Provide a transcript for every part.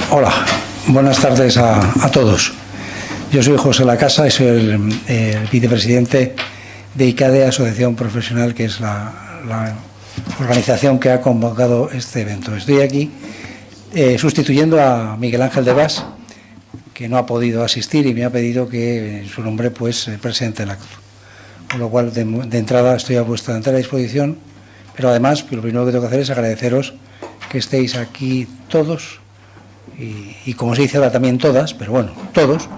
Hola, buenas tardes a todos. Yo soy José Lacasa y soy el vicepresidente de ICADE, Asociación Profesional, que es la organización que ha convocado este evento. Estoy aquí sustituyendo a Miguel Ángel de Bas, que no ha podido asistir y me ha pedido que en su nombre presente el acto. Con lo cual, de entrada, estoy a vuestra entera disposición, pero además lo primero que tengo que hacer es agradeceros que estéis aquí todos, y como se dice ahora también todas, pero bueno, todos,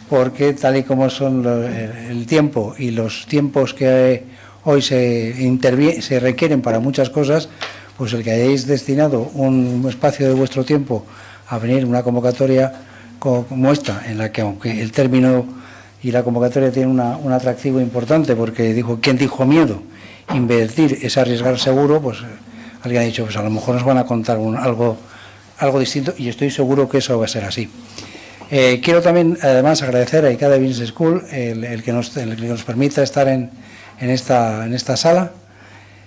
porque tal y como son el tiempo y los tiempos que hoy se requieren para muchas cosas, pues el que hayáis destinado un espacio de vuestro tiempo a venir a una convocatoria como esta, en la que aunque el término y la convocatoria tienen un atractivo importante, porque ¿quién dijo miedo? Invertir es arriesgar seguro, pues alguien ha dicho, pues a lo mejor nos van a contar algo distinto, y estoy seguro que eso va a ser así. Quiero también, además, agradecer a ICADE Business School el que nos permita estar en esta sala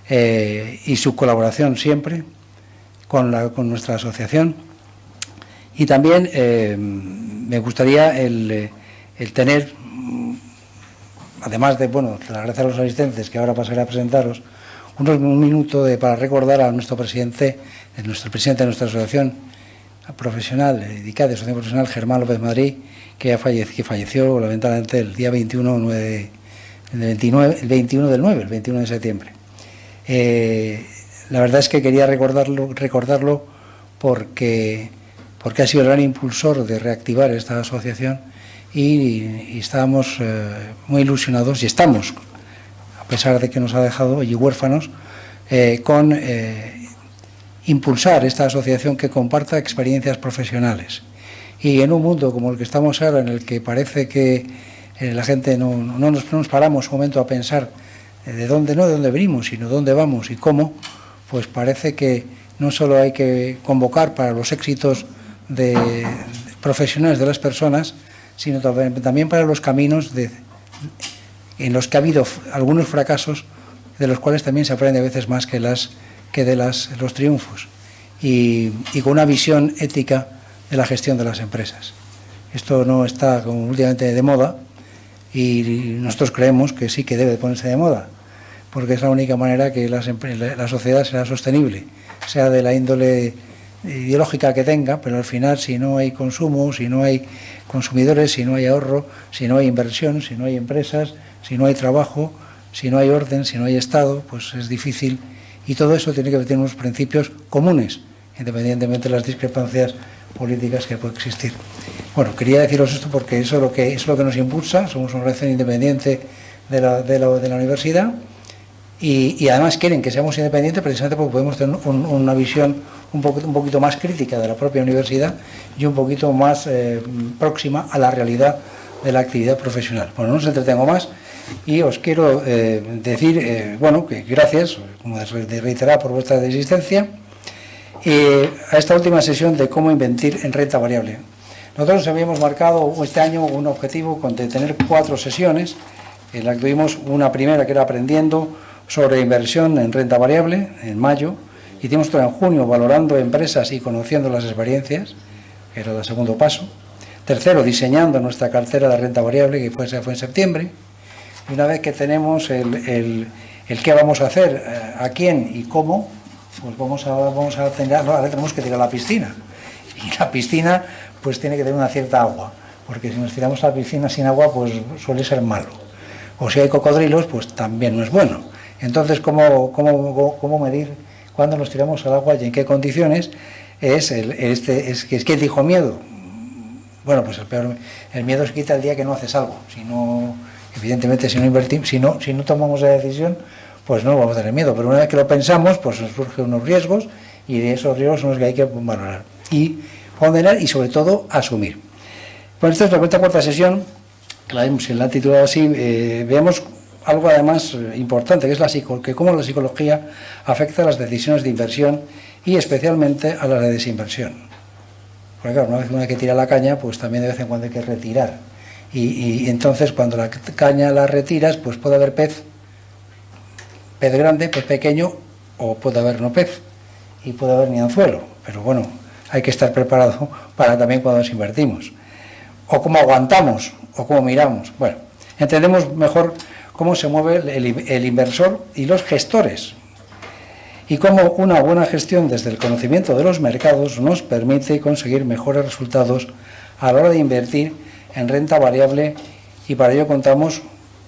y su colaboración siempre con nuestra asociación. Y también me gustaría el tener, además de agradecer a los asistentes, que ahora pasaré a presentaros, un minuto para recordar a nuestro presidente de nuestra asociación profesional, ICADE, Asociación Profesional, Germán López Madrid, que falleció lamentablemente el día 21 de septiembre. La verdad es que quería recordarlo porque ha sido el gran impulsor de reactivar esta asociación y estábamos muy ilusionados, y estamos, a pesar de que nos ha dejado allí huérfanos, con impulsar esta asociación que comparta experiencias profesionales. Y en un mundo como el que estamos ahora, en el que parece que la gente no nos paramos un momento a pensar de dónde venimos, sino dónde vamos y cómo, pues parece que no solo hay que convocar para los éxitos profesionales de las personas, sino también para los caminos en los que ha habido algunos fracasos, de los cuales también se aprende a veces más que de los triunfos, y con una visión ética de la gestión de las empresas. Esto no está como últimamente de moda, y nosotros creemos que sí que debe ponerse de moda, porque es la única manera que la sociedad será sostenible, sea de la índole ideológica que tenga, pero al final, si no hay consumo, si no hay consumidores, si no hay ahorro, si no hay inversión, si no hay empresas, si no hay trabajo, si no hay orden, si no hay Estado, pues es difícil. Y todo eso tiene que tener unos principios comunes, independientemente de las discrepancias políticas que pueden existir. Bueno, quería deciros esto porque eso es lo que nos impulsa. Somos una organización independiente de la universidad, y además quieren que seamos independientes precisamente porque podemos tener una visión un poquito más crítica de la propia universidad y un poquito más próxima a la realidad de la actividad profesional. Bueno, no os entretengo más y os quiero decir que gracias, como de reiterar, por vuestra existencia a esta última sesión de cómo invertir en renta variable. Nosotros habíamos marcado este año un objetivo de tener 4 sesiones, en la que tuvimos una primera que era aprendiendo sobre inversión en renta variable en mayo, y tuvimos otra en junio valorando empresas y conociendo las experiencias, que era el segundo paso. Tercero, diseñando nuestra cartera de renta variable, que fue en septiembre. Y una vez que tenemos el qué vamos a hacer, a quién y cómo, pues ahora tenemos que tirar a la piscina. Y la piscina pues tiene que tener una cierta agua, porque si nos tiramos a la piscina sin agua, pues suele ser malo. O si hay cocodrilos, pues también no es bueno. Entonces, ¿cómo medir cuándo nos tiramos al agua y en qué condiciones? ¿Qué dijo miedo? Bueno, pues el miedo se quita el día que no haces algo. Evidentemente, si no invertimos, si no tomamos la decisión, pues no vamos a tener miedo. Pero una vez que lo pensamos, pues nos surgen unos riesgos, y de esos riesgos son los que hay que valorar y ponderar y, sobre todo, asumir. Bueno, esta es la cuarta sesión, que la han titulado así. Veamos algo además importante, que es cómo la psicología afecta a las decisiones de inversión y especialmente a las de desinversión. Porque claro, una vez que tira la caña, pues también de vez en cuando hay que retirar. Y entonces, cuando la caña la retiras, pues puede haber pez grande, pez pequeño, o puede haber no pez, y puede haber ni anzuelo. Pero bueno, hay que estar preparado para también cuando nos invertimos. O cómo aguantamos, o cómo miramos. Bueno, entendemos mejor cómo se mueve el inversor y los gestores. Y cómo una buena gestión desde el conocimiento de los mercados nos permite conseguir mejores resultados a la hora de invertir en renta variable, y para ello contamos,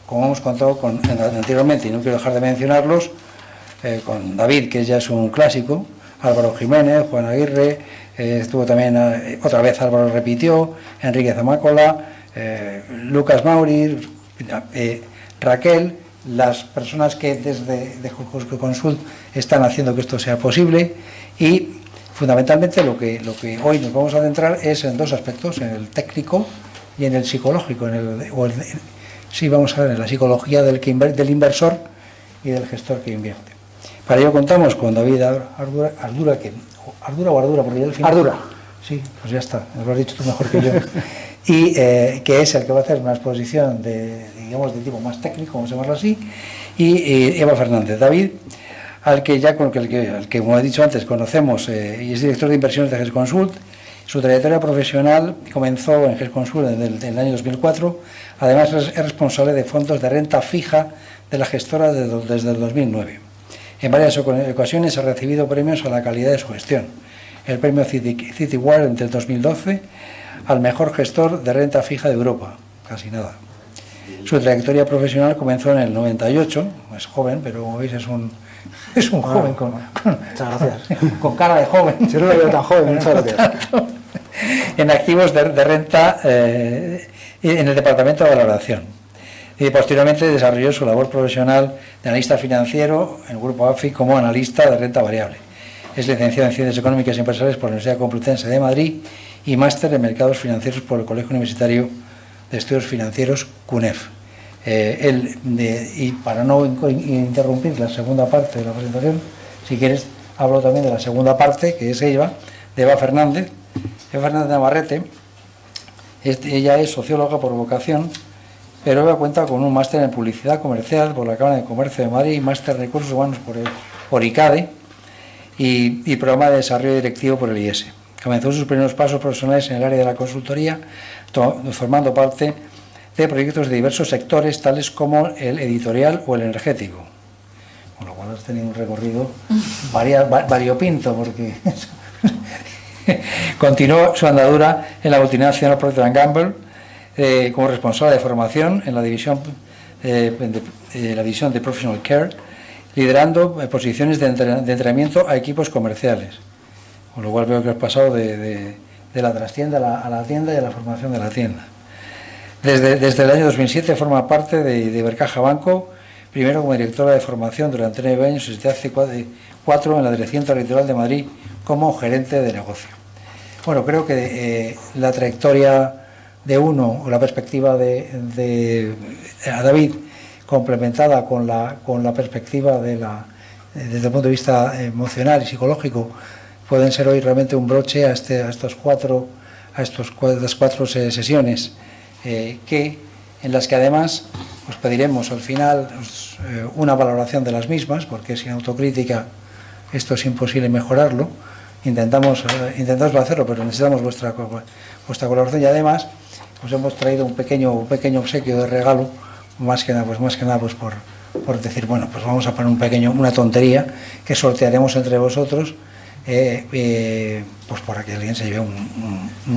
como hemos contado anteriormente, y no quiero dejar de mencionarlos, con David, que ya es un clásico, Álvaro Jiménez, Juan Aguirre, estuvo también, otra vez Álvaro repitió, Enrique Zamácola, Lucas Mauri, Raquel, las personas que desde Consult están haciendo que esto sea posible. Y fundamentalmente lo que hoy nos vamos a centrar es en dos aspectos, en el técnico y en el psicológico, sí, vamos a ver, en la psicología del inversor y del gestor que invierte. Para ello contamos con David Ardura, porque ya al final... Ardura. Sí, pues ya está, me lo has dicho tú mejor que yo. Y que es el que va a hacer una exposición de tipo más técnico, vamos a llamarlo así, y Eva Fernández. David, al que como he dicho antes, conocemos y es director de inversiones de GESConsult. Su trayectoria profesional comenzó en GESConsult en el año 2004. Además es responsable de fondos de renta fija de la gestora desde el 2009. En varias ocasiones ha recibido premios a la calidad de su gestión. El premio Citywire entre el 2012 al mejor gestor de renta fija de Europa, casi nada. Su trayectoria profesional comenzó en el 98, es joven, pero como veis es un joven muchas gracias. Con cara de joven. Si no lo veo tan joven, muchas gracias. En activos de renta en el departamento de valoración. Y posteriormente desarrolló su labor profesional de analista financiero en el Grupo AFI como analista de renta variable. Es licenciado en Ciencias Económicas y Empresariales por la Universidad Complutense de Madrid y máster en Mercados Financieros por el Colegio Universitario de Estudios Financieros, CUNEF. Y para no interrumpir la segunda parte de la presentación, si quieres, hablo también de la segunda parte, que es de Eva Fernández. Eva Fernández Navarrete, ella es socióloga por vocación, pero Eva cuenta con un máster en Publicidad Comercial por la Cámara de Comercio de Madrid y máster en Recursos Humanos por ICADE y programa de desarrollo directivo por el IES. Comenzó sus primeros pasos profesionales en el área de la consultoría, formando parte de proyectos de diversos sectores, tales como el editorial o el energético. Con lo cual has tenido un recorrido variopinto, porque continuó su andadura en la multinacional Procter & Gamble como responsable de formación en la división de Professional Care, liderando posiciones de entrenamiento a equipos comerciales. Con lo cual veo que has pasado de la trastienda a la tienda y a la formación de la tienda. Desde el año 2007 forma parte de Bercaja Banco, primero como directora de formación durante 9 años y desde hace 4 en la Dirección Territorial de Madrid como gerente de negocio. Bueno, creo que la trayectoria de uno, o la perspectiva de David, complementada con la perspectiva desde el punto de vista emocional y psicológico, pueden ser hoy realmente un broche a estas cuatro sesiones en las que además os pediremos al final una valoración de las mismas, porque sin autocrítica esto es imposible mejorarlo. Intentamos hacerlo, pero necesitamos vuestra colaboración, y además os hemos traído un pequeño obsequio de regalo, más que nada por decir, bueno, pues vamos a poner una tontería que sortearemos entre vosotros, pues para que alguien se lleve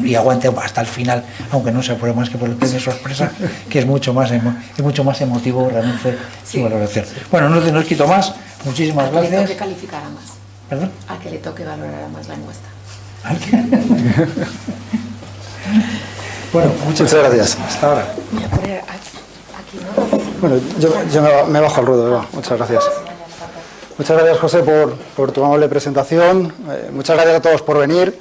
y aguante hasta el final, aunque no se apure más que por el premio sorpresa, que es mucho más emotivo realmente su valoración. Bueno, no os quito más, muchísimas gracias. Al que le toque calificar a más. ¿Perdón? Al que le toque valorar a más la encuesta. Bueno, muchas gracias. Hasta ahora. Voy a poner aquí, ¿no? Bueno, yo me bajo al ruedo, Eva. Muchas gracias. Muchas gracias, José, por tu amable presentación. Muchas gracias a todos por venir.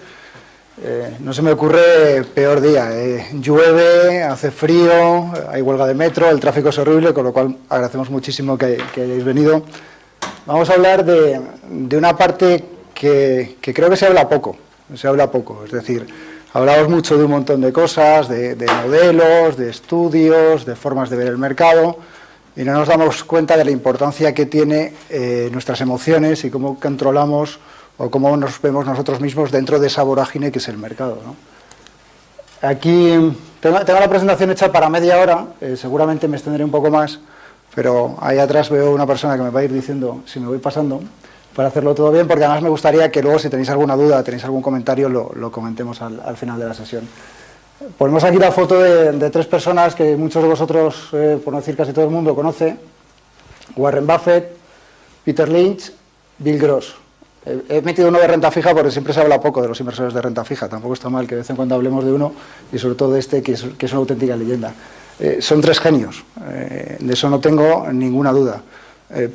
No se me ocurre peor día. Llueve, hace frío, hay huelga de metro, el tráfico es horrible, con lo cual agradecemos muchísimo que hayáis venido. Vamos a hablar de una parte que creo que se habla poco. Es decir, hablamos mucho de un montón de cosas, de modelos, de estudios, de formas de ver el mercado, y no nos damos cuenta de la importancia que tiene nuestras emociones y cómo controlamos o cómo nos vemos nosotros mismos dentro de esa vorágine que es el mercado, ¿no? Aquí tengo la presentación hecha para media hora, seguramente me extenderé un poco más, pero ahí atrás veo una persona que me va a ir diciendo si me voy pasando para hacerlo todo bien, porque además me gustaría que luego, si tenéis alguna duda, tenéis algún comentario, lo comentemos al final de la sesión. Ponemos aquí la foto de tres personas que muchos de vosotros, por no decir casi todo el mundo, conoce: Warren Buffett, Peter Lynch, Bill Gross. He metido uno de renta fija porque siempre se habla poco de los inversores de renta fija. Tampoco está mal que de vez en cuando hablemos de uno, y sobre todo de este, que es una auténtica leyenda. Son tres genios, de eso no tengo ninguna duda.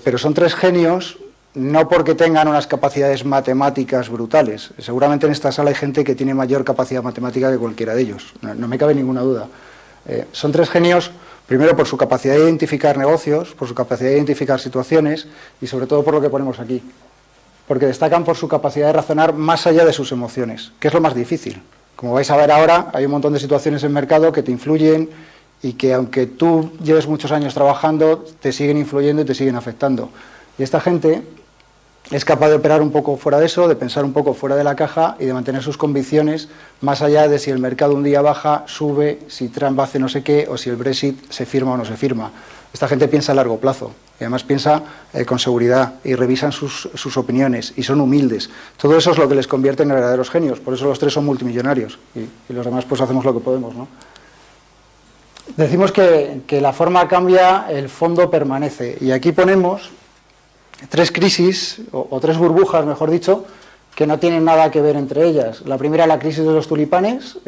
Pero son tres genios no porque tengan unas capacidades matemáticas brutales. Seguramente en esta sala hay gente que tiene mayor capacidad matemática que cualquiera de ellos. No me cabe ninguna duda. Son tres genios, primero por su capacidad de identificar negocios, por su capacidad de identificar situaciones y sobre todo por lo que ponemos aquí. Porque destacan por su capacidad de razonar más allá de sus emociones, que es lo más difícil. Como vais a ver ahora, hay un montón de situaciones en el mercado que te influyen y que, aunque tú lleves muchos años trabajando, te siguen influyendo y te siguen afectando. Y esta gente es capaz de operar un poco fuera de eso, de pensar un poco fuera de la caja y de mantener sus convicciones más allá de si el mercado un día baja, sube, si Trump hace no sé qué o si el Brexit se firma o no se firma. Esta gente piensa a largo plazo y además piensa con seguridad y revisan sus opiniones y son humildes. Todo eso es lo que les convierte en verdaderos genios. Por eso los tres son multimillonarios y los demás pues hacemos lo que podemos, ¿no? Decimos que la forma cambia, el fondo permanece. Y aquí ponemos tres crisis, o tres burbujas, mejor dicho, que no tienen nada que ver entre ellas. La primera, la crisis de los tulipanes.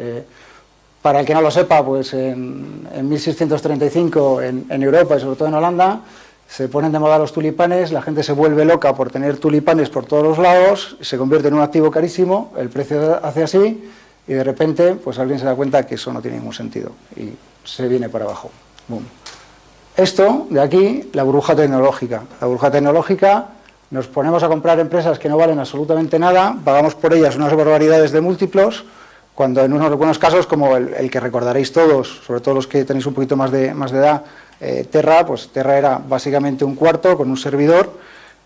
Para el que no lo sepa, pues en 1635 en Europa y sobre todo en Holanda se ponen de moda los tulipanes, la gente se vuelve loca por tener tulipanes por todos los lados, se convierte en un activo carísimo, el precio hace así y de repente pues alguien se da cuenta que eso no tiene ningún sentido y se viene para abajo. Boom. Esto de aquí, la burbuja tecnológica. La burbuja tecnológica, nos ponemos a comprar empresas que no valen absolutamente nada, pagamos por ellas unas barbaridades de múltiplos, cuando en unos buenos casos, como el que recordaréis todos, sobre todo los que tenéis un poquito más de edad, Terra, pues Terra era básicamente un cuarto con un servidor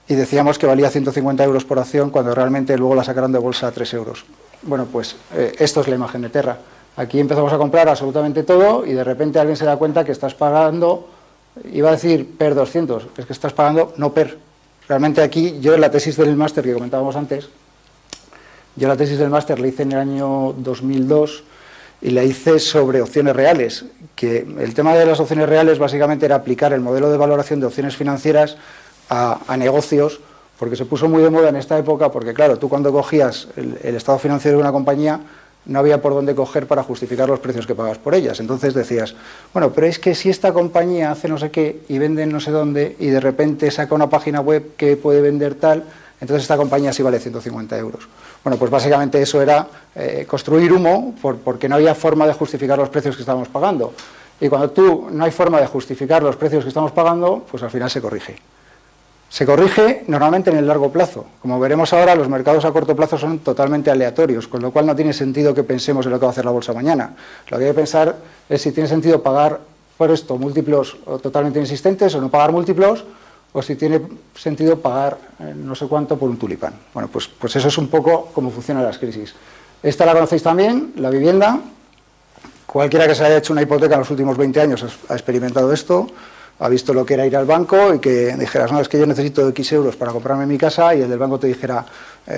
y decíamos que valía 150 euros por acción cuando realmente luego la sacaron de bolsa a 3 euros. Bueno, pues esto es la imagen de Terra. Aquí empezamos a comprar absolutamente todo y de repente alguien se da cuenta que estás pagando, iba a decir PER 200, es que estás pagando no PER. Realmente aquí, yo en la tesis del máster que comentábamos antes, yo la tesis del máster la hice en el año 2002 y la hice sobre opciones reales, que el tema de las opciones reales básicamente era aplicar el modelo de valoración de opciones financieras a negocios, porque se puso muy de moda en esta época, porque claro, tú cuando cogías el estado financiero de una compañía no había por dónde coger para justificar los precios que pagas por ellas. Entonces decías, bueno, pero es que si esta compañía hace no sé qué y vende en no sé dónde y de repente saca una página web que puede vender tal, entonces esta compañía sí vale 150 euros. Bueno, pues básicamente eso era construir humo porque no había forma de justificar los precios que estábamos pagando. Y cuando tú no hay forma de justificar los precios que estamos pagando, pues al final se corrige. Se corrige normalmente en el largo plazo. Como veremos ahora, los mercados a corto plazo son totalmente aleatorios, con lo cual no tiene sentido que pensemos en lo que va a hacer la bolsa mañana. Lo que hay que pensar es si tiene sentido pagar por esto múltiplos totalmente inexistentes o no pagar múltiplos, o si tiene sentido pagar no sé cuánto por un tulipán. Bueno, pues eso es un poco cómo funcionan las crisis. Esta la conocéis también, la vivienda. Cualquiera que se haya hecho una hipoteca en los últimos 20 años ha experimentado esto, ha visto lo que era ir al banco y que dijeras, no, es que yo necesito X euros para comprarme mi casa, y el del banco te dijera,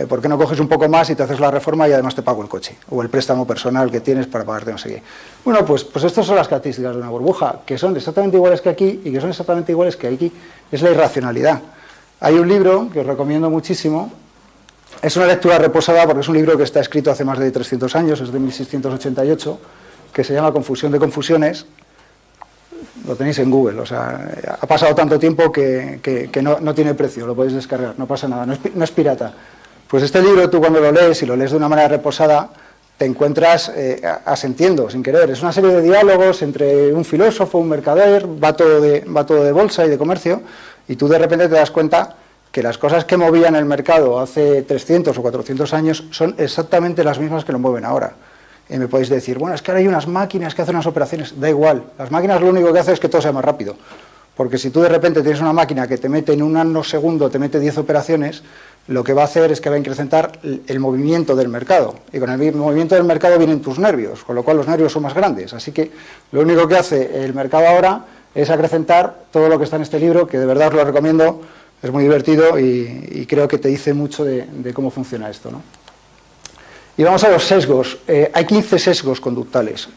¿por qué no coges un poco más y te haces la reforma y además te pago el coche? O el préstamo personal que tienes para pagarte no sé qué. Bueno, pues estas son las características de una burbuja, que son exactamente iguales que aquí y que son exactamente iguales que aquí. Es la irracionalidad. Hay un libro que os recomiendo muchísimo. Es una lectura reposada porque es un libro que está escrito hace más de 300 años, es de 1688, que se llama Confusión de confusiones. Lo tenéis en Google, o sea, ha pasado tanto tiempo que no tiene precio, lo podéis descargar, no pasa nada, no es pirata. Pues este libro tú cuando lo lees y lo lees de una manera reposada, te encuentras asintiendo sin querer. Es una serie de diálogos entre un filósofo, un mercader, va todo de bolsa y de comercio, y tú de repente te das cuenta que las cosas que movían el mercado hace 300 o 400 años son exactamente las mismas que lo mueven ahora. Y me podéis decir, bueno, es que ahora hay unas máquinas que hacen unas operaciones. Da igual, las máquinas lo único que hacen es que todo sea más rápido. Porque si tú de repente tienes una máquina que te mete en un nanosegundo, te mete 10 operaciones, lo que va a hacer es que va a incrementar el movimiento del mercado. Y con el movimiento del mercado vienen tus nervios, con lo cual los nervios son más grandes. Así que lo único que hace el mercado ahora es acrecentar todo lo que está en este libro, que de verdad os lo recomiendo, es muy divertido y creo que te dice mucho de cómo funciona esto, ¿no? Y vamos a los sesgos. Hay 15 sesgos conductales.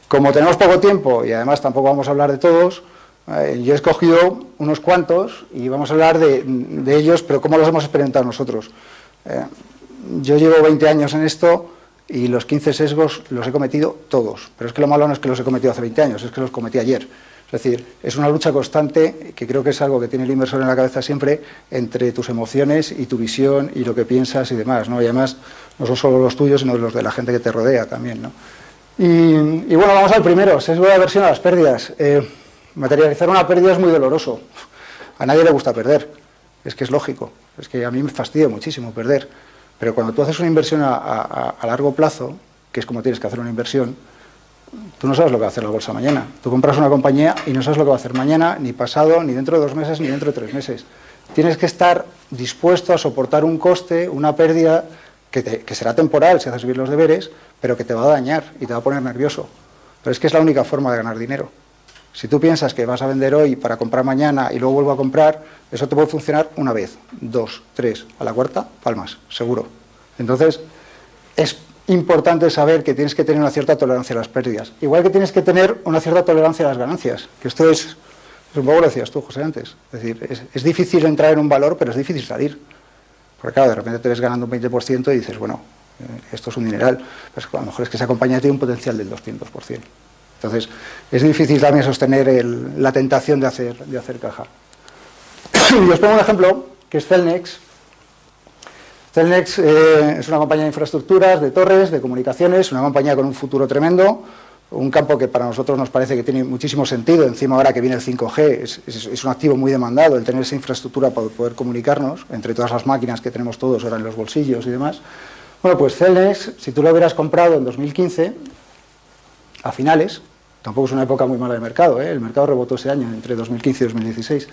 Como tenemos poco tiempo y además tampoco vamos a hablar de todos, yo he escogido unos cuantos y vamos a hablar de ellos, pero cómo los hemos experimentado nosotros. Yo llevo 20 años en esto y los 15 sesgos los he cometido todos, pero es que lo malo no es que los he cometido hace 20 años, es que los cometí ayer. Es decir, es una lucha constante, que creo que es algo que tiene el inversor en la cabeza siempre, entre tus emociones y tu visión y lo que piensas y demás, ¿no? Y además no son solo los tuyos, sino los de la gente que te rodea también, ¿no? Y bueno, vamos al primero, sesgo de aversión a las pérdidas. Materializar una pérdida es muy doloroso. A nadie le gusta perder. Es que es lógico. Es que a mí me fastidia muchísimo perder. Pero cuando tú haces una inversión a largo plazo, que es como tienes que hacer una inversión, tú no sabes lo que va a hacer la bolsa mañana. Tú compras una compañía y no sabes lo que va a hacer mañana, ni pasado, ni dentro de 2 meses, ni dentro de 3 meses. Tienes que estar dispuesto a soportar un coste, una pérdida que será temporal si haces bien los deberes, pero que te va a dañar y te va a poner nervioso. Pero es que es la única forma de ganar dinero. Si tú piensas que vas a vender hoy para comprar mañana y luego vuelvo a comprar, eso te puede funcionar una vez, 2, 3, a la cuarta, palmas, seguro. Entonces, es importante saber que tienes que tener una cierta tolerancia a las pérdidas. Igual que tienes que tener una cierta tolerancia a las ganancias, que esto es un poco lo decías tú, José, antes. Es decir, es difícil entrar en un valor, pero es difícil salir. Porque claro, de repente te ves ganando un 20% y dices, bueno, esto es un dineral. Pues a lo mejor es que esa compañía tiene un potencial del 200%. Entonces, es difícil también sostener la tentación de hacer caja. Y os pongo un ejemplo, que es Cellnex. Cellnex es una compañía de infraestructuras, de torres, de comunicaciones, una compañía con un futuro tremendo, un campo que para nosotros nos parece que tiene muchísimo sentido. Encima ahora que viene el 5G, es un activo muy demandado el tener esa infraestructura para poder comunicarnos entre todas las máquinas que tenemos todos ahora en los bolsillos y demás. Bueno, pues Cellnex, si tú lo hubieras comprado en 2015, a finales, tampoco es una época muy mala de mercado, el mercado rebotó ese año, entre 2015 y 2016,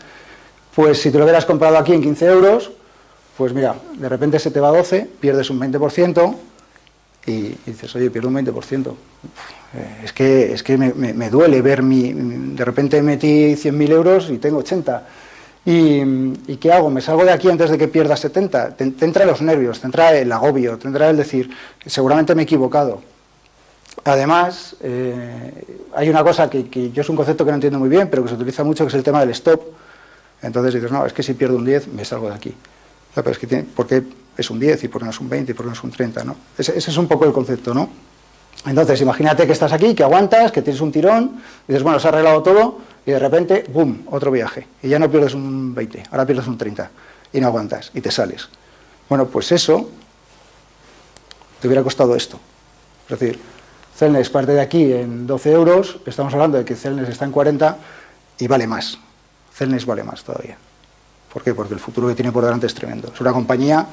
pues si te lo hubieras comprado aquí en 15 euros, pues mira, de repente se te va a 12, pierdes un 20% y dices, oye, pierdo un 20%. Es que me duele ver de repente metí 100.000 euros y tengo 80. ¿Y qué hago? ¿Me salgo de aquí antes de que pierda 70? Te entra los nervios, te entra el agobio, te entra el decir, seguramente me he equivocado. Además, hay una cosa que yo es un concepto que no entiendo muy bien, pero que se utiliza mucho, que es el tema del stop. Entonces dices, no, es que si pierdo un 10, me salgo de aquí. Pero es que ¿por qué es un 10 y por qué no es un 20 y por qué no es un 30? ¿No? Ese es un poco el concepto, ¿no? Entonces, imagínate que estás aquí, que aguantas, que tienes un tirón, y dices, bueno, se ha arreglado todo, y de repente, ¡boom!, otro viaje. Y ya no pierdes un 20, ahora pierdes un 30, y no aguantas, y te sales. Bueno, pues eso te hubiera costado esto. Es decir, Cellnex parte de aquí en 12 euros, estamos hablando de que Cellnex está en 40 y vale más. Cellnex vale más todavía. ¿Por qué? Porque el futuro que tiene por delante es tremendo. Es una compañía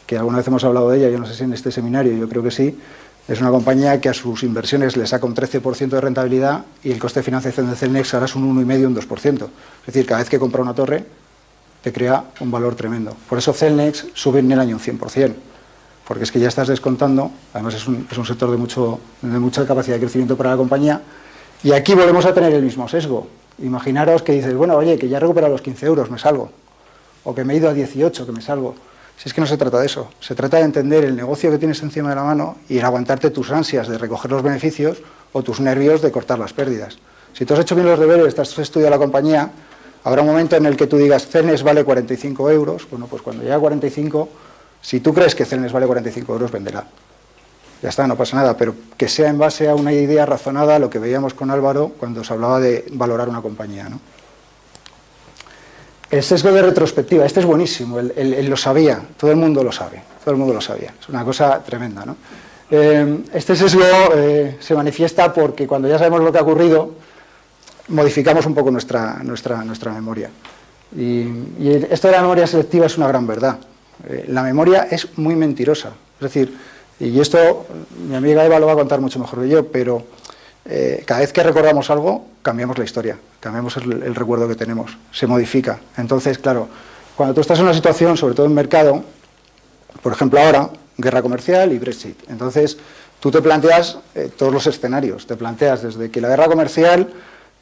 que alguna vez hemos hablado de ella, yo no sé si en este seminario, yo creo que sí. Es una compañía que a sus inversiones le saca un 13% de rentabilidad y el coste de financiación de Cellnex ahora es un 1,5, un 2%. Es decir, cada vez que compra una torre te crea un valor tremendo. Por eso Cellnex sube en el año un 100%. Porque es que ya estás descontando, además es un sector de mucha capacidad de crecimiento para la compañía, y aquí volvemos a tener el mismo sesgo. Imaginaros que dices, bueno, oye, que ya he recuperado los 15 euros, me salgo, o que me he ido a 18, que me salgo. Si es que no se trata de eso, se trata de entender el negocio que tienes encima de la mano y el aguantarte tus ansias de recoger los beneficios o tus nervios de cortar las pérdidas. Si tú has hecho bien los deberes, te has estudiado la compañía, habrá un momento en el que tú digas, Cellnex vale 45 euros, bueno, pues cuando llegue a 45... Si tú crees que Cellnex vale 45 euros, venderá. Ya está, no pasa nada, pero que sea en base a una idea razonada, lo que veíamos con Álvaro cuando se hablaba de valorar una compañía, ¿no? El sesgo de retrospectiva, este es buenísimo, él lo sabía, todo el mundo lo sabe, todo el mundo lo sabía, es una cosa tremenda, ¿no? Este sesgo se manifiesta porque cuando ya sabemos lo que ha ocurrido, modificamos un poco nuestra memoria. Y esto de la memoria selectiva es una gran verdad. La memoria es muy mentirosa. Es decir, y esto mi amiga Eva lo va a contar mucho mejor que yo, pero cada vez que recordamos algo, cambiamos la historia, cambiamos el recuerdo que tenemos, se modifica. Entonces, claro, cuando tú estás en una situación, sobre todo en mercado, Por ejemplo, ahora, guerra comercial y Brexit. Entonces, tú te planteas todos los escenarios. Te planteas desde que la guerra comercial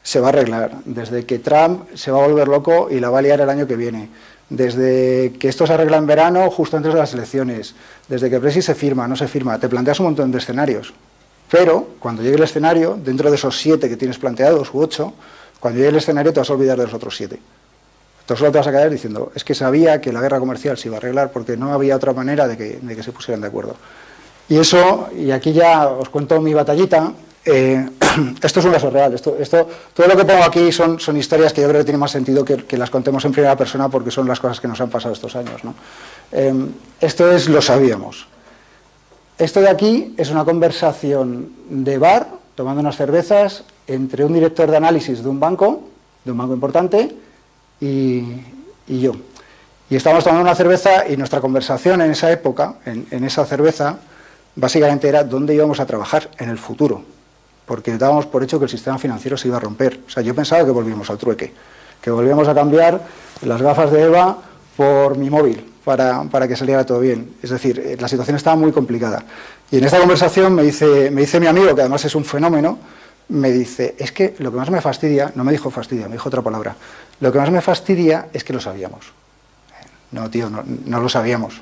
se va a arreglar, desde que Trump se va a volver loco y la va a liar el año que viene, desde que esto se arregla en verano justo antes de las elecciones, desde que Brexit se firma, no se firma. Te planteas un montón de escenarios. Pero, cuando llegue el escenario, dentro de esos 7 que tienes planteados, u 8, cuando llegue el escenario te vas a olvidar de los otros 7. Entonces solo te vas a quedar diciendo, es que sabía que la guerra comercial se iba a arreglar porque no había otra manera de que se pusieran de acuerdo. Y eso, y aquí ya os cuento mi batallita, esto es un caso real, todo lo que pongo aquí son historias que yo creo que tiene más sentido que las contemos en primera persona porque son las cosas que nos han pasado estos años, ¿no? Esto es, lo sabíamos. Esto de aquí es una conversación de bar, tomando unas cervezas, entre un director de análisis de un banco importante, y yo. Y estábamos tomando una cerveza y nuestra conversación en esa época, en esa cerveza, básicamente era dónde íbamos a trabajar en el futuro. Porque dábamos por hecho que el sistema financiero se iba a romper. O sea, yo pensaba que volvíamos al trueque, que volvíamos a cambiar las gafas de Eva por mi móvil para que saliera todo bien. Es decir, la situación estaba muy complicada. Y en esta conversación me dice mi amigo, que además es un fenómeno, me dice, es que lo que más me fastidia, no me dijo fastidia, me dijo otra palabra, lo que más me fastidia es que lo sabíamos. No, tío, no lo sabíamos.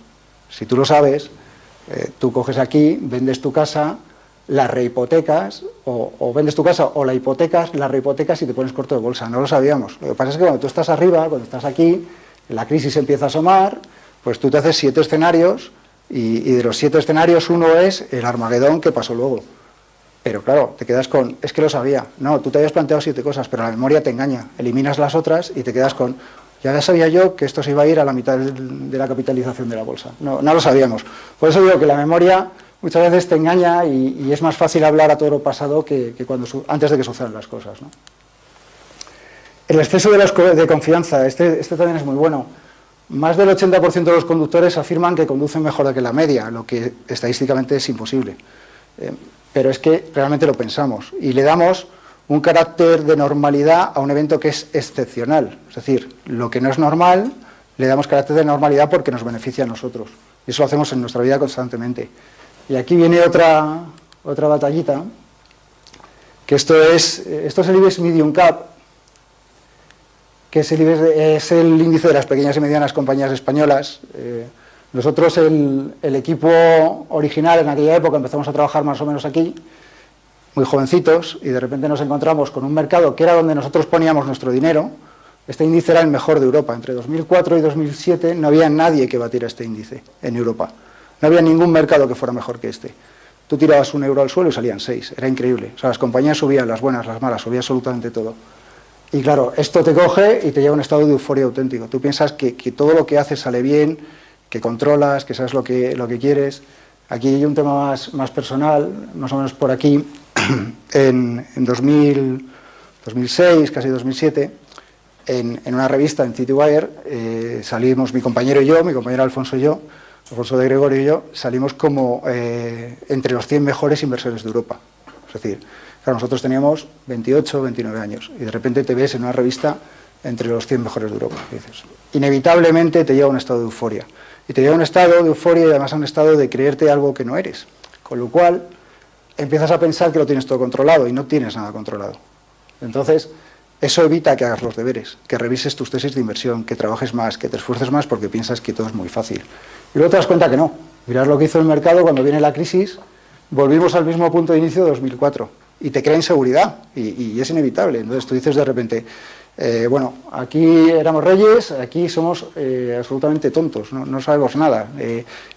Si tú lo sabes, tú coges aquí, vendes tu casa, la rehipotecas, o vendes tu casa o la hipotecas, la rehipotecas y te pones corto de bolsa. No lo sabíamos. Lo que pasa es que cuando tú estás arriba, cuando estás aquí, la crisis empieza a asomar, pues tú te haces 7 escenarios y de los 7 escenarios uno es el Armagedón que pasó luego. Pero claro, te quedas con, es que lo sabía. No, tú te habías planteado 7 cosas, pero la memoria te engaña. Eliminas las otras y te quedas con, ya sabía yo que esto se iba a ir a la mitad de la capitalización de la bolsa. No lo sabíamos. Por eso digo que la memoria muchas veces te engaña y es más fácil hablar a todo lo pasado que antes de que sucedan las cosas, ¿no? El exceso de confianza, este también es muy bueno. Más del 80% de los conductores afirman que conducen mejor que la media, lo que estadísticamente es imposible. Pero es que realmente lo pensamos y le damos un carácter de normalidad a un evento que es excepcional. Es decir, lo que no es normal le damos carácter de normalidad porque nos beneficia a nosotros. Y eso lo hacemos en nuestra vida constantemente. Y aquí viene otra batallita, que esto es el IBEX Medium Cap, que es el índice de las pequeñas y medianas compañías españolas. Nosotros, el equipo original en aquella época, empezamos a trabajar más o menos aquí, muy jovencitos, y de repente nos encontramos con un mercado que era donde nosotros poníamos nuestro dinero. Este índice era el mejor de Europa. Entre 2004 y 2007 no había nadie que batiera este índice en Europa. No había ningún mercado que fuera mejor que este. Tú tirabas €1 al suelo y salían 6. Era increíble. O sea, las compañías subían, las buenas, las malas, subía absolutamente todo. Y claro, esto te coge y te lleva a un estado de euforia auténtico. Tú piensas que todo lo que haces sale bien, que controlas, que sabes lo que quieres. Aquí hay un tema más personal, más o menos por aquí, en 2006, casi 2007, en una revista, en Citywire, salimos mi compañero y yo, mi compañero Alfonso y yo, Alfonso de Gregorio y yo, salimos como entre los 100 mejores inversores de Europa. Es decir, claro, nosotros teníamos 28, 29 años y de repente te ves en una revista entre los 100 mejores de Europa. Y dices, inevitablemente te lleva a un estado de euforia. Y te lleva a un estado de euforia y además a un estado de creerte algo que no eres. Con lo cual, empiezas a pensar que lo tienes todo controlado y no tienes nada controlado. Entonces, eso evita que hagas los deberes, que revises tus tesis de inversión, que trabajes más, que te esfuerces más porque piensas que todo es muy fácil. Y luego te das cuenta que no. Mirad lo que hizo el mercado cuando viene la crisis, volvimos al mismo punto de inicio de 2004 y te crea inseguridad y es inevitable. Entonces tú dices de repente, bueno, aquí éramos reyes, aquí somos absolutamente tontos, no sabemos nada.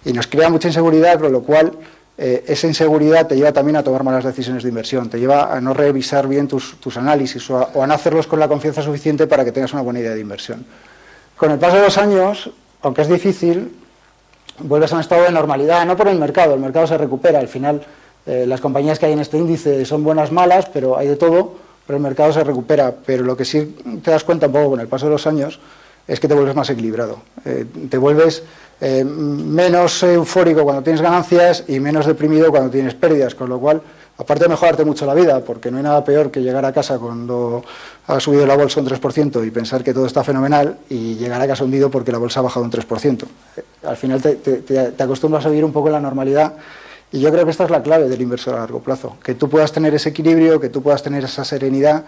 Y nos crea mucha inseguridad, con lo cual esa inseguridad te lleva también a tomar malas decisiones de inversión, te lleva a no revisar bien tus análisis o a no hacerlos con la confianza suficiente para que tengas una buena idea de inversión. Con el paso de los años, aunque es difícil, vuelves a un estado de normalidad, no por el mercado se recupera, al final las compañías que hay en este índice son buenas, malas, pero hay de todo, pero el mercado se recupera, pero lo que sí te das cuenta un poco con el paso de los años es que te vuelves más equilibrado, te vuelves menos eufórico cuando tienes ganancias y menos deprimido cuando tienes pérdidas, con lo cual, aparte de mejorarte mucho la vida, porque no hay nada peor que llegar a casa cuando ha subido la bolsa un 3% y pensar que todo está fenomenal y llegar a casa hundido porque la bolsa ha bajado un 3%. al final te acostumbras a vivir un poco en la normalidad. Y yo creo que esta es la clave del inversor a largo plazo, que tú puedas tener ese equilibrio, que tú puedas tener esa serenidad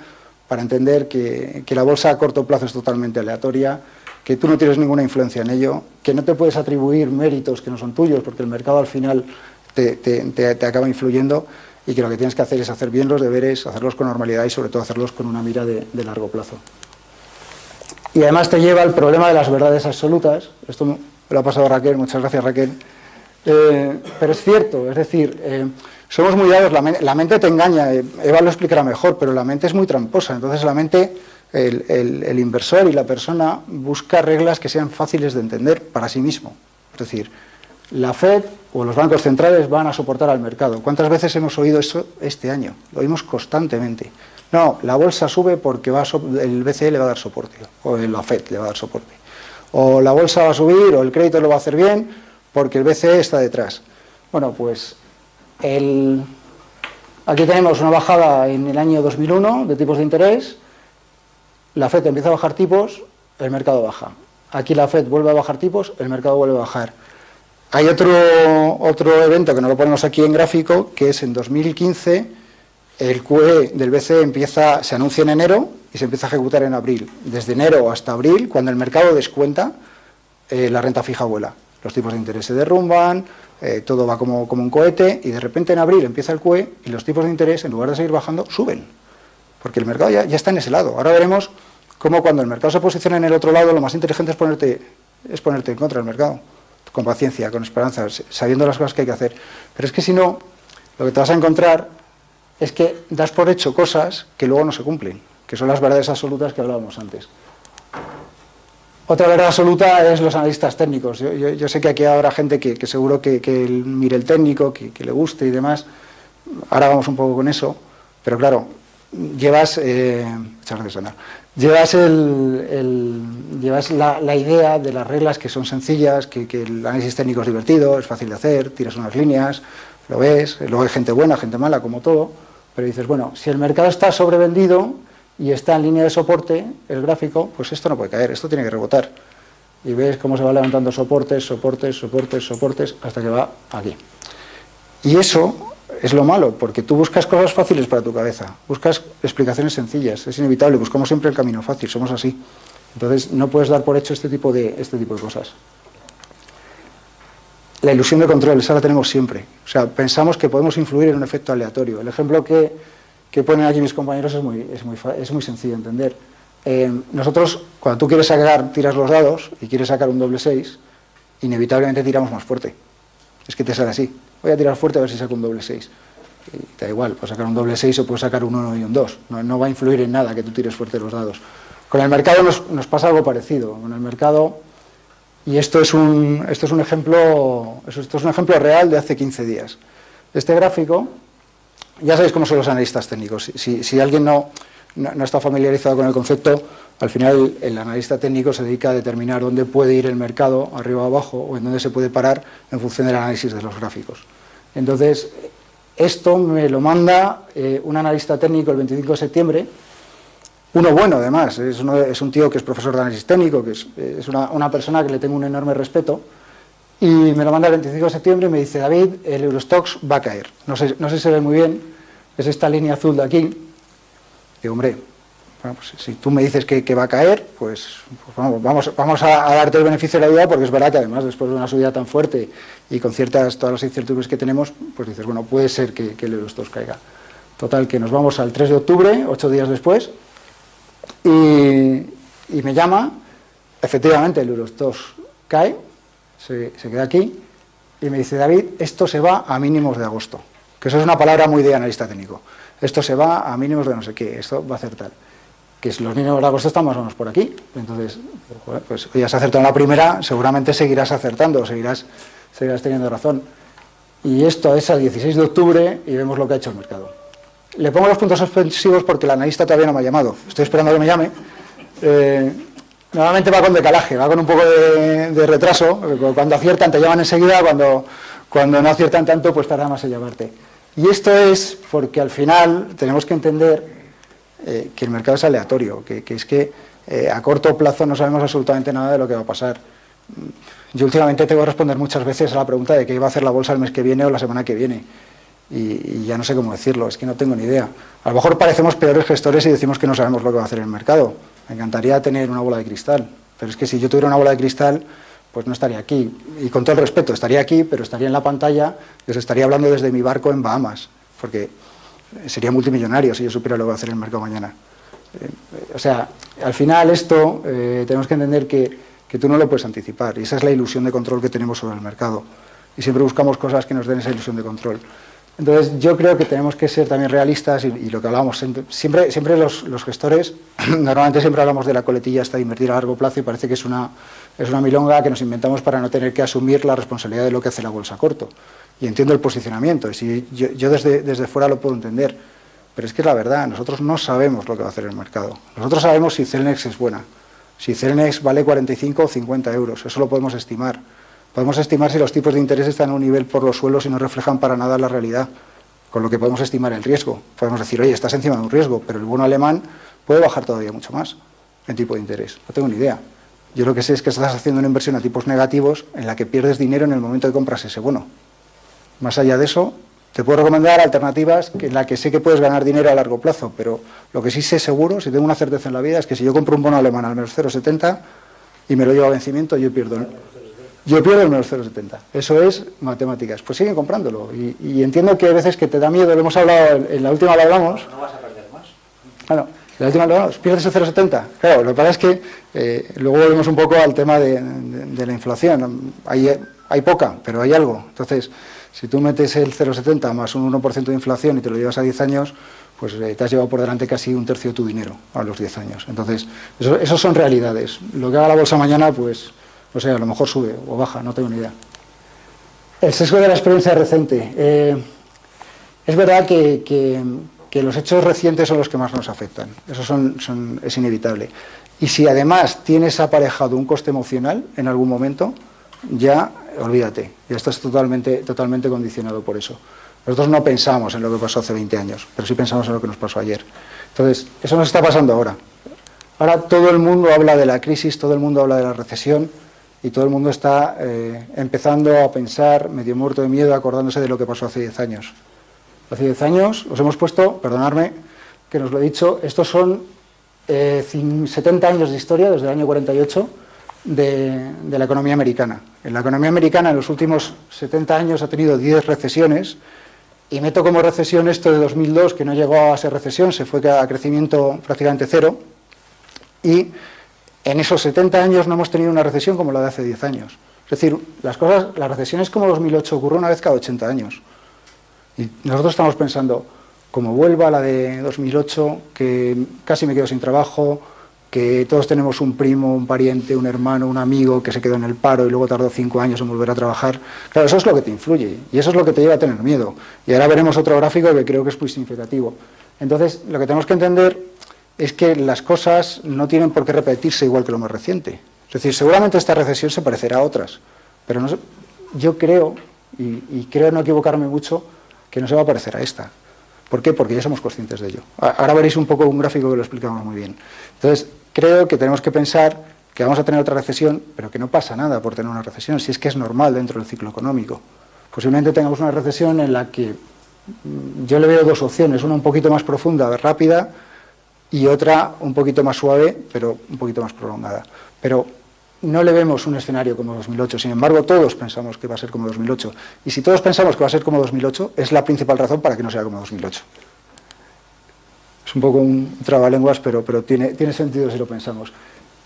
para entender que la bolsa a corto plazo es totalmente aleatoria, que tú no tienes ninguna influencia en ello, que no te puedes atribuir méritos que no son tuyos, porque el mercado al final te acaba influyendo, y que lo que tienes que hacer es hacer bien los deberes, hacerlos con normalidad y sobre todo hacerlos con una mira de largo plazo. Y además te lleva al problema de las verdades absolutas. Esto me lo ha pasado Raquel, muchas gracias Raquel. Pero es cierto, es decir, somos muy dados, la mente te engaña, Eva lo explicará mejor, pero la mente es muy tramposa. Entonces la mente, el inversor y la persona busca reglas que sean fáciles de entender para sí mismo. Es decir, la FED o los bancos centrales van a soportar al mercado. ¿Cuántas veces hemos oído eso este año? Lo oímos constantemente. No, la bolsa sube porque el BCE le va a dar soporte, o la FED le va a dar soporte. O la bolsa va a subir, o el crédito lo va a hacer bien, porque el BCE está detrás. Bueno, pues aquí tenemos una bajada en el año 2001 de tipos de interés, la FED empieza a bajar tipos, el mercado baja. Aquí la FED vuelve a bajar tipos, el mercado vuelve a bajar. Hay otro evento que no lo ponemos aquí en gráfico, que es en 2015, el QE del BCE se anuncia en enero y se empieza a ejecutar en abril. Desde enero hasta abril, cuando el mercado descuenta, la renta fija vuela. Los tipos de interés se derrumban, todo va como un cohete, y de repente en abril empieza el QE y los tipos de interés, en lugar de seguir bajando, suben. Porque el mercado ya está en ese lado. Ahora veremos cómo cuando el mercado se posiciona en el otro lado, lo más inteligente es ponerte en contra del mercado. Con paciencia, con esperanza, sabiendo las cosas que hay que hacer. Pero es que si no, lo que te vas a encontrar es que das por hecho cosas que luego no se cumplen, que son las verdades absolutas que hablábamos antes. Otra verdad absoluta es los analistas técnicos. Yo sé que aquí habrá gente que seguro que mire el técnico, que le guste y demás. Ahora vamos un poco con eso, pero claro, llevas muchas gracias, Ana. Llevas la idea de las reglas que son sencillas, que el análisis técnico es divertido, es fácil de hacer, tiras unas líneas, lo ves, luego hay gente buena, gente mala, como todo, pero dices, bueno, si el mercado está sobrevendido y está en línea de soporte, el gráfico, pues esto no puede caer, esto tiene que rebotar. Y ves cómo se va levantando soportes, hasta que va aquí. Y eso es lo malo, porque tú buscas cosas fáciles para tu cabeza, buscas explicaciones sencillas, es inevitable, buscamos siempre el camino fácil, somos así. Entonces no puedes dar por hecho este tipo de cosas. La ilusión de control, esa la tenemos siempre. O sea, pensamos que podemos influir en un efecto aleatorio. El ejemplo que ponen aquí mis compañeros es muy sencillo de entender. Nosotros, cuando tú quieres tiras los dados y quieres sacar un doble 6, inevitablemente tiramos más fuerte. Es que te sale así. Voy a tirar fuerte a ver si saco un doble 6. Y te da igual, puedes sacar un doble 6 o puedes sacar un 1 y un 2. No va a influir en nada que tú tires fuerte los dados. Con el mercado nos pasa algo parecido. Con el mercado, y esto es un ejemplo real de hace 15 días. Este gráfico, ya sabéis cómo son los analistas técnicos. Si alguien no está familiarizado con el concepto, al final el analista técnico se dedica a determinar dónde puede ir el mercado, arriba o abajo, o en dónde se puede parar en función del análisis de los gráficos. Entonces, esto me lo manda un analista técnico el 25 de septiembre, uno bueno además, es un tío que es profesor de análisis técnico, que es una persona que le tengo un enorme respeto, y me lo manda el 25 de septiembre y me dice, David, el Eurostoxx va a caer. No sé si se ve muy bien, es esta línea azul de aquí. Y hombre, bueno, pues si tú me dices que va a caer, pues vamos a darte el beneficio de la duda, porque es verdad que además después de una subida tan fuerte y con todas las incertidumbres que tenemos, pues dices, bueno, puede ser que el Eurostoxx caiga. Total, que nos vamos al 3 de octubre, 8 días después, y me llama, efectivamente el Eurostoxx cae, se queda aquí, y me dice, David, esto se va a mínimos de agosto, que eso es una palabra muy de analista técnico. Esto se va a mínimos de no sé qué, esto va a hacer tal. Que si los mínimos de agosto están más o menos por aquí. Entonces, pues ya has acertado en la primera, seguramente seguirás acertando, seguirás teniendo razón. Y esto es al 16 de octubre y vemos lo que ha hecho el mercado. Le pongo los puntos suspensivos porque el analista todavía no me ha llamado. Estoy esperando a que me llame. Normalmente va con decalaje, va con un poco de retraso. Cuando aciertan te llaman enseguida, cuando no aciertan tanto pues tarda más en llamarte. Y esto es porque al final tenemos que entender que el mercado es aleatorio, que es que a corto plazo no sabemos absolutamente nada de lo que va a pasar. Yo últimamente tengo que responder muchas veces a la pregunta de qué va a hacer la bolsa el mes que viene o la semana que viene. Y ya no sé cómo decirlo, es que no tengo ni idea. A lo mejor parecemos peores gestores y decimos que no sabemos lo que va a hacer el mercado. Me encantaría tener una bola de cristal, pero es que si yo tuviera una bola de cristal, pues no estaría aquí. Y con todo el respeto, estaría aquí, pero estaría en la pantalla, les estaría hablando desde mi barco en Bahamas, porque sería multimillonario si yo supiera lo que va a hacer el mercado mañana. O sea, al final esto tenemos que entender que tú no lo puedes anticipar, y esa es la ilusión de control que tenemos sobre el mercado. Y siempre buscamos cosas que nos den esa ilusión de control. Entonces, yo creo que tenemos que ser también realistas y lo que hablábamos, siempre los gestores, normalmente siempre hablamos de la coletilla hasta de invertir a largo plazo y parece que es una milonga que nos inventamos para no tener que asumir la responsabilidad de lo que hace la bolsa a corto. Y entiendo el posicionamiento, y yo desde fuera lo puedo entender, pero es que es la verdad, nosotros no sabemos lo que va a hacer el mercado. Nosotros sabemos si Celnex es buena, si Celnex vale 45 o 50 euros, eso lo podemos estimar. Podemos estimar si los tipos de interés están a un nivel por los suelos y no reflejan para nada la realidad, con lo que podemos estimar el riesgo. Podemos decir, oye, estás encima de un riesgo, pero el bono alemán puede bajar todavía mucho más en tipo de interés. No tengo ni idea. Yo lo que sé es que estás haciendo una inversión a tipos negativos en la que pierdes dinero en el momento de compras ese bono. Más allá de eso, te puedo recomendar alternativas en las que sé que puedes ganar dinero a largo plazo, pero lo que sí sé seguro, si tengo una certeza en la vida, es que si yo compro un bono alemán al menos 0,70 y me lo llevo a vencimiento, yo pierdo el menos 0,70. Eso es matemáticas. Pues siguen comprándolo. Y entiendo que hay veces que te da miedo, lo hemos hablado, en la última lo hablamos. No vas a perder más. Bueno, en la última lo hablamos, pierdes el 0,70. Claro, lo que pasa es que luego volvemos un poco al tema de la inflación. Hay poca, pero hay algo. Entonces, si tú metes el 0,70 más un 1% de inflación y te lo llevas a 10 años, pues te has llevado por delante casi un tercio de tu dinero a los 10 años. Entonces, eso son realidades. Lo que haga la bolsa mañana, pues... O sea, a lo mejor sube o baja, no tengo ni idea. El sesgo de la experiencia reciente. Es verdad que los hechos recientes son los que más nos afectan. Eso es inevitable. Y si además tienes aparejado un coste emocional en algún momento, ya olvídate. Ya estás totalmente condicionado por eso. Nosotros no pensamos en lo que pasó hace 20 años, pero sí pensamos en lo que nos pasó ayer. Entonces, eso nos está pasando ahora. Ahora todo el mundo habla de la crisis, todo el mundo habla de la recesión, y todo el mundo está empezando a pensar, medio muerto de miedo, acordándose de lo que pasó hace 10 años. Hace 10 años os hemos puesto, perdonadme que nos lo he dicho, estos son 70 años de historia, desde el año 48, de la economía americana. En la economía americana en los últimos 70 años ha tenido 10 recesiones, y meto como recesión esto de 2002, que no llegó a ser recesión, se fue a crecimiento prácticamente cero, y en esos 70 años no hemos tenido una recesión como la de hace 10 años. Es decir, las recesiones como 2008 ocurren una vez cada 80 años. Y nosotros estamos pensando, como vuelva la de 2008, que casi me quedo sin trabajo, que todos tenemos un primo, un pariente, un hermano, un amigo que se quedó en el paro y luego tardó 5 años en volver a trabajar. Claro, eso es lo que te influye y eso es lo que te lleva a tener miedo. Y ahora veremos otro gráfico que creo que es muy significativo. Entonces, lo que tenemos que entender es que las cosas no tienen por qué repetirse igual que lo más reciente. Es decir, seguramente esta recesión se parecerá a otras, pero no, yo creo, y creo no equivocarme mucho, que no se va a parecer a esta. ¿Por qué? Porque ya somos conscientes de ello. Ahora veréis un poco un gráfico que lo explicamos muy bien. Entonces, creo que tenemos que pensar que vamos a tener otra recesión, pero que no pasa nada por tener una recesión, si es que es normal dentro del ciclo económico. Posiblemente tengamos una recesión en la que yo le veo dos opciones, una un poquito más profunda, rápida, y otra un poquito más suave, pero un poquito más prolongada. Pero no le vemos un escenario como 2008, sin embargo todos pensamos que va a ser como 2008. Y si todos pensamos que va a ser como 2008, es la principal razón para que no sea como 2008. Es un poco un trabalenguas, pero tiene sentido si lo pensamos.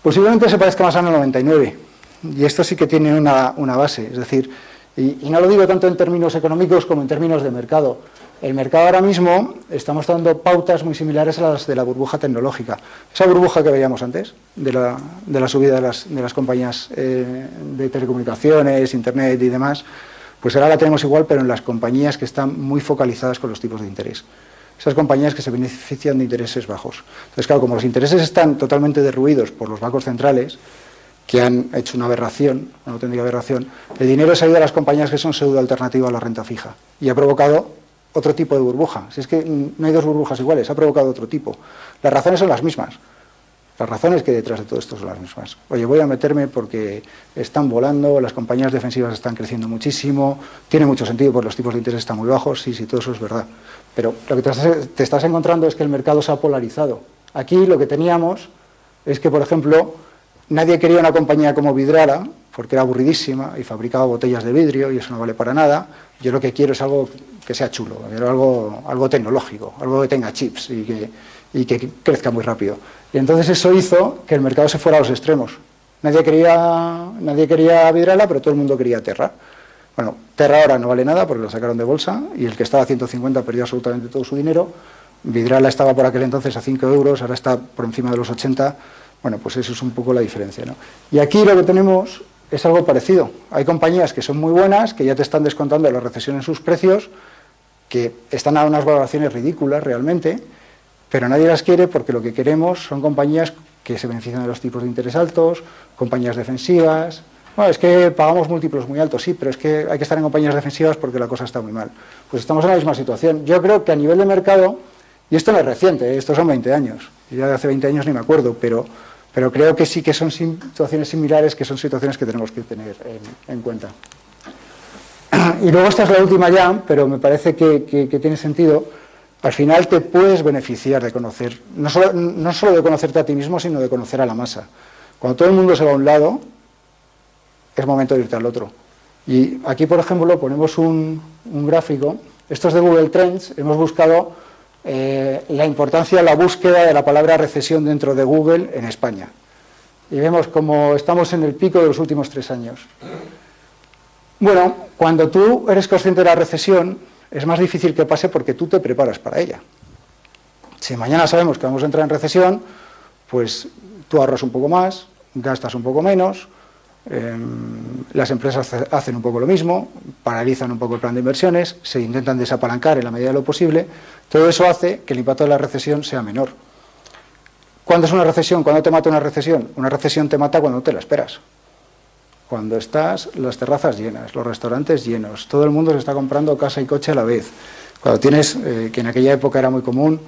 Posiblemente se parezca más al 99, y esto sí que tiene una base, es decir, y no lo digo tanto en términos económicos como en términos de mercado. El mercado ahora mismo está mostrando pautas muy similares a las de la burbuja tecnológica. Esa burbuja que veíamos antes, de la subida de las compañías de telecomunicaciones, internet y demás, pues ahora la tenemos igual, pero en las compañías que están muy focalizadas con los tipos de interés. Esas compañías que se benefician de intereses bajos. Entonces, claro, como los intereses están totalmente derruidos por los bancos centrales, que han hecho una aberración, una auténtica aberración, el dinero se ha ido a las compañías que son pseudo alternativa a la renta fija y ha provocado otro tipo de burbuja. Si es que no hay dos burbujas iguales, ha provocado otro tipo. Las razones son las mismas. Las razones que hay detrás de todo esto son las mismas. Oye, voy a meterme porque están volando, las compañías defensivas están creciendo muchísimo, tiene mucho sentido porque los tipos de interés están muy bajos, sí, todo eso es verdad. Pero lo que te estás encontrando es que el mercado se ha polarizado. Aquí lo que teníamos es que, por ejemplo, nadie quería una compañía como Vidrala, porque era aburridísima y fabricaba botellas de vidrio y eso no vale para nada. Yo lo que quiero es algo que sea chulo, algo tecnológico, algo que tenga chips y que crezca muy rápido. Y entonces eso hizo que el mercado se fuera a los extremos. Nadie quería Vidrala, pero todo el mundo quería Terra. Bueno, Terra ahora no vale nada porque lo sacaron de bolsa y el que estaba a 150 perdió absolutamente todo su dinero. Vidrala estaba por aquel entonces a 5 euros, ahora está por encima de los 80. Bueno, pues eso es un poco la diferencia, ¿no? Y aquí lo que tenemos es algo parecido. Hay compañías que son muy buenas, que ya te están descontando la recesión en sus precios, que están a unas valoraciones ridículas realmente, pero nadie las quiere porque lo que queremos son compañías que se benefician de los tipos de interés altos, compañías defensivas. Bueno, es que pagamos múltiplos muy altos, sí, pero es que hay que estar en compañías defensivas porque la cosa está muy mal. Pues estamos en la misma situación. Yo creo que a nivel de mercado, y esto no es reciente, estos son 20 años, y ya de hace 20 años ni me acuerdo, pero creo que sí que son situaciones similares, que son situaciones que tenemos que tener en cuenta. Y luego esta es la última ya, pero me parece que tiene sentido. Al final te puedes beneficiar de conocer, no solo de conocerte a ti mismo, sino de conocer a la masa. Cuando todo el mundo se va a un lado, es momento de irte al otro. Y aquí, por ejemplo, ponemos un gráfico. Esto es de Google Trends. Hemos buscado la importancia de la búsqueda de la palabra recesión dentro de Google en España. Y vemos como estamos en el pico de los últimos 3 años. Bueno, cuando tú eres consciente de la recesión, es más difícil que pase porque tú te preparas para ella. Si mañana sabemos que vamos a entrar en recesión, pues tú ahorras un poco más, gastas un poco menos, las empresas hacen un poco lo mismo, paralizan un poco el plan de inversiones, se intentan desapalancar en la medida de lo posible. Todo eso hace que el impacto de la recesión sea menor. ¿Cuándo es una recesión? ¿Cuándo te mata una recesión? Una recesión te mata cuando no te la esperas. Cuando estás las terrazas llenas, los restaurantes llenos, todo el mundo se está comprando casa y coche a la vez. Cuando tienes, que en aquella época era muy común,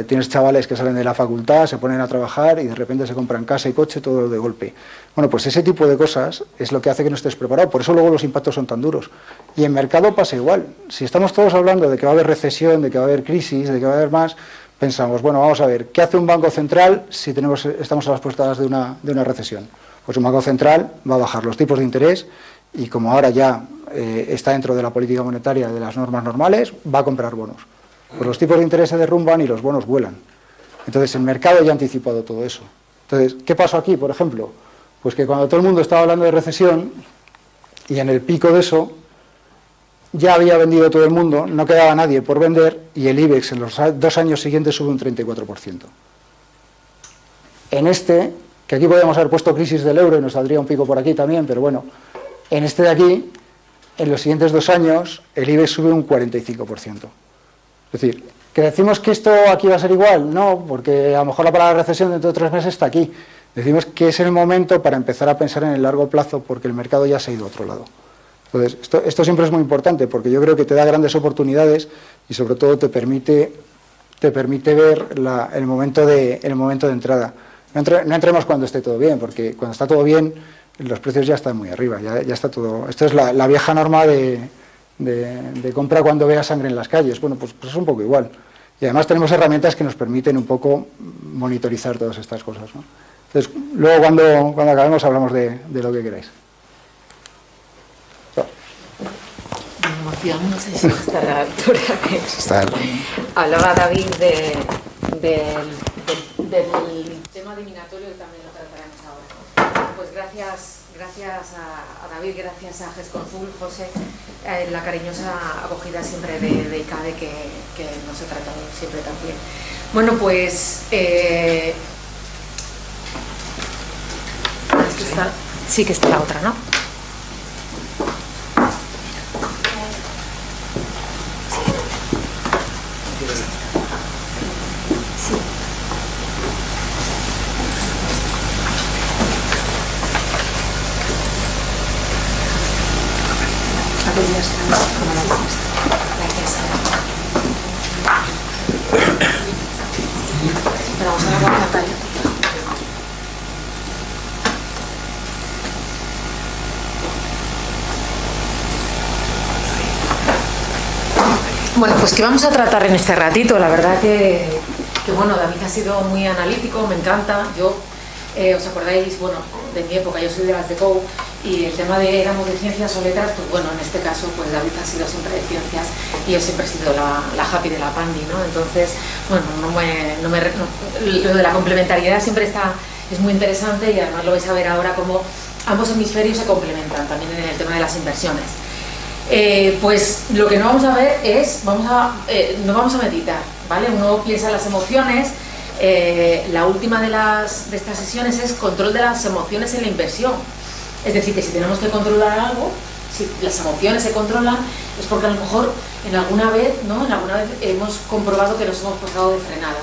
tienes chavales que salen de la facultad, se ponen a trabajar y de repente se compran casa y coche todo de golpe. Bueno, pues ese tipo de cosas es lo que hace que no estés preparado. Por eso luego los impactos son tan duros. Y en mercado pasa igual. Si estamos todos hablando de que va a haber recesión, de que va a haber crisis, de que va a haber más, pensamos, bueno, vamos a ver, ¿qué hace un banco central si estamos a las puertas de una recesión? Pues un banco central va a bajar los tipos de interés y como ahora ya está dentro de la política monetaria de las normas normales, va a comprar bonos. Pues los tipos de interés se derrumban y los bonos vuelan. Entonces el mercado ya ha anticipado todo eso. Entonces, ¿qué pasó aquí, por ejemplo? Pues que cuando todo el mundo estaba hablando de recesión y en el pico de eso ya había vendido todo el mundo, no quedaba nadie por vender y el IBEX en los 2 años siguientes sube un 34%. En este, que aquí podríamos haber puesto crisis del euro y nos saldría un pico por aquí también, pero bueno, en este de aquí, en los siguientes 2 años, el IBEX sube un 45%. Es decir, ¿que decimos que esto aquí va a ser igual? No, porque a lo mejor la palabra recesión dentro de 3 meses está aquí. Decimos que es el momento para empezar a pensar en el largo plazo porque el mercado ya se ha ido a otro lado. Entonces, esto siempre es muy importante porque yo creo que te da grandes oportunidades y sobre todo te permite ver el momento de entrada. No entremos cuando esté todo bien, porque cuando está todo bien los precios ya están muy arriba, ya está todo. Esto es la vieja norma de compra cuando veas sangre en las calles. Bueno, pues es un poco igual. Y además tenemos herramientas que nos permiten un poco monitorizar todas estas cosas, ¿no? Entonces, luego cuando acabemos hablamos de lo que queráis. Emoción, no sé si está a la altura. Hablaba David del tema adivinatorio y también lo trataremos ahora. Pues gracias a David, gracias a GESConsul, José, la cariñosa acogida siempre de ICADE que nos ha tratado siempre tan bien. Bueno, pues sí que está la otra, ¿no? Gracias. Bueno, pues ¿qué vamos a tratar en este ratito? La verdad que bueno, David ha sido muy analítico, me encanta. Yo, ¿os acordáis? Bueno, de mi época, yo soy de las de COU, y el tema de éramos de ciencias o letras, pues bueno, en este caso, pues David ha sido siempre de ciencias y yo siempre he sido la happy de la pandi, ¿no? Entonces, bueno, lo de la complementariedad siempre es muy interesante, y además lo vais a ver ahora cómo ambos hemisferios se complementan también en el tema de las inversiones. Pues lo que no vamos a ver es, no vamos a meditar, ¿vale? Uno piensa en las emociones. La última de estas sesiones es control de las emociones en la inversión. Es decir, que si tenemos que controlar algo, si las emociones se controlan, es porque a lo mejor en alguna vez hemos comprobado que nos hemos pasado de frenada.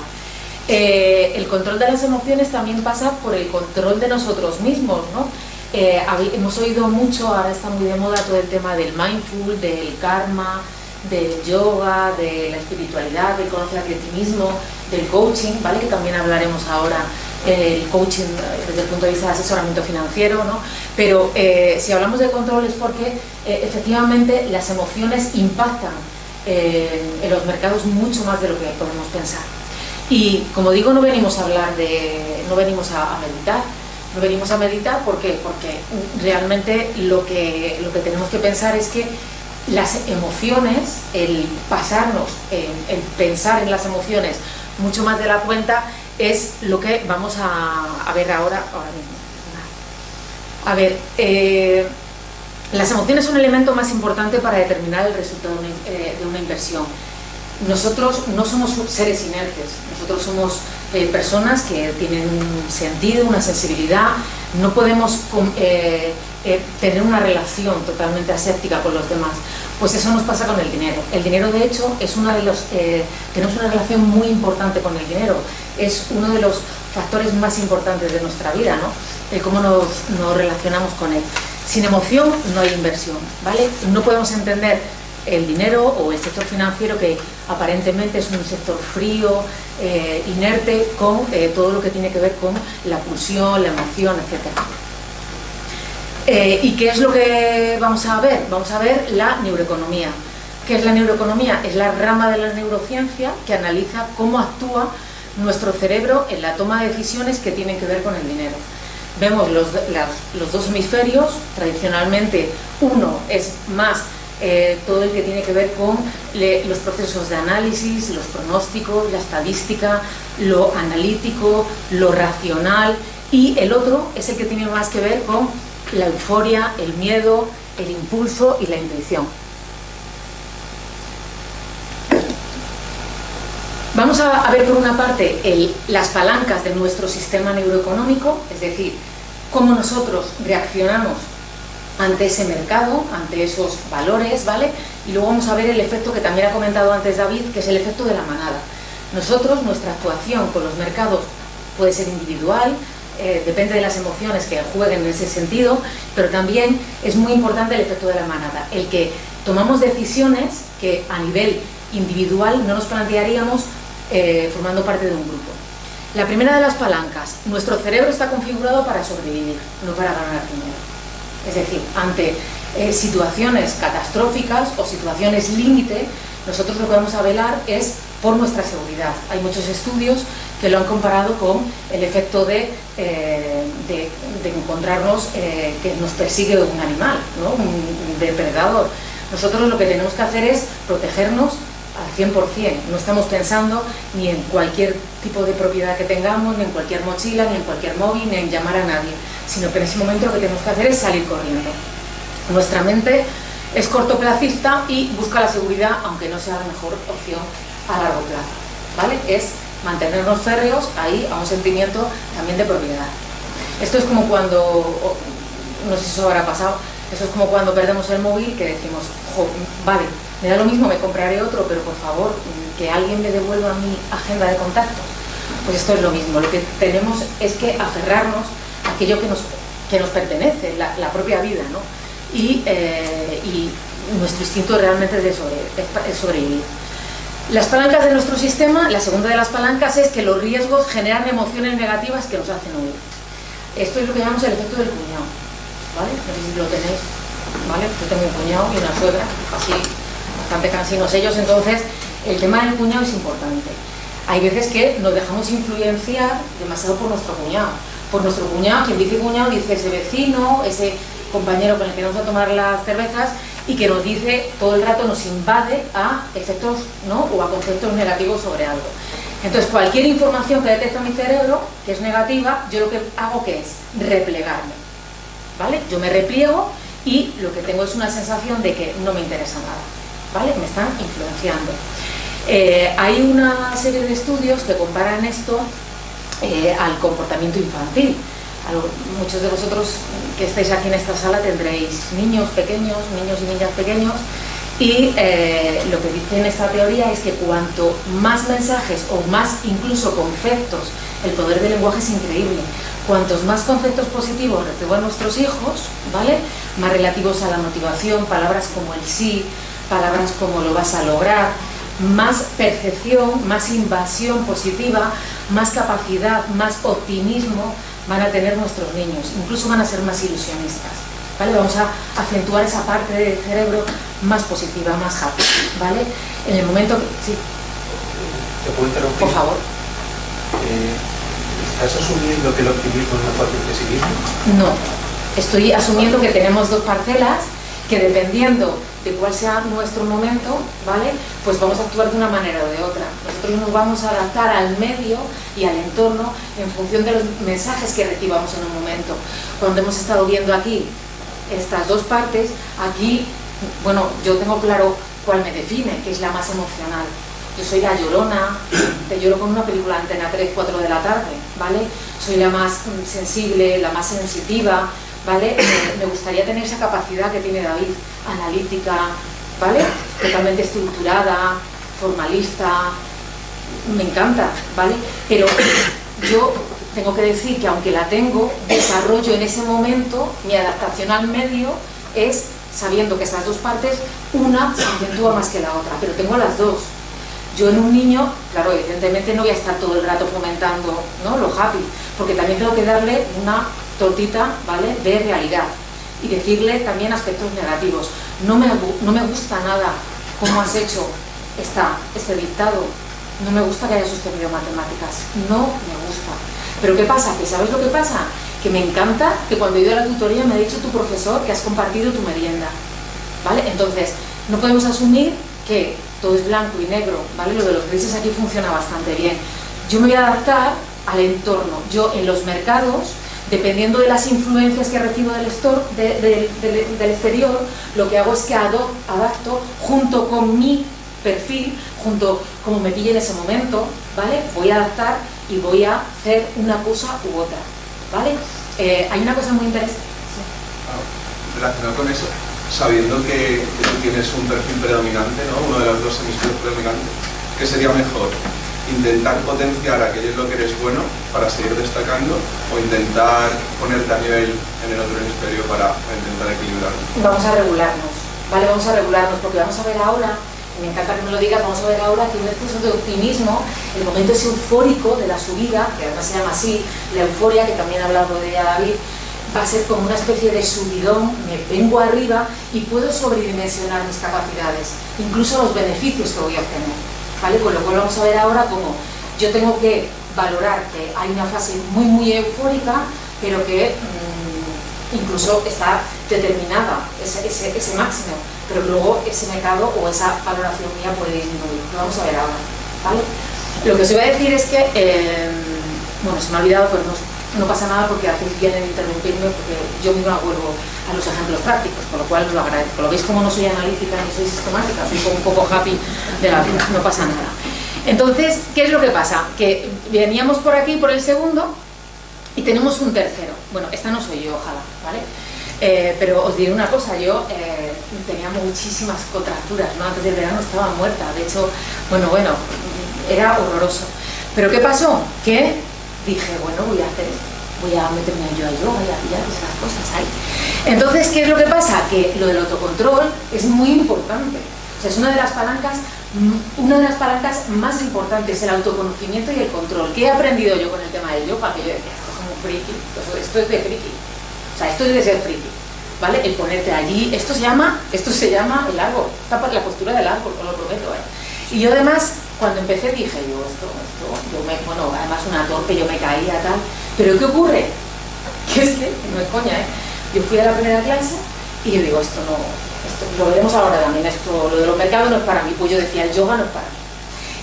El control de las emociones también pasa por el control de nosotros mismos, ¿no? Hemos oído mucho, ahora está muy de moda todo el tema del mindful, del karma, del yoga, de la espiritualidad, del conocerte a ti mismo, del coaching, ¿vale? Que también hablaremos ahora, el coaching desde el punto de vista de asesoramiento financiero, ¿no? Pero si hablamos de control es porque efectivamente las emociones impactan en los mercados mucho más de lo que podemos pensar. Y como digo, no venimos a meditar. No venimos a meditar, ¿por qué? Porque realmente lo que tenemos que pensar es que las emociones, el pasarnos, el pensar en las emociones mucho más de la cuenta, es lo que vamos a ver ahora mismo. A ver, las emociones son el elemento más importante para determinar el resultado de una inversión. Nosotros no somos seres inertes, nosotros somos personas que tienen un sentido, una sensibilidad. No podemos tener una relación totalmente aséptica con los demás. Pues eso nos pasa con el dinero. El dinero, de hecho, es tenemos una relación muy importante con el dinero. Es uno de los factores más importantes de nuestra vida, ¿no? Cómo nos relacionamos con él. Sin emoción no hay inversión, ¿vale? No podemos entender el dinero o el sector financiero, que aparentemente es un sector frío, inerte, con todo lo que tiene que ver con la pulsión, la emoción, etc. ¿Y qué es lo que vamos a ver? Vamos a ver la neuroeconomía. ¿Qué es la neuroeconomía? Es la rama de la neurociencia que analiza cómo actúa nuestro cerebro en la toma de decisiones que tienen que ver con el dinero. Vemos los dos hemisferios. Tradicionalmente uno es más todo el que tiene que ver con los procesos de análisis, los pronósticos, la estadística, lo analítico, lo racional, y el otro es el que tiene más que ver con la euforia, el miedo, el impulso y la intuición. Vamos a ver por una parte las palancas de nuestro sistema neuroeconómico, es decir, cómo nosotros reaccionamos ante ese mercado, ante esos valores, ¿vale? Y luego vamos a ver el efecto que también ha comentado antes David, que es el efecto de la manada. Nosotros, nuestra actuación con los mercados puede ser individual, depende de las emociones que jueguen en ese sentido, pero también es muy importante el efecto de la manada, el que tomamos decisiones que a nivel individual no nos plantearíamos formando parte de un grupo. La primera de las palancas: nuestro cerebro está configurado para sobrevivir, no para ganar dinero. Es decir, ante situaciones catastróficas o situaciones límite, nosotros lo que vamos a velar es por nuestra seguridad. Hay muchos estudios que lo han comparado con el efecto de encontrarnos que nos persigue un animal, ¿no? Un depredador. Nosotros lo que tenemos que hacer es protegernos al 100%. No estamos pensando ni en cualquier tipo de propiedad que tengamos, ni en cualquier mochila, ni en cualquier móvil, ni en llamar a nadie, sino que en ese momento lo que tenemos que hacer es salir corriendo. Nuestra mente es cortoplacista y busca la seguridad, aunque no sea la mejor opción a largo plazo, ¿vale? Es mantenernos férreos ahí a un sentimiento también de propiedad. Esto es como cuando, no sé si eso habrá pasado, eso es como cuando perdemos el móvil, que decimos, vale, me da lo mismo, me compraré otro, pero por favor, que alguien me devuelva mi agenda de contactos. Pues esto es lo mismo, lo que tenemos es que aferrarnos a aquello que nos pertenece, la propia vida, ¿no? Y nuestro instinto realmente es sobrevivir. Las palancas de nuestro sistema, la segunda de las palancas es que los riesgos generan emociones negativas que nos hacen huir. Esto es lo que llamamos el efecto del cuñado, ¿vale? No sé si lo tenéis, ¿vale? Yo tengo un cuñado y una suegra, así bastante cansinos ellos, entonces el tema del cuñado es importante. Hay veces que nos dejamos influenciar demasiado por nuestro cuñado. Por nuestro cuñado, quien dice cuñado dice ese vecino, ese compañero con el que vamos a tomar las cervezas y que nos dice todo el rato, nos invade a efectos, ¿no?, o a conceptos negativos sobre algo. Entonces, cualquier información que detecta mi cerebro, que es negativa, yo lo que hago que es replegarme, ¿vale? Yo me repliego y lo que tengo es una sensación de que no me interesa nada, ¿vale? Me están influenciando. Hay una serie de estudios que comparan esto al comportamiento infantil. Muchos de vosotros que estáis aquí en esta sala tendréis niños pequeños, niños y niñas pequeños, y lo que dice en esta teoría es que cuanto más mensajes o más incluso conceptos, el poder del lenguaje es increíble, cuantos más conceptos positivos reciban nuestros hijos, ¿vale?, más relativos a la motivación, palabras como el sí, palabras como lo vas a lograr, más percepción, más invasión positiva, más capacidad, más optimismo van a tener nuestros niños, incluso van a ser más ilusionistas, ¿vale? Vamos a acentuar esa parte del cerebro más positiva, más happy, ¿vale? En el momento que... Sí. ¿Te puedo interrumpir? Por favor. ¿Estás asumiendo que el optimismo es mejor que el pesimismo? No, estoy asumiendo que tenemos dos parcelas que dependiendo de cuál sea nuestro momento, ¿vale?, pues vamos a actuar de una manera o de otra. Nosotros nos vamos a adaptar al medio y al entorno en función de los mensajes que recibamos en un momento. Cuando hemos estado viendo aquí estas dos partes, aquí, bueno, yo tengo claro cuál me define, que es la más emocional. Yo soy la llorona, te lloro con una película Antena 3, 4 de la tarde, ¿vale? Soy la más sensible, la más sensitiva, ¿vale? Me gustaría tener esa capacidad que tiene David, analítica, ¿vale?, totalmente estructurada, formalista, me encanta, ¿vale? Pero yo tengo que decir que aunque la tengo, desarrollo en ese momento, mi adaptación al medio es sabiendo que esas dos partes, una se acentúa más que la otra, pero tengo las dos. Yo en un niño, claro, evidentemente no voy a estar todo el rato fomentando, ¿no?, lo happy, porque también tengo que darle una tortita, ¿vale?, de realidad y decirle también aspectos negativos. No me gusta nada cómo has hecho este dictado, no me gusta que hayas suspendido matemáticas, no me gusta. Pero ¿qué pasa? Que ¿sabes lo que pasa? Que me encanta que cuando he ido a la tutoría me ha dicho tu profesor que has compartido tu merienda, ¿vale? Entonces, no podemos asumir que todo es blanco y negro, ¿vale? Lo de los grises aquí funciona bastante bien. Yo me voy a adaptar al entorno. Yo en los mercados, dependiendo de las influencias que recibo del exterior, lo que hago es que adapto junto con mi perfil, junto como me pille en ese momento, ¿vale? Voy a adaptar y voy a hacer una cosa u otra, ¿vale? Hay una cosa muy interesante. Sí. Relacionado con eso, sabiendo que tú tienes un perfil predominante, ¿no?, uno de los dos hemisferios predominantes, ¿qué sería mejor? ¿Intentar potenciar aquello en lo que eres bueno para seguir destacando o intentar ponerte a nivel en el otro hemisferio para intentar equilibrarlo? Vamos a regularnos, ¿vale? Vamos a regularnos porque vamos a ver ahora, y me encanta que me lo digas, vamos a ver ahora que un exceso de optimismo, el momento es eufórico de la subida, que además se llama así, la euforia, que también ha hablado de ella David, va a ser como una especie de subidón, me vengo arriba y puedo sobredimensionar mis capacidades, incluso los beneficios que voy a obtener, ¿vale? Con lo cual vamos a ver ahora cómo yo tengo que valorar que hay una fase muy muy eufórica, pero que incluso está determinada, ese máximo, pero luego ese mercado o esa valoración mía puede disminuir. Lo vamos a ver ahora, ¿vale? Lo que os iba a decir es que, bueno, se me ha olvidado, pero no pasa nada porque hacéis bien en interrumpirme, porque yo misma vuelvo a los ejemplos prácticos, con lo cual os lo agradezco. Lo veis como no soy analítica ni soy sistemática, soy un poco happy de la vida, no pasa nada. Entonces, ¿qué es lo que pasa? Que veníamos por aquí, por el segundo, y tenemos un tercero. Bueno, esta no soy yo, ojalá, ¿vale? Pero os diré una cosa, yo tenía muchísimas contracturas, ¿no? Antes del verano estaba muerta, de hecho, bueno, era horroroso. Pero ¿qué pasó? Que dije, bueno, voy a hacer esto, voy a meterme yo a yoga y a pillar esas cosas ahí. Entonces, ¿qué es lo que pasa? Que lo del autocontrol es muy importante. O sea, es una de las palancas más importantes, el autoconocimiento y el control. ¿Qué he aprendido yo con el tema del yoga? Que yo decía, esto es como friki, esto es de friki. O sea, esto es de ser friki. ¿vale? El ponerte allí, esto se llama el árbol, la postura del árbol, os lo prometo, ¿eh? Y yo además, cuando empecé dije, bueno, además una torpe, yo me caía, tal, pero ¿qué ocurre? Que es que, no es coña, ¿eh? Yo fui a la primera clase y yo digo, esto lo veremos ahora también, lo de los mercados no es para mí, pues yo decía, el yoga no es para mí.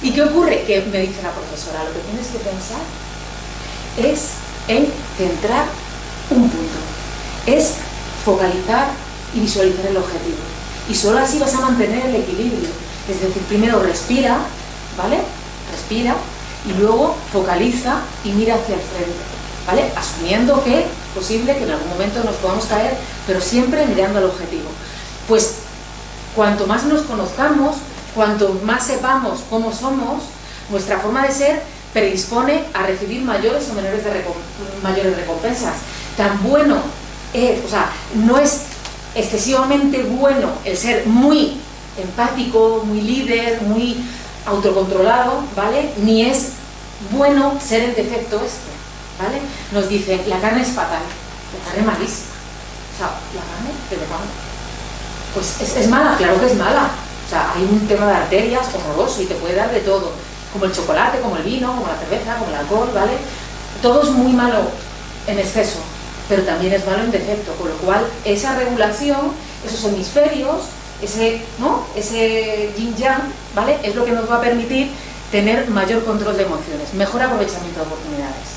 ¿Y qué ocurre? Que me dice la profesora, lo que tienes que pensar es en centrar un punto, es focalizar y visualizar el objetivo. Y solo así vas a mantener el equilibrio. Es decir, primero respira, ¿vale? Respira y luego focaliza y mira hacia el frente, ¿vale? Asumiendo que es posible que en algún momento nos podamos caer, pero siempre mirando al objetivo. Pues cuanto más nos conozcamos, cuanto más sepamos cómo somos, nuestra forma de ser predispone a recibir mayores o mayores recompensas. Tan bueno es, o sea, no es excesivamente bueno el ser muy empático, muy líder, muy autocontrolado, ¿vale? Ni es bueno ser el defecto ¿vale? Nos dicen, la carne es fatal, la carne es malísima. O sea, la carne, ¿de cuándo? Pues es mala, claro que es mala. O sea, hay un tema de arterias horroroso y te puede dar de todo, como el chocolate, como el vino, como la cerveza, como el alcohol, ¿vale? Todo es muy malo en exceso, pero también es malo en defecto, con lo cual esa regulación, esos hemisferios, ese yin-yang, ¿vale? Es lo que nos va a permitir tener mayor control de emociones, mejor aprovechamiento de oportunidades.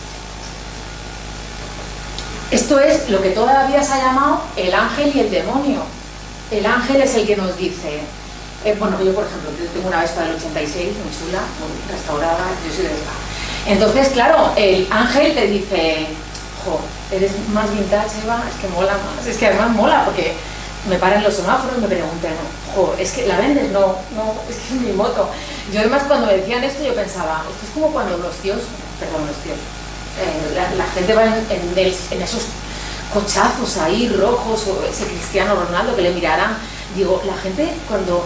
Esto es lo que todavía se ha llamado el ángel y el demonio. El ángel es el que nos dice, bueno, yo por ejemplo, tengo una Vespa del 86, muy chula, muy restaurada, yo soy de Vespa. Entonces, claro, el ángel te dice, jo, eres más vintage, Eva, es que mola más, es que además mola, porque me paran los semáforos y me preguntan, jo, es que la vendes, no, es que es mi moto. Yo además cuando me decían esto yo pensaba, esto es como cuando los tíos, la gente va en esos cochazos ahí rojos, o ese Cristiano Ronaldo que le mirarán, digo, la gente cuando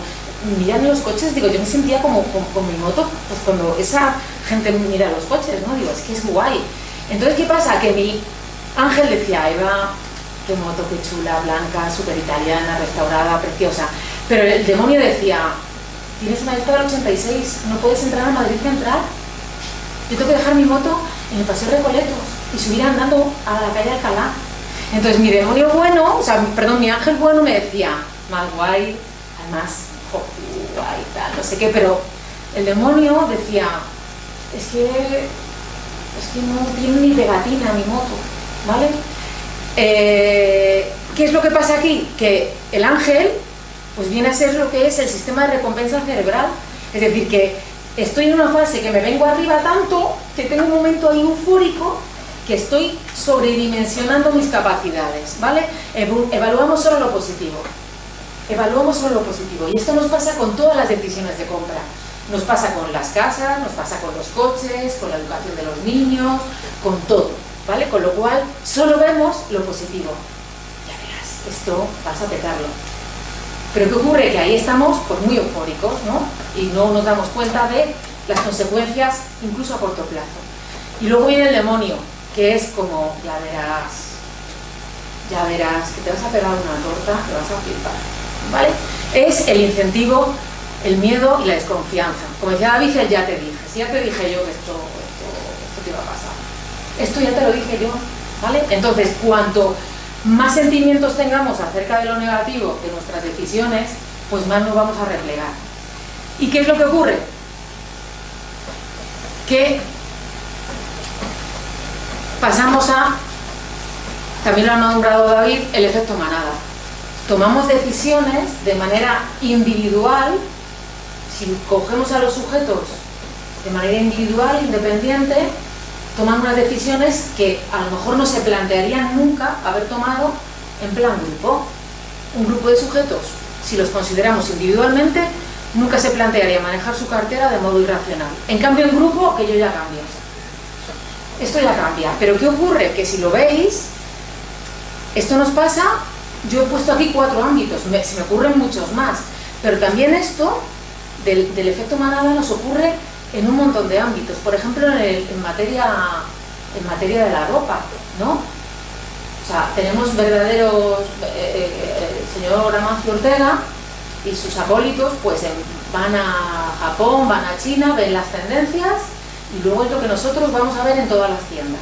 miran los coches, digo, yo me sentía como con mi moto, pues cuando esa gente mira los coches, ¿no? Digo, es que es guay. Entonces, ¿qué pasa? Que mi ángel decía, Eva, qué moto, qué chula, blanca, súper italiana, restaurada, preciosa. Pero el demonio decía, tienes una Vespa del 86, no puedes entrar a Madrid Central. Yo tengo que dejar mi moto en el Paseo Recoletos y subir andando a la calle Alcalá. Entonces mi demonio bueno, mi ángel bueno me decía, más guay, además, guay, tal, no sé qué, pero el demonio decía, es que no tiene ni pegatina mi moto, ¿vale? ¿Qué es lo que pasa aquí? Que el ángel pues viene a ser lo que es el sistema de recompensa cerebral, es decir, que estoy en una fase que me vengo arriba tanto que tengo un momento ahí eufórico que estoy sobredimensionando mis capacidades, ¿vale? Evaluamos solo lo positivo, y esto nos pasa con todas las decisiones de compra. Nos pasa con las casas, nos pasa con los coches, con la educación de los niños, con todo, ¿vale? Con lo cual, solo vemos lo positivo. Ya verás, esto vas a petarlo. Pero ¿qué ocurre? Que ahí estamos pues muy eufóricos, ¿no? Y no nos damos cuenta de las consecuencias, incluso a corto plazo. Y luego viene el demonio, que es como, ya verás, que te vas a pegar una torta, te vas a flipar, ¿vale? Es el incentivo, el miedo y la desconfianza. Como decía David, ya te dije. Si ya te dije yo que esto te iba a pasar. Esto ya te lo dije yo, ¿vale? Entonces, cuanto más sentimientos tengamos acerca de lo negativo de nuestras decisiones, pues más nos vamos a replegar. ¿Y qué es lo que ocurre? Que pasamos a, también lo ha nombrado David, el efecto manada. Tomamos decisiones de manera individual. Si cogemos a los sujetos de manera individual, independiente, toman unas decisiones que a lo mejor no se plantearían nunca haber tomado en plan grupo. Un grupo de sujetos, si los consideramos individualmente, nunca se plantearía manejar su cartera de modo irracional. En cambio, en grupo, aquello ya cambia. Esto ya cambia. Pero ¿qué ocurre? Que si lo veis, esto nos pasa, yo he puesto aquí 4 ámbitos, se me ocurren muchos más, pero también esto del efecto manada nos ocurre en un montón de ámbitos. Por ejemplo, en materia de la ropa, ¿no? O sea, tenemos verdaderos... el señor Amancio Ortega y sus acólitos pues van a Japón, van a China, ven las tendencias y luego es lo que nosotros vamos a ver en todas las tiendas.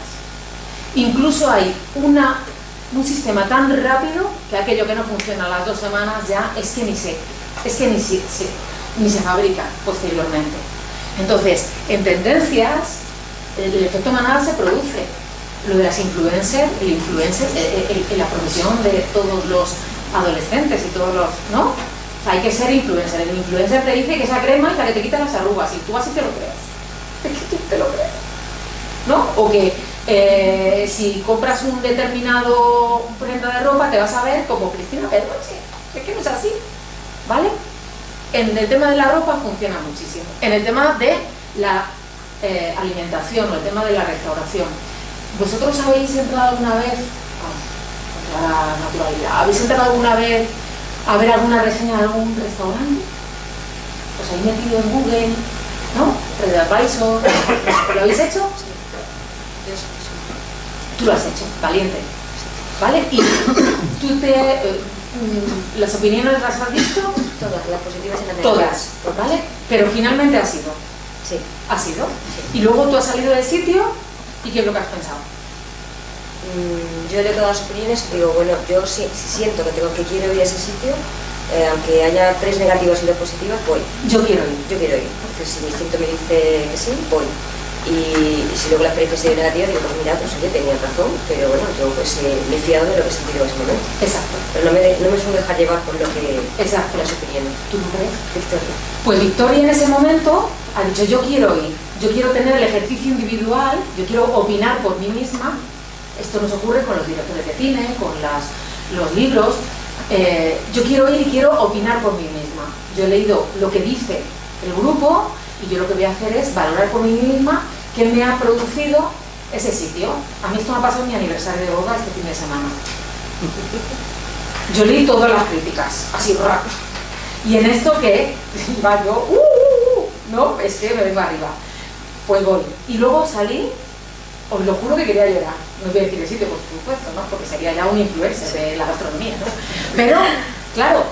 Incluso hay un sistema tan rápido que aquello que no funciona a las 2 semanas ya es que ni se fabrica posteriormente. Entonces, en tendencias, el efecto manada se produce. Lo de las influencers, la profesión de todos los adolescentes y todos los, ¿no? O sea, hay que ser influencer. El influencer te dice que esa crema es la que te quita las arrugas y tú así te lo crees. Es que tú te lo crees, ¿no? O que si compras un determinado prenda de ropa te vas a ver como Cristina Pedroche. Es que no es así, ¿vale? En el tema de la ropa funciona muchísimo. En el tema de la alimentación o el tema de la restauración, ¿vosotros habéis entrado alguna vez, contra la naturalidad, habéis entrado alguna vez a ver alguna reseña de algún restaurante? ¿Os habéis metido en Google, ¿no? TripAdvisor, ¿lo habéis hecho? Tú lo has hecho, valiente, ¿vale? Y tú las opiniones las has visto, todas, las positivas y las negativas. Todas, ¿vale? Pero finalmente ha sido. Sí. Ha sido. Sí. Y luego tú has salido del sitio y ¿qué es lo que has pensado? Yo de todas las opiniones digo, bueno, yo si siento que quiero ir a ese sitio, aunque haya 3 negativas y 2 positivas, voy. Yo quiero ir. Yo quiero ir. Entonces, si mi instinto me dice que sí, voy. Y si luego la experiencia ha sido negativa, digo, pues mira, pues oye, tenía razón, pero bueno, yo pues me he fiado de lo que he sentido en ese momento. Exacto. Pero no me suelo dejar llevar por lo que... Exacto. las opiniones. ¿Tú no crees? Victoria. Pues Victoria en ese momento ha dicho, yo quiero ir, yo quiero tener el ejercicio individual, yo quiero opinar por mí misma. Esto nos ocurre con los directores de cine, con los libros. Yo quiero ir y quiero opinar por mí misma. Yo he leído lo que dice el grupo y yo lo que voy a hacer es valorar por mí misma qué me ha producido ese sitio. A mí esto me ha pasado en mi aniversario de boda este fin de semana. Yo leí todas las críticas, así rápido. Y en esto que iba yo, no, es que me vengo arriba. Pues voy. Y luego salí, os lo juro que quería llorar. No os voy a decir el sitio, por supuesto, ¿no? Porque sería ya un influencer de la gastronomía, ¿no? Pero, claro,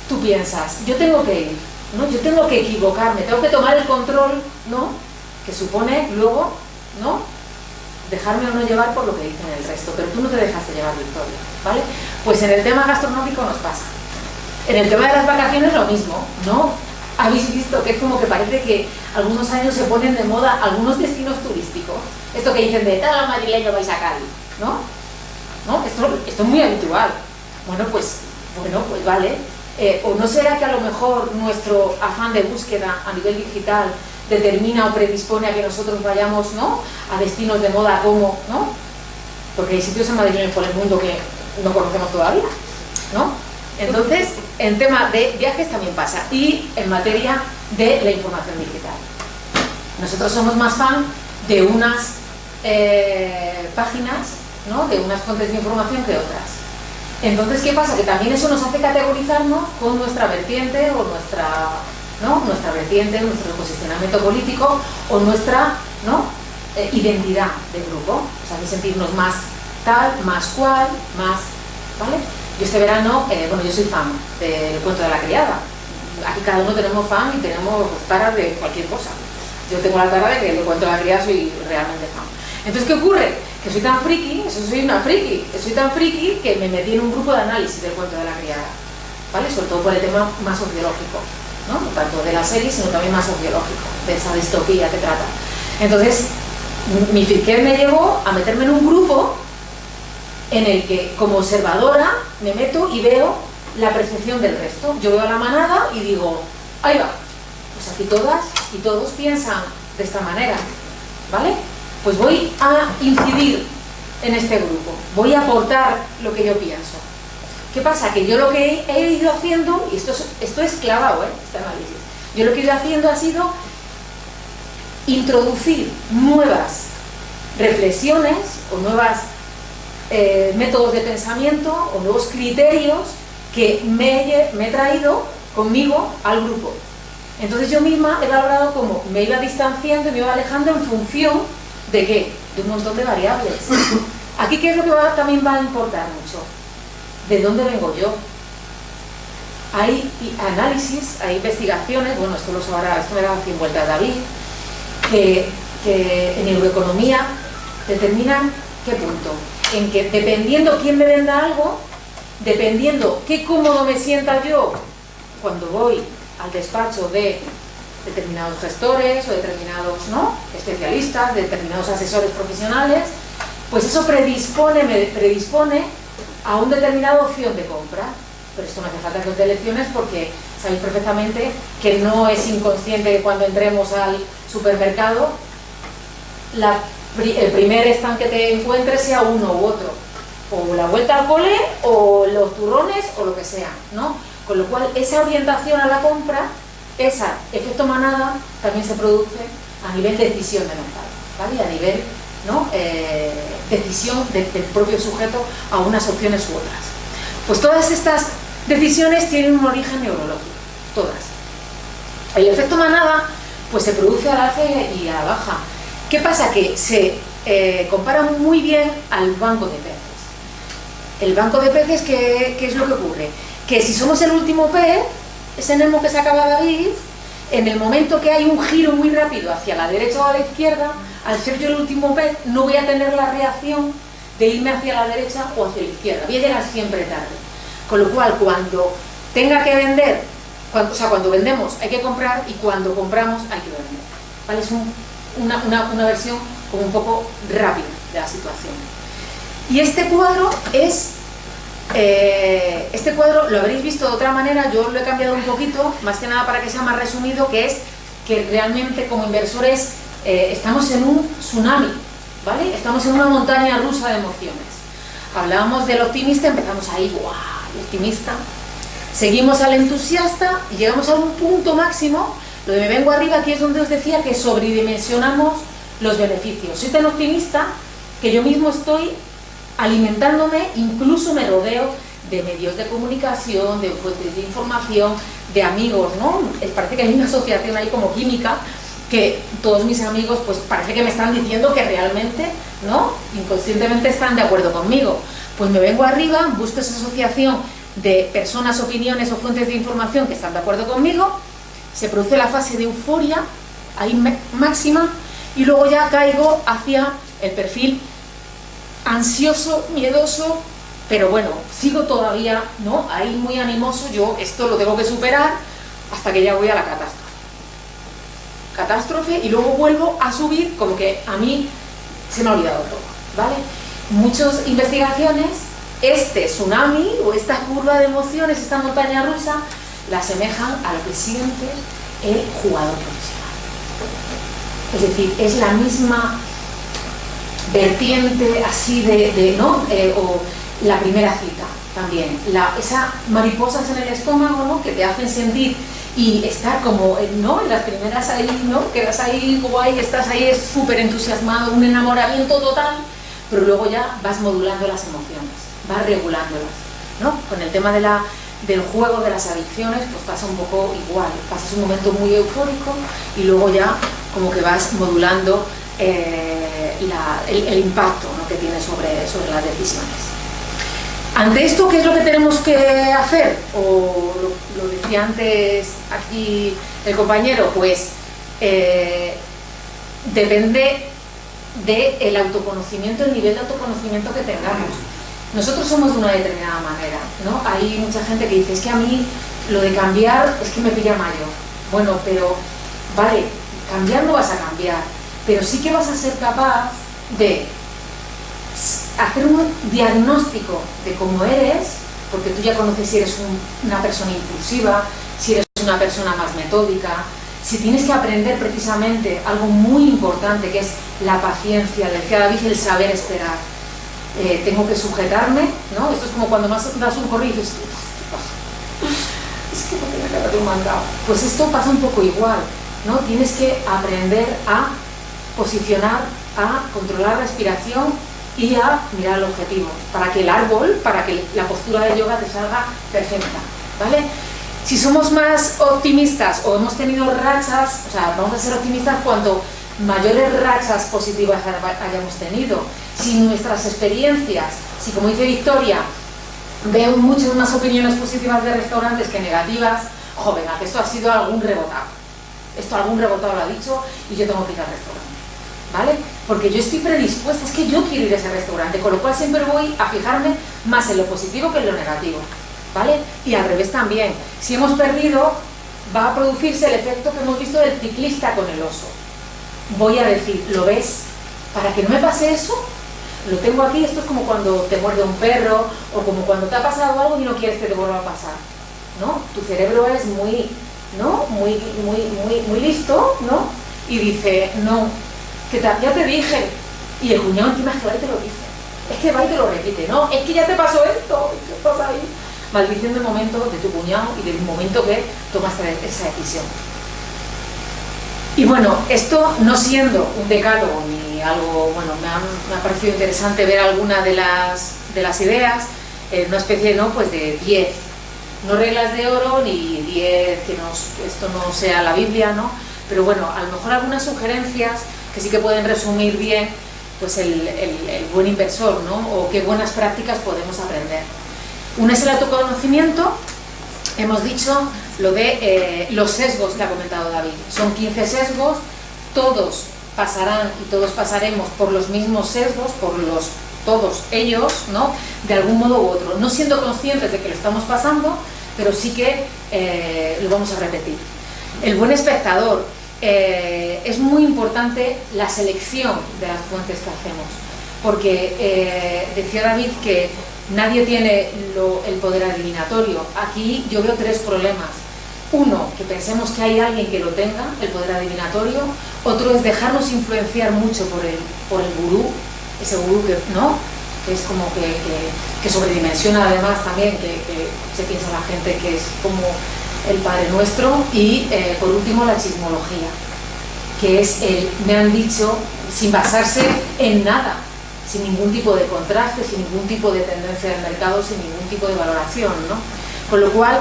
tú piensas, yo tengo que ir, ¿no? Yo tengo que equivocarme, tengo que tomar el control, ¿no? Que supone luego, ¿no? Dejarme o no llevar por lo que dicen el resto, pero tú no te dejaste llevar, Victoria, ¿vale? Pues en el tema gastronómico nos pasa. En el tema de las vacaciones lo mismo, ¿no? Habéis visto que es como que parece que algunos años se ponen de moda algunos destinos turísticos. Esto que dicen de todos los madrileños vais a Cádiz, ¿no? ¿No? Esto es muy habitual. Bueno, pues vale. ¿O no será que a lo mejor nuestro afán de búsqueda a nivel digital determina o predispone a que nosotros vayamos, ¿no?, a destinos de moda como, ¿no? Porque hay sitios en Madrid y por el mundo que no conocemos todavía, ¿no? Entonces, en tema de viajes también pasa. Y en materia de la información digital. Nosotros somos más fan de unas páginas, ¿no?, de unas fuentes de información que otras. Entonces, ¿qué pasa? Que también eso nos hace categorizarnos con nuestra vertiente o nuestra vertiente, nuestro posicionamiento político o nuestra, ¿no?, identidad de grupo. O sea, de sentirnos más tal, más cual, más, ¿vale? Yo este verano, yo soy fan del Cuento de la Criada. Aquí cada uno tenemos fan y tenemos taras de cualquier cosa. Yo tengo la tara de que el Cuento de la Criada soy realmente fan. Entonces, ¿qué ocurre? Que soy tan friki, soy tan friki que me metí en un grupo de análisis del Cuento de la Criada, ¿vale? Sobre todo por el tema más sociológico, ¿no? No tanto de la serie, sino también más sociológico, de esa distopía que trata. Entonces, mi friquez me llevó a meterme en un grupo en el que, como observadora, me meto y veo la percepción del resto. Yo veo a la manada y digo, ahí va, pues aquí todas y todos piensan de esta manera, ¿vale? Pues voy a incidir en este grupo, voy a aportar lo que yo pienso. ¿Qué pasa? Que yo lo que he ido haciendo, y esto es clavado, este análisis, yo lo que he ido haciendo ha sido introducir nuevas reflexiones o nuevas métodos de pensamiento o nuevos criterios que me he traído conmigo al grupo. Entonces yo misma he valorado cómo me iba distanciando y me iba alejando en función ¿de qué? De un montón de variables. Aquí, ¿qué es lo que también va a importar mucho? ¿De dónde vengo yo? Hay análisis, hay investigaciones, bueno, esto lo sabrá, esto me da 100 vueltas David, que en neuroeconomía determinan qué punto, en que dependiendo quién me venda algo, dependiendo qué cómodo me sienta yo cuando voy al despacho de determinados gestores o determinados especialistas, determinados asesores profesionales, pues eso me predispone a una determinada opción de compra. Pero esto no hace falta que os dé lecciones porque sabéis perfectamente que no es inconsciente que cuando entremos al supermercado el primer stand que te encuentres sea uno u otro, o la vuelta al cole o los turrones o lo que sea, ¿no? Con lo cual esa orientación a la compra, ese efecto manada también se produce a nivel de decisión de mercado, ¿vale? A nivel decisión del propio sujeto a unas opciones u otras. Pues todas estas decisiones tienen un origen neurológico, todas. El efecto manada pues se produce al alza y a la baja. ¿Qué pasa? Que se compara muy bien al banco de peces. El banco de peces, ¿qué es lo que ocurre? Que si somos el último pez, ese Nemo que sacaba David, en el momento que hay un giro muy rápido hacia la derecha o a la izquierda, al ser yo el último pez, no voy a tener la reacción de irme hacia la derecha o hacia la izquierda. Voy a llegar siempre tarde. Con lo cual, cuando tenga que vender, cuando vendemos hay que comprar y cuando compramos hay que vender. ¿Vale? Es una versión como un poco rápida de la situación. Y este cuadro lo habréis visto de otra manera, yo lo he cambiado un poquito, más que nada para que sea más resumido, que es que realmente como inversores estamos en un tsunami, ¿vale? Estamos en una montaña rusa de emociones. Hablábamos del optimista, empezamos ahí, ¡guau!, el optimista. Seguimos al entusiasta y llegamos a un punto máximo. Lo de me vengo arriba, aquí es donde os decía que sobredimensionamos los beneficios. Soy tan optimista que yo mismo estoy alimentándome, incluso me rodeo de medios de comunicación, de fuentes de información, de amigos, ¿no? Parece que hay una asociación ahí como química, que todos mis amigos pues parece que me están diciendo que realmente, ¿no?, inconscientemente están de acuerdo conmigo. Pues me vengo arriba, busco esa asociación de personas, opiniones o fuentes de información que están de acuerdo conmigo, se produce la fase de euforia, ahí máxima, y luego ya caigo hacia el perfil ansioso, miedoso, pero bueno, sigo todavía, ¿no?, ahí muy animoso, yo esto lo tengo que superar hasta que ya voy a la catástrofe y luego vuelvo a subir, como que a mí se me ha olvidado todo, ¿vale? Muchas investigaciones, este tsunami o esta curva de emociones, esta montaña rusa, la asemejan a lo que siente el jugador profesional. Es decir, es la misma vertiente así ¿no? O la primera cita también, esas mariposas en el estómago, ¿no?, que te hacen sentir y estar como, ¿no?, en las primeras ahí, ¿no?, quedas ahí, guay, estás ahí, es súper entusiasmado, un enamoramiento total, pero luego ya vas modulando las emociones, vas regulándolas, ¿no? Con el tema del juego, de las adicciones, pues pasa un poco igual, pasas un momento muy eufórico y luego ya como que vas modulando el impacto, ¿no?, que tiene sobre las decisiones. Ante esto, ¿qué es lo que tenemos que hacer? O lo decía antes aquí el compañero, pues depende del autoconocimiento, el nivel de autoconocimiento que tengamos. Nosotros somos de una determinada manera, ¿no? Hay mucha gente que dice, es que a mí lo de cambiar es que me pilla mayor. Bueno, pero vale, cambiar no vas a cambiar, pero sí que vas a ser capaz de hacer un diagnóstico de cómo eres, porque tú ya conoces si eres una persona impulsiva, si eres una persona más metódica, si tienes que aprender precisamente algo muy importante que es la paciencia, decía David, el saber esperar. Tengo que sujetarme, ¿no? Esto es como cuando das un corrido y dices, es que no tenía que haberlo mandado. Pues esto pasa un poco igual, ¿no? Tienes que aprender a posicionar, a controlar la respiración y a mirar el objetivo, para que el árbol, para que la postura de yoga te salga perfecta, ¿vale? Si somos más optimistas o hemos tenido rachas, o sea, vamos a ser optimistas cuando mayores rachas positivas hayamos tenido, si nuestras experiencias, si como dice Victoria, veo muchas más opiniones positivas de restaurantes que negativas, venga, que esto ha sido algún rebotado. Esto algún rebotado lo ha dicho y yo tengo que ir al restaurante, ¿vale? Porque yo estoy predispuesta, es que yo quiero ir a ese restaurante, con lo cual siempre voy a fijarme más en lo positivo que en lo negativo, ¿vale? Y al revés también, si hemos perdido, va a producirse el efecto que hemos visto del ciclista con el oso. Voy a decir, ¿lo ves? Para que no me pase eso, lo tengo aquí. Esto es como cuando te muerde un perro o como cuando te ha pasado algo y no quieres que te vuelva a pasar, ¿no? Tu cerebro es muy, ¿no? Muy listo, ¿no? Y dice, no, que ya te dije. Y el cuñado encima es que va y te lo dice. Es que va y te lo repite, ¿no? Es que ya te pasó esto, ¿qué pasa ahí? Maldiciendo el momento de tu cuñado y del momento que tomaste esa decisión. Y bueno, esto no siendo un decálogo ni algo, bueno, me ha parecido interesante ver alguna de las ideas, una especie, ¿no? Pues de 10, no reglas de oro ni 10 que esto no sea la Biblia, ¿no? Pero bueno, a lo mejor algunas sugerencias que sí que pueden resumir bien pues el buen inversor, ¿no? O qué buenas prácticas podemos aprender. Una es el autoconocimiento. Hemos dicho lo de los sesgos que ha comentado David. Son 15 sesgos, todos pasarán y todos pasaremos por los mismos sesgos, todos ellos, ¿no? De algún modo u otro, no siendo conscientes de que lo estamos pasando, pero sí que lo vamos a repetir. El buen espectador, es muy importante la selección de las fuentes que hacemos, porque decía David que nadie tiene el poder adivinatorio. Aquí yo veo 3 problemas. Uno, que pensemos que hay alguien que lo tenga, el poder adivinatorio. Otro es dejarnos influenciar mucho por el gurú, ese gurú que, ¿no? Que es como que sobredimensiona además también, que se piensa la gente que es como el Padre Nuestro. Y por último la chismología, que es me han dicho, sin basarse en nada, sin ningún tipo de contraste, sin ningún tipo de tendencia del mercado, sin ningún tipo de valoración, ¿no? Con lo cual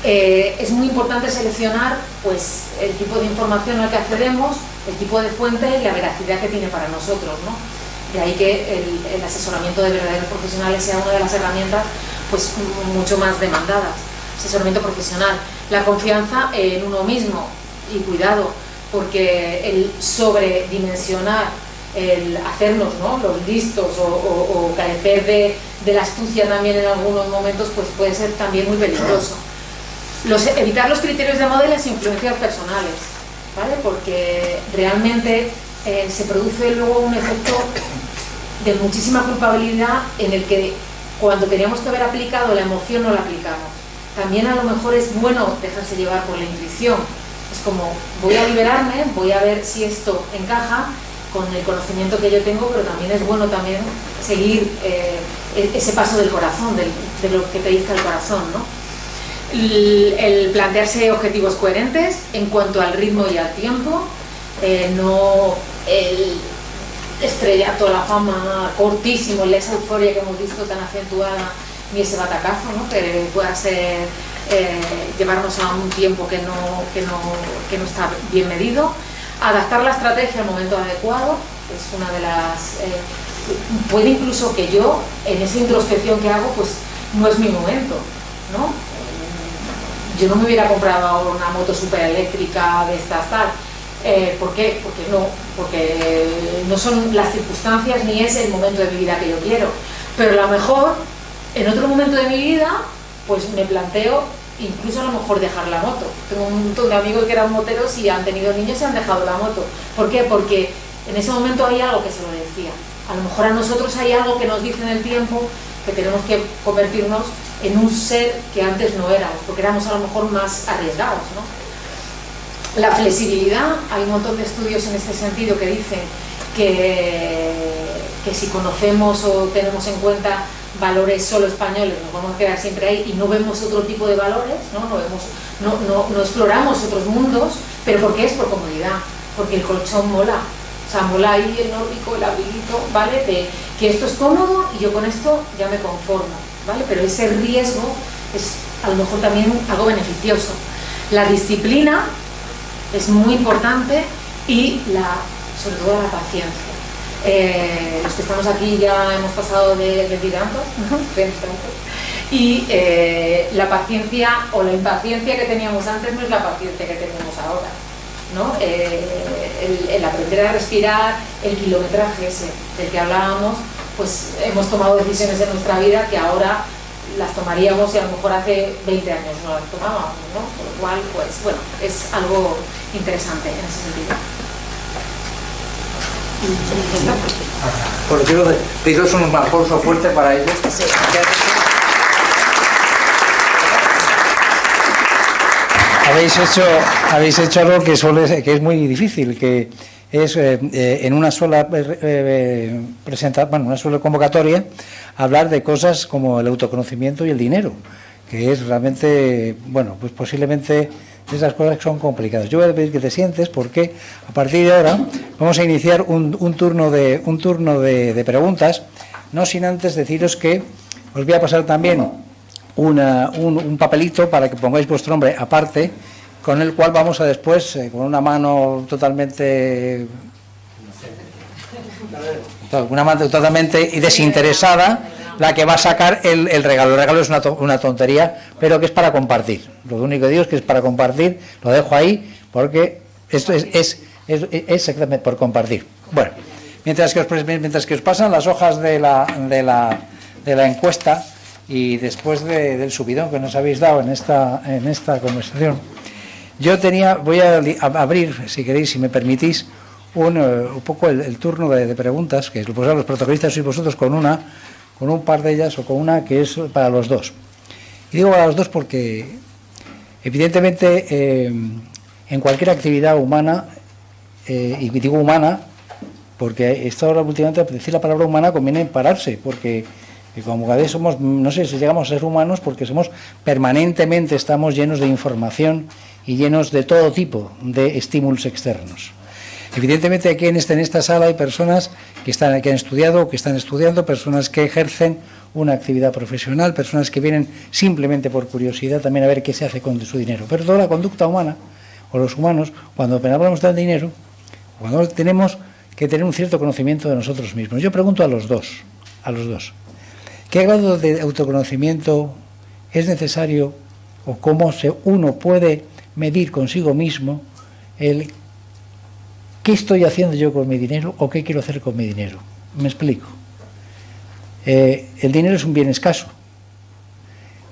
es muy importante seleccionar pues el tipo de información al que accedemos, el tipo de fuente y la veracidad que tiene para nosotros, ¿no? De ahí que el asesoramiento de verdaderos profesionales sea una de las herramientas pues mucho más demandadas. Asesoramiento profesional, la confianza en uno mismo y cuidado, porque el sobredimensionar, el hacernos, ¿no? Los listos o carecer de la astucia también en algunos momentos, pues puede ser también muy peligroso. Evitar los criterios de moda y las influencias personales, ¿vale? Porque realmente se produce luego un efecto de muchísima culpabilidad en el que cuando teníamos que haber aplicado la emoción no la aplicamos. También a lo mejor es bueno dejarse llevar por la intuición. Es como, voy a liberarme, voy a ver si esto encaja con el conocimiento que yo tengo, pero también es bueno también seguir ese paso del corazón, de lo que te dice el corazón, ¿no? El plantearse objetivos coherentes en cuanto al ritmo y al tiempo, no el estrellato, la fama cortísimo, esa euforia que hemos visto tan acentuada, ni ese batacazo, ¿no? Que pueda ser llevarnos a un tiempo que no está bien medido. Adaptar la estrategia al momento adecuado es una de las... puede incluso que yo, en esa introspección que hago, pues no es mi momento, ¿no? Yo no me hubiera comprado una moto súper eléctrica de estas tal. ¿Por qué? Porque no son las circunstancias ni es el momento de mi vida que yo quiero. Pero a lo mejor, en otro momento de mi vida, pues me planteo incluso a lo mejor dejar la moto. Tengo un montón de amigos que eran moteros y han tenido niños y han dejado la moto. ¿Por qué? Porque en ese momento hay algo que se lo decía. A lo mejor a nosotros hay algo que nos dice en el tiempo que tenemos que convertirnos en un ser que antes no éramos, porque éramos a lo mejor más arriesgados, ¿no? La flexibilidad, hay un montón de estudios en este sentido que dicen que si conocemos o tenemos en cuenta valores solo españoles, nos vamos a quedar siempre ahí y no vemos otro tipo de valores, no exploramos otros mundos, pero ¿por qué? Es por comodidad, porque el colchón mola, o sea, mola ahí el nórdico, el abriguito, ¿vale? De que esto es cómodo y yo con esto ya me conformo, ¿vale? Pero ese riesgo es a lo mejor también algo beneficioso. La disciplina es muy importante y la sobre todo la paciencia. Los que estamos aquí ya hemos pasado de veintitantos, y la paciencia o la impaciencia que teníamos antes no es la paciencia que tenemos ahora, ¿no? El aprender a respirar, el kilometraje ese del que hablábamos, pues hemos tomado decisiones en nuestra vida que ahora las tomaríamos y a lo mejor hace 20 años no las tomábamos, ¿no? Por lo cual, pues bueno, es algo interesante en ese sentido. Bueno, quiero pediros un aplauso fuerte para ellos. Sí. Habéis hecho algo que es muy difícil, que es en una sola una sola convocatoria hablar de cosas como el autoconocimiento y el dinero, que es realmente, bueno, pues posiblemente de esas cosas que son complicadas. Yo voy a pedir que te sientes porque a partir de ahora vamos a iniciar un turno de preguntas, no sin antes deciros que os voy a pasar también un papelito para que pongáis vuestro nombre aparte, con el cual vamos a después, con una mano totalmente desinteresada, la que va a sacar el regalo. El regalo es una tontería, pero que es para compartir. Lo único que digo es que es para compartir, lo dejo ahí, porque esto es exactamente por compartir. Bueno, mientras que os pasan las hojas de la encuesta, y después del subidón que nos habéis dado en esta conversación, voy a abrir, si queréis, si me permitís, un poco el turno de preguntas, que pues, los protagonistas sois vosotros con un par de ellas, o con una que es para los dos. Y digo para los dos porque, evidentemente, en cualquier actividad humana, y digo humana, porque esto ahora últimamente, al decir la palabra humana, conviene pararse, porque como cada vez somos, no sé si llegamos a ser humanos, porque estamos llenos de información y llenos de todo tipo de estímulos externos. Evidentemente aquí en esta sala hay personas que han estudiado o que están estudiando, personas que ejercen una actividad profesional, personas que vienen simplemente por curiosidad también a ver qué se hace con su dinero. Pero toda la conducta humana, o los humanos, cuando hablamos del dinero, cuando tenemos que tener un cierto conocimiento de nosotros mismos. Yo pregunto a los dos, ¿qué grado de autoconocimiento es necesario o cómo uno puede medir consigo mismo el qué estoy haciendo yo con mi dinero o qué quiero hacer con mi dinero? Me explico. El dinero es un bien escaso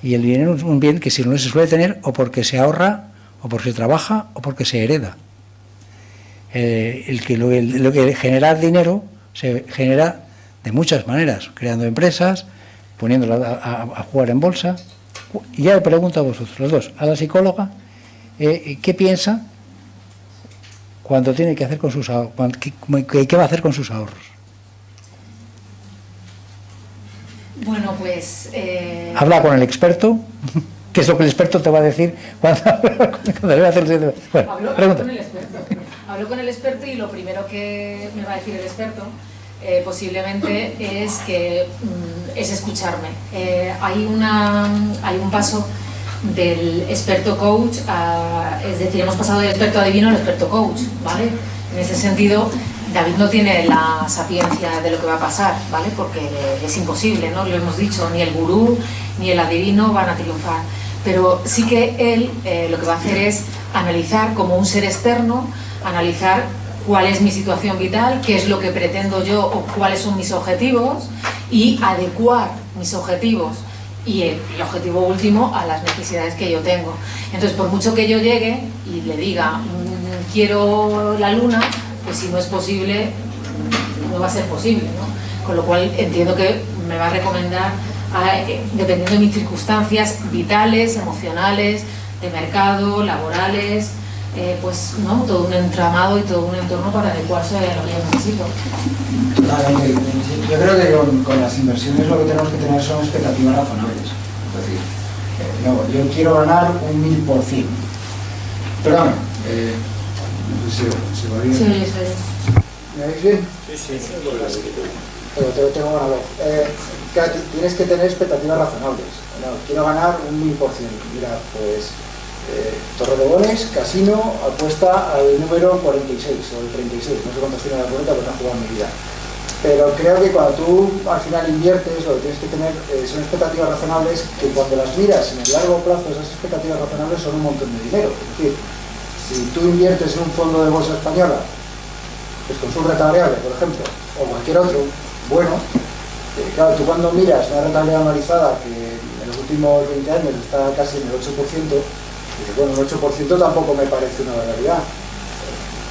y el dinero es un bien que si no se suele tener o porque se ahorra o porque se trabaja o porque se hereda. Lo que genera dinero se genera de muchas maneras, creando empresas, poniéndolo a jugar en bolsa. Y ya le pregunto a vosotros, los dos, a la psicóloga, ¿qué piensa cuando tiene que hacer con sus ahorros? ¿Qué va a hacer con sus ahorros? Bueno, pues... Habla con el experto, ¿qué es lo que el experto te va a decir cuando le va a hacer? Bueno, Hablo con el experto y lo primero que me va a decir el experto posiblemente es escucharme. Hay un paso del experto coach es decir, hemos pasado del experto adivino al experto coach, ¿vale? En ese sentido, David no tiene la sapiencia de lo que va a pasar, ¿vale? Porque es imposible, ¿no? Lo hemos dicho, ni el gurú ni el adivino van a triunfar. Pero sí que él lo que va a hacer es analizar como un ser externo, analizar cuál es mi situación vital, qué es lo que pretendo yo o cuáles son mis objetivos y adecuar mis objetivos y el objetivo último a las necesidades que yo tengo. Entonces, por mucho que yo llegue y le diga quiero la luna, pues si no es posible, no va a ser posible, ¿no? Con lo cual entiendo que me va a recomendar, dependiendo de mis circunstancias vitales, emocionales, de mercado, laborales, pues no, todo un entramado y todo un entorno para adecuarse a lo que yo necesito. Yo creo que con las inversiones lo que tenemos que tener son expectativas razonables. Es decir, no, yo quiero ganar un 1000%. Perdón, no sé si se va bien. Sí, sí. ¿Me oís bien? Sí. Pero tengo una voz. Tienes que tener expectativas razonables. No, quiero ganar un 1000%. Mira, pues Torrelodones, casino, apuesta al número 46 o el 36, no sé cuántos tiene la cuenta porque no he jugado en mi vida. Pero creo que cuando tú al final inviertes, lo que tienes que tener son expectativas razonables que cuando las miras en el largo plazo, esas expectativas razonables son un montón de dinero. Es decir, si tú inviertes en un fondo de bolsa española, pues con su renta variable, por ejemplo, o cualquier otro, bueno, claro, tú cuando miras una rentabilidad anualizada que en los últimos 20 años está casi en el 8%, dices, bueno, el 8% tampoco me parece una barbaridad.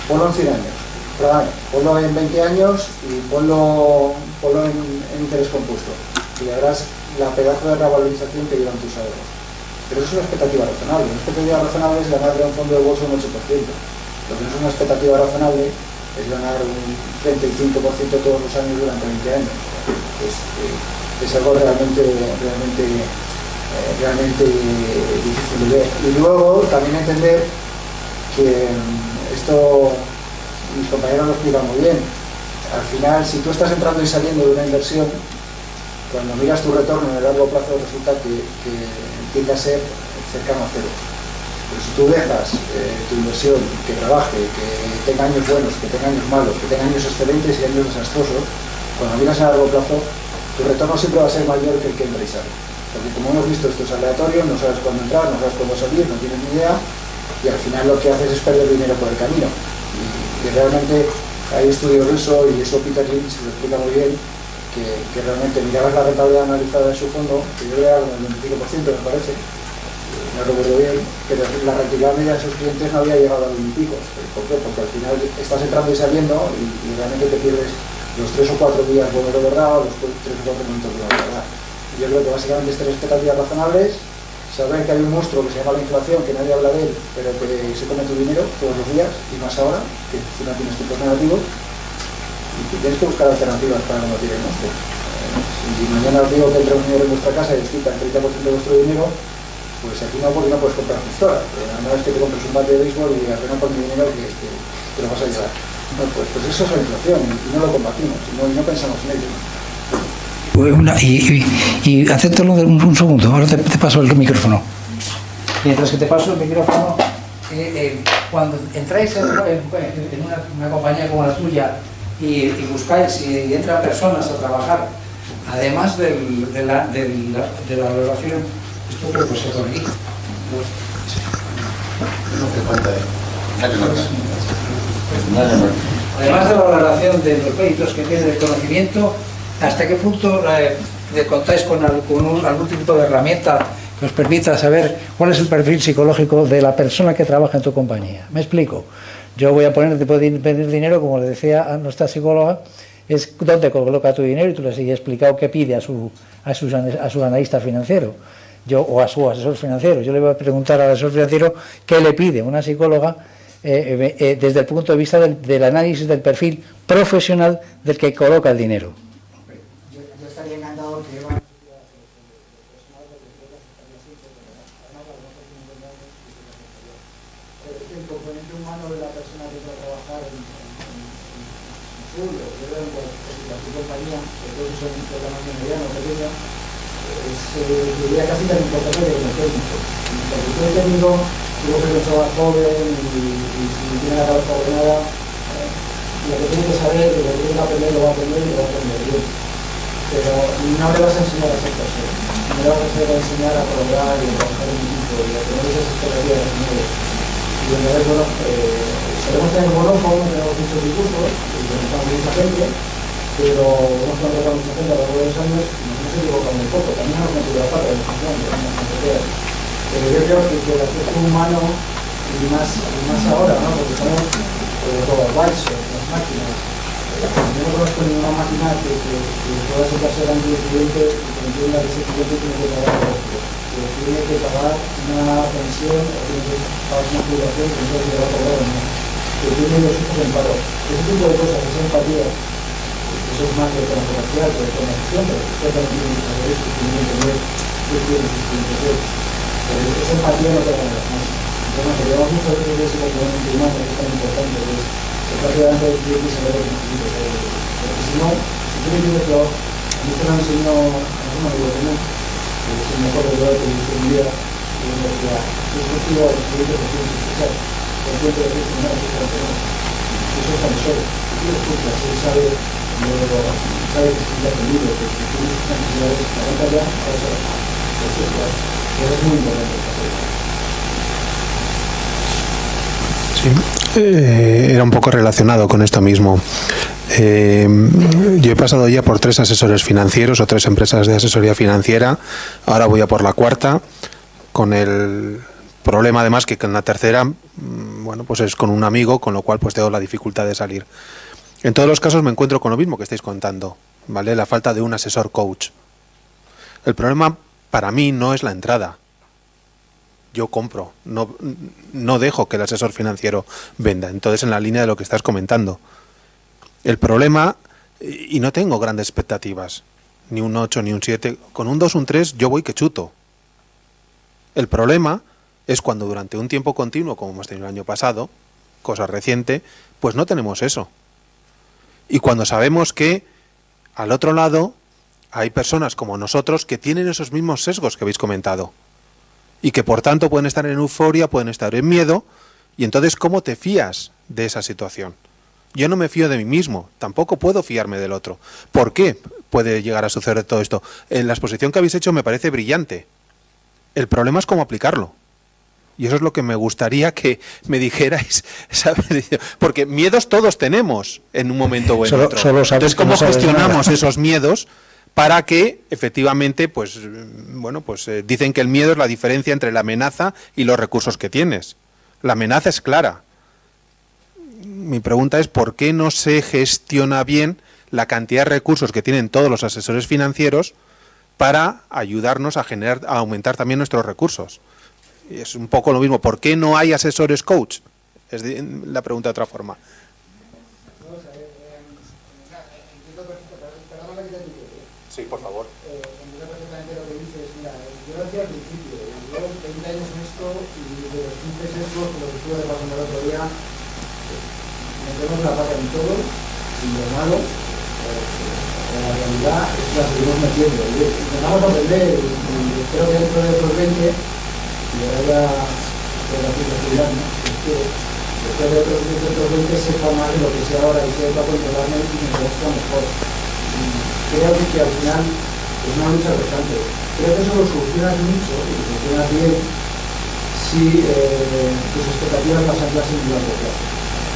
Ponlo en 100 años. Cada año, ponlo en 20 años y ponlo en interés compuesto y verás la pedazo de revalorización que llevan tus ahorros. Pero eso es una expectativa razonable. Una expectativa razonable es ganarle a un fondo de bolsa un 8%. Lo que no es una expectativa razonable es ganar un 35% todos los años durante 20 años. Es algo realmente difícil de ver. Y luego también entender que esto, mis compañeros lo explican muy bien. Al final, si tú estás entrando y saliendo de una inversión, cuando miras tu retorno en el largo plazo resulta que tiende a ser cercano a cero. Pero si tú dejas tu inversión que trabaje, que tenga años buenos, que tenga años malos, que tenga años excelentes y años desastrosos, cuando miras a largo plazo, tu retorno siempre va a ser mayor que el que entra y sale. Porque como hemos visto, esto es aleatorio, no sabes cuándo entrar, no sabes cuándo salir, no tienes ni idea, y al final lo que haces es perder dinero por el camino. Y realmente hay estudios de eso, y eso Peter Lynch lo explica muy bien, que realmente mirabas la rentabilidad analizada de su fondo, que yo era como el 25% me parece, no recuerdo bien, pero la rentabilidad media de sus clientes no había llegado a 20 y pico. ¿Por qué? Porque al final estás entrando y saliendo y realmente te pierdes los 3 o 4 días buenos de verdad o los 3 o 4 minutos de verdad. Y yo creo que básicamente es tener expectativas razonables, saber que hay un monstruo que se llama la inflación, que nadie habla de él, pero que se come tu dinero todos los días, y más ahora, que encima tienes tipos negativos, y que tienes que buscar alternativas para combatir el monstruo. Si mañana os digo que entra un señor en vuestra casa y os quita el 30% de vuestro dinero, pues aquí no, porque no puedes comprar pistola. Pero nada más que te compres un bate de béisbol y digas, no por mi dinero que te lo vas a llevar. No, pues eso es la inflación, y no lo combatimos, y no pensamos en ello. Y acéptalo un segundo, ahora te paso el micrófono. Mientras que te paso el micrófono, cuando entráis en una compañía como la tuya y buscáis y entran personas a trabajar, además de la valoración, esto creo que se pone aquí. Además de la valoración de los méritos que tiene el conocimiento, ¿hasta qué punto contáis con algún tipo de herramienta que os permita saber cuál es el perfil psicológico de la persona que trabaja en tu compañía? Me explico. Yo voy a poner, te puedo pedir dinero, como le decía a nuestra psicóloga, es dónde coloca tu dinero, y tú les he explicado qué pide a su analista financiero, o a su asesor financiero. Yo le voy a preguntar al asesor financiero qué le pide una psicóloga desde el punto de vista del análisis del perfil profesional del que coloca el dinero. Yo estaría encantado que el componente humano de la persona que va a trabajar en su compañía, que todos son de tamaño mediano o pequeño, diría casi tan importante que el técnico. Porque todo el técnico, luego que es un joven y tiene la cabeza ordenada, lo que tiene que saber, lo que tiene que aprender, lo va a aprender y lo va a aprender bien. Pero no le vas a enseñar a ser persona, no le vas a enseñar a colaborar y a trabajar en equipo y a tener esas expectativas de y entonces, bueno, podemos tener monófonos, tenemos muchos discursos y tenemos mucha gente, pero hemos contratado a mucha gente a lo largo de los años y nos hemos equivocado muy poco. También hemos metido la pata de la función, pero yo creo que el aspecto humano, y más ahora, ¿no? Porque estamos todo advice, las máquinas. Yo no conozco ninguna máquina que pueda sentarse delante del cliente y que entienda que ese cliente tiene que pagar el otro, que tiene que pagar una pensión o tiene que pagar una jubilación que no se va a cobrar o no, que tiene los hijos en paro. Ese tipo de cosas, esa empatía, eso es más de tema comercial, de tema gestión, pero usted también tiene que saber esto, tiene que entender qué tiene sus clientes. Pero esa empatía no te da las manos. Entonces, que llevamos muchas veces ese componente humano, que es tan importante, que es prácticamente el cliente y saber lo que necesita. Porque si no, si tú me dices yo, a mí te lo enseño a un amigo común, que es el mejor de todo que he visto en mi vida, Era un poco relacionado con esto mismo. Yo he pasado ya por 3 asesores financieros o 3 empresas de asesoría financiera. Ahora voy a por la 4ª, con el problema además que con la 3ª, bueno, pues es con un amigo, con lo cual pues tengo la dificultad de salir. En todos los casos me encuentro con lo mismo que estáis contando, ¿vale? La falta de un asesor coach. El problema para mí no es la entrada. Yo compro, no dejo que el asesor financiero venda. Entonces, en la línea de lo que estás comentando, el problema, y no tengo grandes expectativas, ni un 8 ni un 7, con un 2, un 3 yo voy que chuto. El problema es cuando durante un tiempo continuo, como hemos tenido el año pasado, cosa reciente, pues no tenemos eso. Y cuando sabemos que al otro lado hay personas como nosotros que tienen esos mismos sesgos que habéis comentado y que por tanto pueden estar en euforia, pueden estar en miedo, y entonces ¿cómo te fías de esa situación? Yo no me fío de mí mismo, tampoco puedo fiarme del otro. ¿Por qué puede llegar a suceder todo esto? En la exposición que habéis hecho me parece brillante. El problema es cómo aplicarlo. Y eso es lo que me gustaría que me dijerais, ¿sabes? Porque miedos todos tenemos en un momento o en otro. Entonces, ¿cómo gestionamos esos miedos para que efectivamente, pues, bueno, pues dicen que el miedo es la diferencia entre la amenaza y los recursos que tienes? La amenaza es clara. Mi pregunta es, ¿por qué no se gestiona bien la cantidad de recursos que tienen todos los asesores financieros para ayudarnos a aumentar también nuestros recursos? Es un poco lo mismo. ¿Por qué no hay asesores coach? Es la pregunta de otra forma. Sí, por favor. Entiendo perfectamente lo que dices. Mira, yo lo decía al principio, llevo 20 años en esto y de los 15 sesgos, lo que estuve repasando el otro día, metemos la pata en todo y lo malo, la realidad es que la seguimos metiendo. Intentamos aprender y espero que dentro de otros 20, y ahora ya de la filosofía, ¿no? Es que después de otros 20 sepa más de lo que sé ahora y sepa controlarme y me conozca mejor. Creo que al final es una lucha constante. Creo que eso lo solucionas mucho y lo solucionas bien si tus expectativas las anclas en un largo plazo.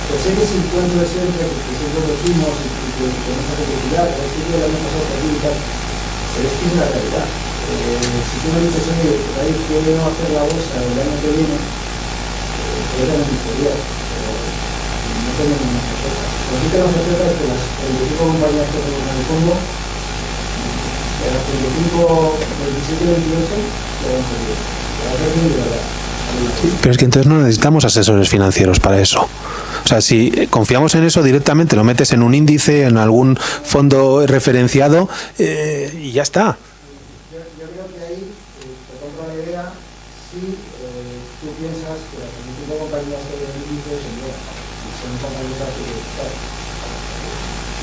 Pues sé que si encuentro siempre, que siempre lo decimos y que con esa felicidad, que el sitio del año pasado también y tal, pero es que es la realidad. Si tú me dices, oye, David, quiero hacer la bolsa el año que viene, puedo tener mi historia, pero no tengo ninguna certeza. Lo que tengo certeza es que las 35 compañías que tenemos en el fondo, de las 35, 27 y 28, lo vamos a hacer bien. Pero es que entonces no necesitamos asesores financieros para eso. O sea, si confiamos en eso directamente, lo metes en un índice, en algún fondo referenciado y ya está. Yo creo que ahí te compro la idea si tú piensas que las 25 compañías que hay en el índice son buenas y son compañías que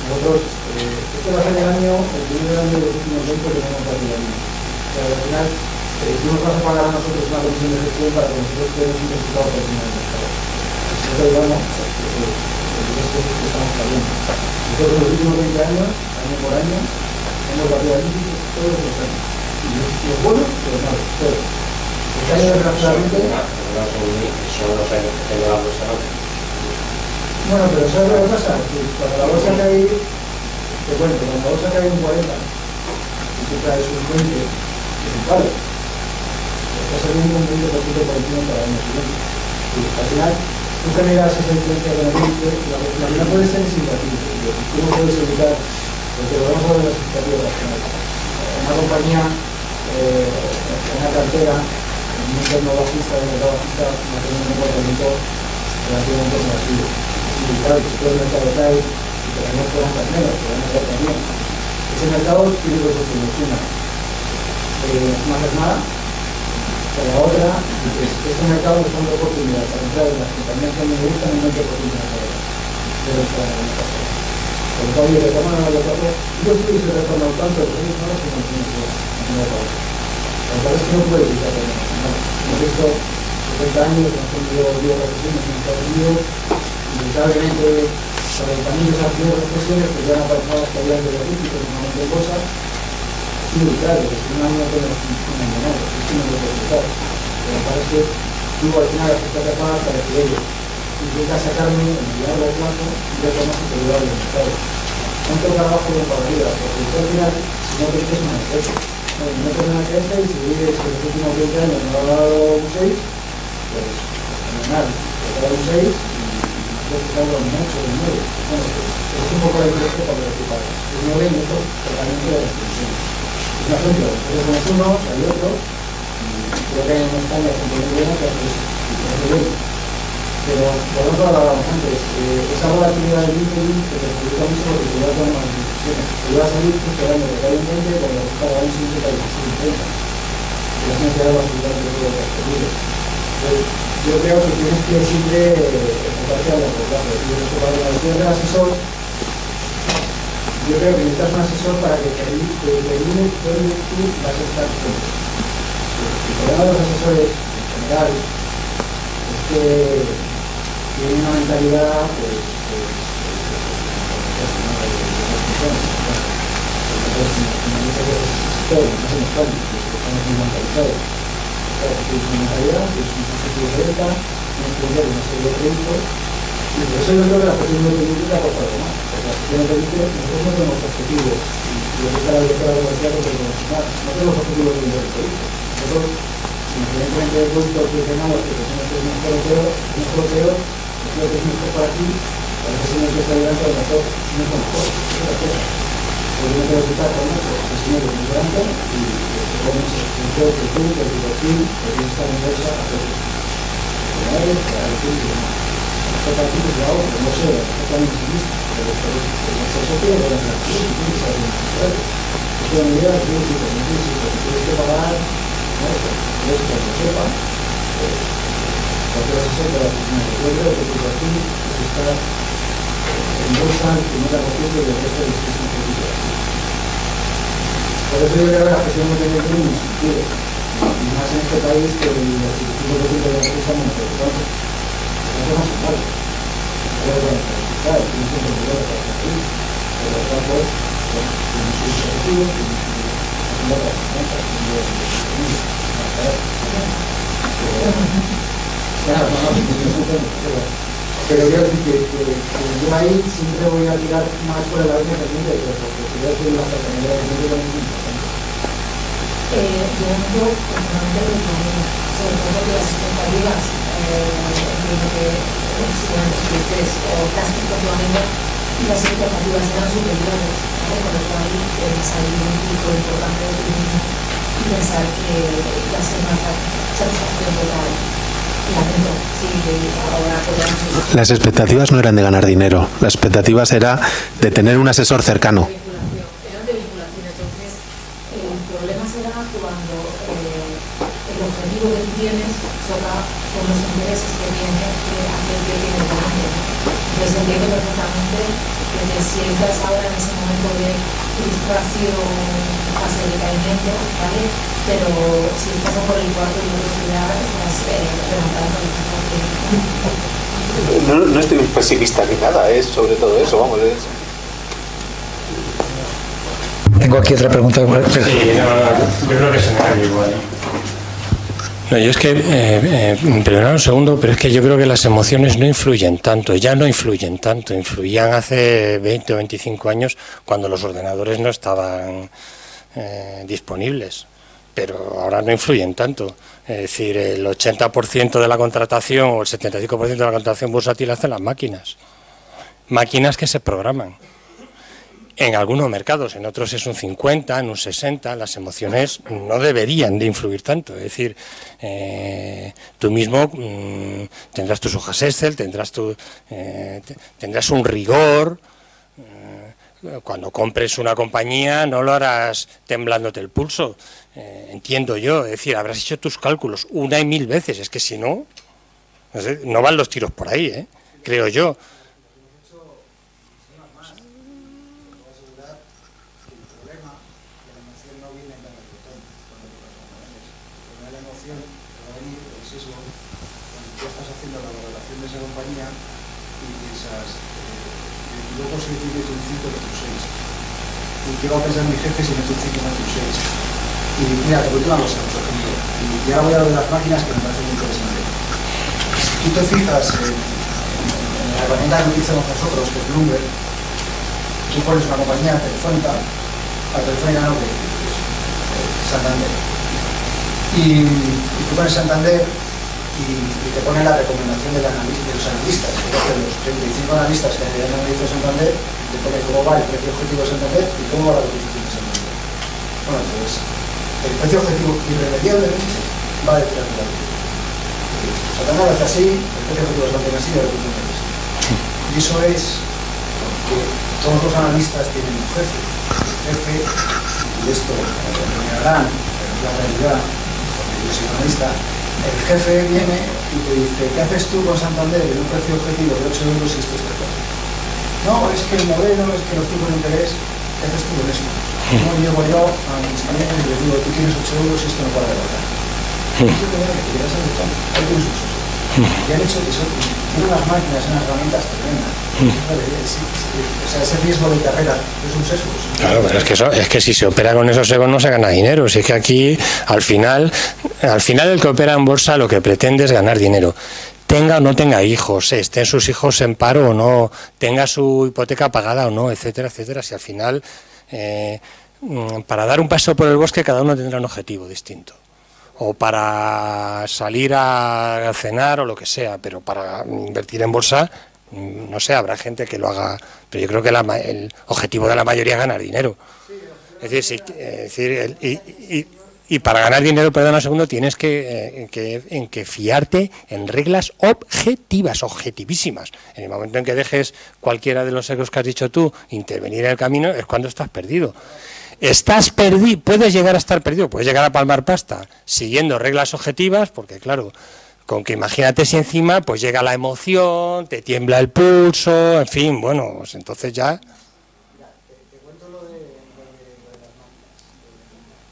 nosotros, este va a ser el primer año de los últimos 20 que tenemos prácticamente. O sea, al final, tú nos vas a pagar a nosotros una comisión de gestión para que nosotros tenemos un resultado por encima del mercado. Si no te digamos, el resto es que estamos cayendo. Nosotros en los últimos 20 años, año por año, hemos batido al índice todos los años. Y los buenos y los malos, todos. Este año, desgraciadamente... Son los años que tengo la bolsa, ¿no? Bueno, pero ¿sabes lo que pasa? Que cuando la bolsa cae, te cuento, cuando la bolsa cae un 40 y tú traes un 20, es un palo. Estás saliendo un 20% por encima para el año siguiente. Y al final, tú generas esa influencia con el índice, la que no puede ser simpático. Tú no puedes evitar, porque lo vamos a ver en las expectativas racionales. Una compañía, una cartera, en un entorno bajista, de mercado bajista, va a tener un comportamiento relativamente negativo. Y claro, si todo el mercado cae, y que no puedan caer menos, que van a caer también. Ese mercado tiene dos opciones. Una, no hacer nada, pero la otra, este mercado es una oportunidad para entrar en las compañías que me gustan y no hay oportunidad para ellas. Pero está en el caso. Por lo tanto, yo retorno a los datos, yo estoy se retorno tanto, pero ellos no se mantienen en el país. La verdad es que no puede evitar que hemos visto 70 años, hemos tenido 10 profesiones en Estados Unidos, inevitablemente por el camino de esas 10 profesiones pues ya han aparecido las teorías de los físicos, un montón de cosas. Es muy claro, que si una no tiene un menor, es que no lo puede evitar. Pero me parece que tú al final las estás preparadas para que ellos intenta sacarme en el largo plazo y yo con más superioridad del mercado. Tanto trabajo como para arriba, porque tú al final, si no creces, no creces. No te una crece y si vives que los últimos 20 años me ha dado un 6, pues fenomenal, te ha dado un 6 y después te ha dado un 8 o un 9. Bueno, es un poco la diferencia para los equipados. Un 9 y otro tratamiento de restricciones. Un ejemplo, eres menos uno, hay otro, y creo que hay una España muy buena que hace bien. Pero, por otro lado, antes, esa volatilidad del LinkedIn te perjudica mucho porque te va a tomar más decisiones. Te va a salir esperando que caiga un 20 cuando buscar a un 5 que hay un 30. Y la gente da la posibilidad de todo lo que has pedido. Yo creo que tienes que siempre enfocarte a largo plazo. Y eso para la decisión del asesor, yo creo que necesitas un asesor para que te elimine dónde tú vas a estar siempre. El problema de los asesores, en general, es que tiene una mentalidad y por eso yo creo que la gestión independiente aporta algo más. La gestión independiente, nosotros no tenemos objetivos, y ahorita la directora de la universidad no tenemos objetivos de nivel político. Nosotros, independientemente del punto que tengamos, que tenemos que es mejor o peor, creo que es mejor para ti, para la gestión que está delante a lo mejor no es lo mejor, es otra cosa. Porque no te vas a quitar con eso, que si no te tienes delante y te pones el juego que tú, que tu perfil, que tienes que estar en bolsa a hacer eso. Pero para decir que no. Para ti es la otra, no sé, también es listo, pero el socio de la relación, si tienes que saber administrar. Es una idea que tienes que pagar, ¿no? Yo que lo sepa, cualquier asesor de la oficina de Puebla, de tu perfil, es estar en bolsa el 50% del resto de los que están servicios. Por eso yo creo que la gestión no tiene ningún sentido, y más en este país que el 85% de las cosas están monopolizadas. No se vale. Pero bueno, claro, tienes que entender lo que pasa aquí. Pero los campos, tienen sus objetivos, tienen pero yo yo ahí siempre voy a tirar más por el lado independiente, porque creo que la cercanía independiente también es importante. Yo entiendo personalmente lo que sobre todo que las expectativas entiendo que serán diferentes o las expectativas las expectativas eran superiores, con lo cual salir un pico importante de ti mismo y pensar que va a ser una satisfacción total. Las expectativas no eran de ganar dinero, las expectativas era de tener un asesor cercano. Eran de vinculación, entonces el problema será cuando el objetivo que tienes choca con los intereses que tiene aquel que tiene delante. Entonces entiendo perfectamente que te sientas ahora en ese momento de frustración, fase de decaimiento, ¿vale? Pero si estás por el cuarto y no ya estás remontando. No estoy pesimista ni nada, es sobre todo eso, vamos. Tengo aquí otra pregunta. Sí, yo creo que se me da igual. No, yo es que, perdonad un segundo, pero es que yo creo que las emociones no influyen tanto, ya no influyen tanto, influían hace 20 o 25 años cuando los ordenadores no estaban disponibles, pero ahora no influyen tanto. Es decir, el 80% de la contratación o el 75% de la contratación bursátil hacen las máquinas que se programan. En algunos mercados, en otros es un 50, en un 60, las emociones no deberían de influir tanto. Es decir, tú mismo tendrás tus hojas Excel, tendrás un rigor. Cuando compres una compañía no lo harás temblándote el pulso, entiendo yo. Es decir, habrás hecho tus cálculos 1 y 1000 veces. Es que si no, no van los tiros por ahí, creo yo. viendo la valoración de esa compañía y piensas, me equivoco si meto un 5 meto un 6. Y qué va a pensar mi jefe si meto un 5 meto un 6. Y mira, te cuento una cosa, por ejemplo, y ahora voy a lo de las máquinas que me parece muy interesante. Si tú te fijas en la herramienta que utilizamos nosotros, que es Bloomberg, tú pones una compañía telefónica, la telefónica no, que es Santander. Y tú pones Santander y te pone la recomendación de los analistas. Entonces, los 35 analistas que han analizado Santander, te pone cómo va el precio objetivo de Santander y cómo va la cotización de Santander. Bueno, pues el precio objetivo irremediable va detrás de la cotización. Santander hace así, el precio objetivo de Santander así y el precio objetivo así. Y eso es que todos los analistas tienen un jefe. El jefe, y esto lo terminarán, pero es la realidad, porque yo soy analista. El jefe viene y te dice, ¿qué haces tú con Santander en un precio objetivo de 8 euros y esto es cosa? No, es que el modelo, es que los tipos de interés, ¿qué haces tú con eso? No llego yo a mis clientes y les digo, tú tienes 8 euros y esto no para de bajar. Yo te digo que quieras hacer tanto, ahí tienes 8 euros. Y han hecho que tienen unas máquinas, unas herramientas tremendas. O sea, ese riesgo de carrera es un sesgo. Claro, pero es que si se opera con esos sesgos no se gana dinero. Si es que aquí, al final el que opera en bolsa lo que pretende es ganar dinero. Tenga o no tenga hijos, estén sus hijos en paro o no, tenga su hipoteca pagada o no, etcétera, etcétera. Si al final, para dar un paso por el bosque cada uno tendrá un objetivo distinto. O para salir a cenar o lo que sea, pero para invertir en bolsa, no sé, habrá gente que lo haga, pero yo creo que el objetivo de la mayoría es ganar dinero. Es decir, y para ganar dinero, perdón un segundo, tienes que fiarte en reglas objetivísimas. En el momento en que dejes cualquiera de los sesgos que has dicho tú intervenir en el camino, es cuando estás perdido. Estás perdido, puedes llegar a estar perdido, puedes llegar a palmar pasta siguiendo reglas objetivas, porque claro, con que imagínate si encima pues llega la emoción, te tiembla el pulso, en fin, bueno, pues entonces ya... Mira, te cuento lo de las máquinas.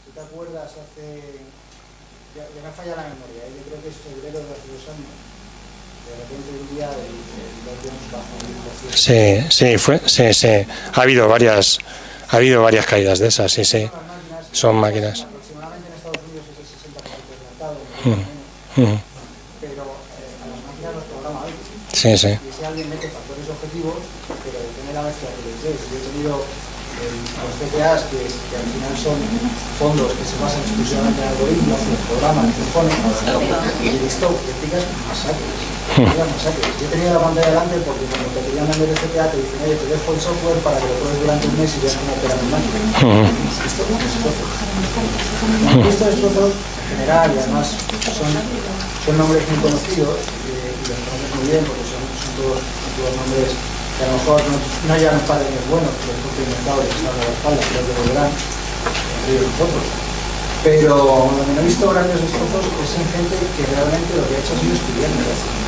¿Tú te acuerdas ya me falla la memoria, yo creo que es febrero de hace 2 años, de repente un día el Dow Jones bajó 1%. Sí, ha habido varias caídas de esas, sí, son máquinas. Aproximadamente en Estados Unidos es el 60% del mercado, pero a las máquinas los programa alguien. Sí. Y ese alguien mete factores objetivos, pero depende de la mezcla que les des. Yo he tenido a los CPAs que al final son fondos que se basan exclusivamente en algoritmos, los programas, los ponen, y listo, te picas masacres. Yo he tenido la pantalla delante porque cuando te querían vender el CPA te dicen, oye, te dejo el software para que lo pruebes durante un mes y veas cómo opera mi máquina. Esto no es todo. Estos destrozos en general, y además son nombres muy conocidos y los conoces muy bien porque son todos nombres que a lo mejor no llegan a padres buenos, pero el propio mercado les está dando la espalda, creo que volverán entre nosotros. Pero donde no he visto grandes destrozos es en gente que realmente lo que ha hecho ha sido estudiar negocio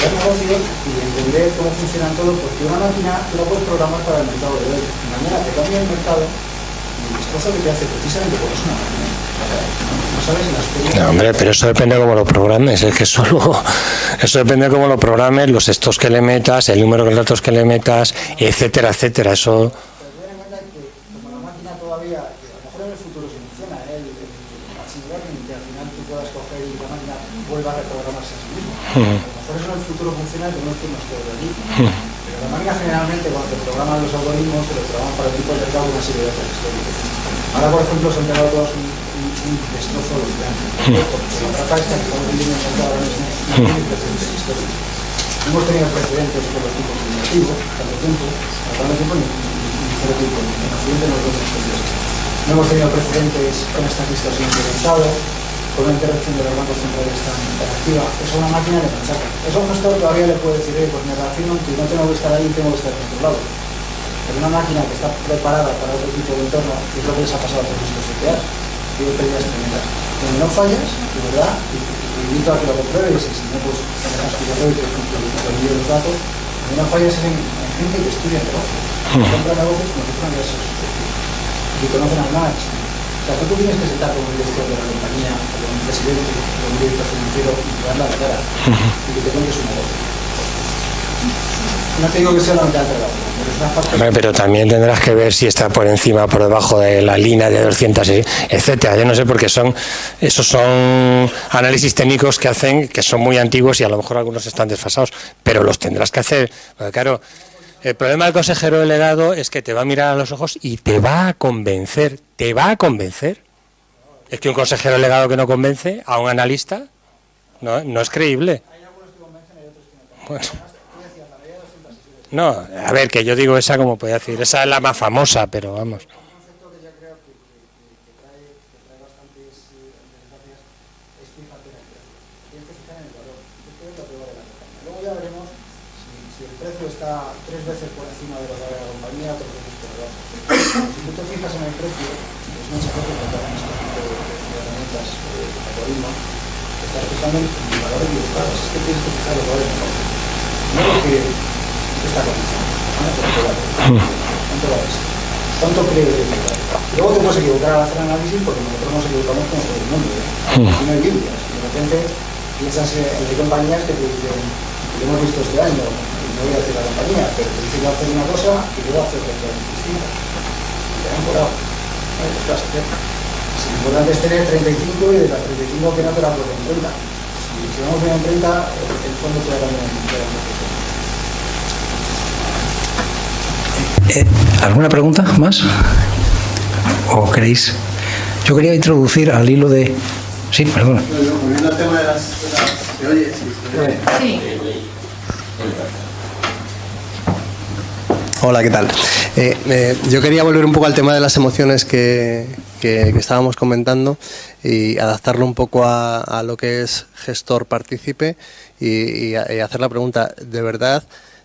y entender cómo funcionan todo, porque una máquina tú la puedes programar para el mercado de hoy. Mañana te cambia el mercado y el destrozo que te hace precisamente porque es una máquina. No sabes la experiencia. No, hombre, pero eso depende de cómo lo programes, es que eso depende de cómo lo programes, los textos que le metas, el número de datos que le metas, etcétera, etcétera, eso... Pero ten en cuenta que como la máquina todavía, a lo mejor en el futuro se funciona, el machine learning, que al final tú puedas coger y la máquina vuelva a reprogramarse a sí misma. Por eso en el futuro funciona que no estimos todo el día. Pero la máquina generalmente cuando te programan los algoritmos se los programan para el tipo de mercado una serie de datos históricos. Ahora por ejemplo se han pegado todos un destrozo los grandes. Porque la trata esta que estamos viviendo en Santa ahora mismo no tiene precedentes históricos. Hemos tenido precedentes con los tipos negativos, tanto tiempo ni cero tiempo, ni accidente en los dos exteriores. No hemos tenido precedentes con estas listas de implementado, con una interacción de los bancos centrales tan activa. Es una máquina de machaca. Eso a un gestor todavía le puede decir, pues me reafirmo que no tengo que estar ahí, tengo que estar controlado. Pero una máquina que está preparada para otro tipo de entorno, que es lo que les ha pasado a todos estos CPAs, tiene pérdidas tremendas. Donde no fallas, de verdad, y invito a que lo compruebes, y si no, pues en el hospital y te envío los datos, donde no fallas es en gente que estudia negocio. Compra negocios como si fueran esos. Y conocen al Marx. O sea, tú tienes que sentar con un director de la compañía, o con un presidente, o con un director financiero y te dan la cara y que te cuentes un negocio. No te digo que sea la mitad del trabajo, pero es una parte... Hombre, pero también tendrás que ver si está por encima, por debajo de la línea de 200, etcétera. Yo no sé, porque esos son análisis técnicos que hacen, que son muy antiguos y a lo mejor algunos están desfasados, pero los tendrás que hacer. Porque claro, el problema del consejero delegado es que te va a mirar a los ojos y te va a convencer. Es que un consejero delegado que no convence a un analista no es creíble. Bueno. No, a ver, que yo digo esa como podía decir, esa es la más famosa, pero vamos. Está 3 veces por encima de lo que vale la compañía, 3 veces por debajo. Si tú te fijas en el precio, es muchas veces cuando hagan este tipo de herramientas de algoritmo, estás fijando en el valor de los casos. Es que tienes que fijar los valores de negocio. No lo que está cotizando, ¿cuánto vale esto? ¿Cuánto cree que vale? Luego te puedes equivocar al hacer análisis, porque nosotros nos equivocamos como todo el mundo. Si no hay Biblias, de repente piensas en hay compañías que te dicen, lo hemos visto este año, no voy a hacer la compañía, pero te dice que va a hacer una cosa y yo voy a hacer otra distinta. Y te han colado. ¿Qué vas a hacer? Si lo importante es tener 35 y de las 35 que no te la pueden en 30. Si vamos bien en 30, el fondo te va a cambiar en ¿Alguna pregunta más? ¿O queréis? Yo quería introducir al hilo de... Sí, perdona. Volviendo al tema de las... ¿Se oye? Sí. Hola, ¿qué tal? Yo quería volver un poco al tema de las emociones que estábamos comentando y adaptarlo un poco a lo que es gestor partícipe y hacer la pregunta, ¿de verdad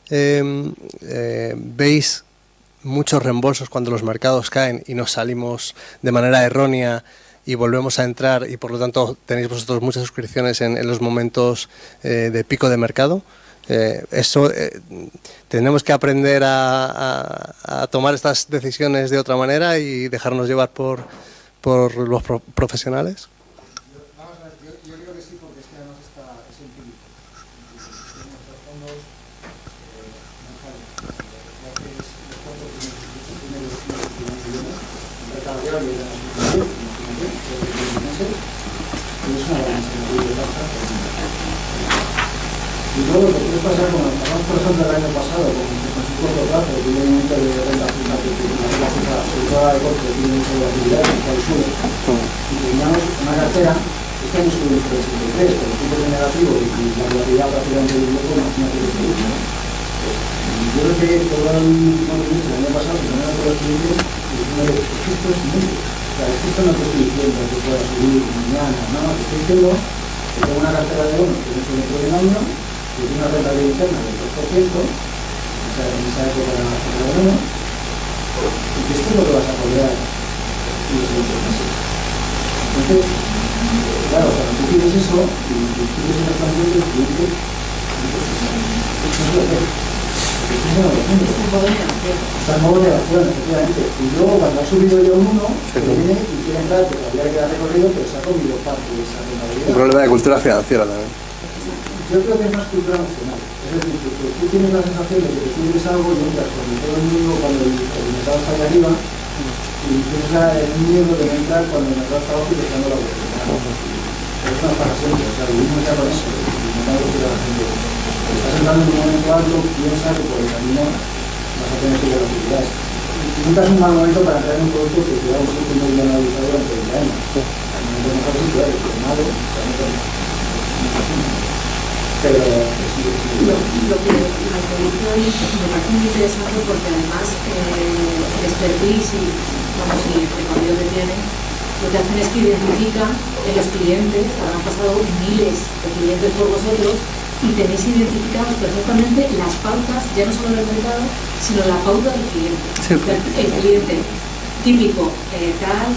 veis muchos reembolsos cuando los mercados caen y nos salimos de manera errónea y volvemos a entrar y por lo tanto tenéis vosotros muchas suscripciones en los momentos de pico de mercado? Tenemos que aprender a tomar estas decisiones de otra manera y dejarnos llevar por los profesionales. Vamos a ver, yo creo que sí, porque es que además es empírico. Nuestros fondos no salen. Lo que es los fondos que los primeros millones, el mercado diario y es una balanza de baja. Y luego lo que puede pasar, como hablamos por ejemplo el año pasado, con un corto plazo, que tiene un momento de renta fija, que tiene una fija, sobre todo de corte, tiene mucha volatilidad, que está al suelo, y teníamos una cartera, este año subió el 3,73, con el tipo de negativo y la volatilidad prácticamente de un poco, imagínate que estoy, ¿no? Yo creo que todo el último trimestre del año pasado, que también todos los clientes, diciendo que esto es muy... O sea, esto no te estoy diciendo que pueda subir mañana, no, te estoy diciendo que tengo una cartera de bonos que no se me puede en año, que tiene una rentabilidad interna del 2%, o sea, en esa época era más de uno, y que esto es lo que vas a poder en los siguientes meses. Entonces, claro, cuando tú tienes eso, y tienes una expansión del cliente, no se lo haces. Estás modo de acción, efectivamente. Y luego, cuando ha subido ya un 1, te viene y quiere entrar, que todavía queda recorrido, pero se ha comido parte de esa rentabilidad. Un problema de cultura financiera también. Yo creo que es más cultura emocional. Es decir, que tú tienes la sensación de que te subes algo y entras con todo el mundo cuando el mercado está ahí arriba y tienes el miedo de entrar cuando el mercado está abajo y dejando la oportunidad. Pero es una para siempre. O sea, vivimos ya con eso. Y no lo que la gente... Estás entrando en un momento alto, piensa que por el camino vas a tener que ir a las utilidades. Nunca es un mal momento para entrar en un producto que te da un sitio muy bien analizado durante 20 años. El momento mejor es peor, el malo, pero lo que dice hoy me parece muy interesante porque además el expertise y el recorrido que tienen lo que hacen es que identifican en los clientes, han pasado miles de clientes por vosotros y tenéis identificados perfectamente las pautas, ya no solo del mercado, sino la pauta del cliente. Sí. El cliente típico tal,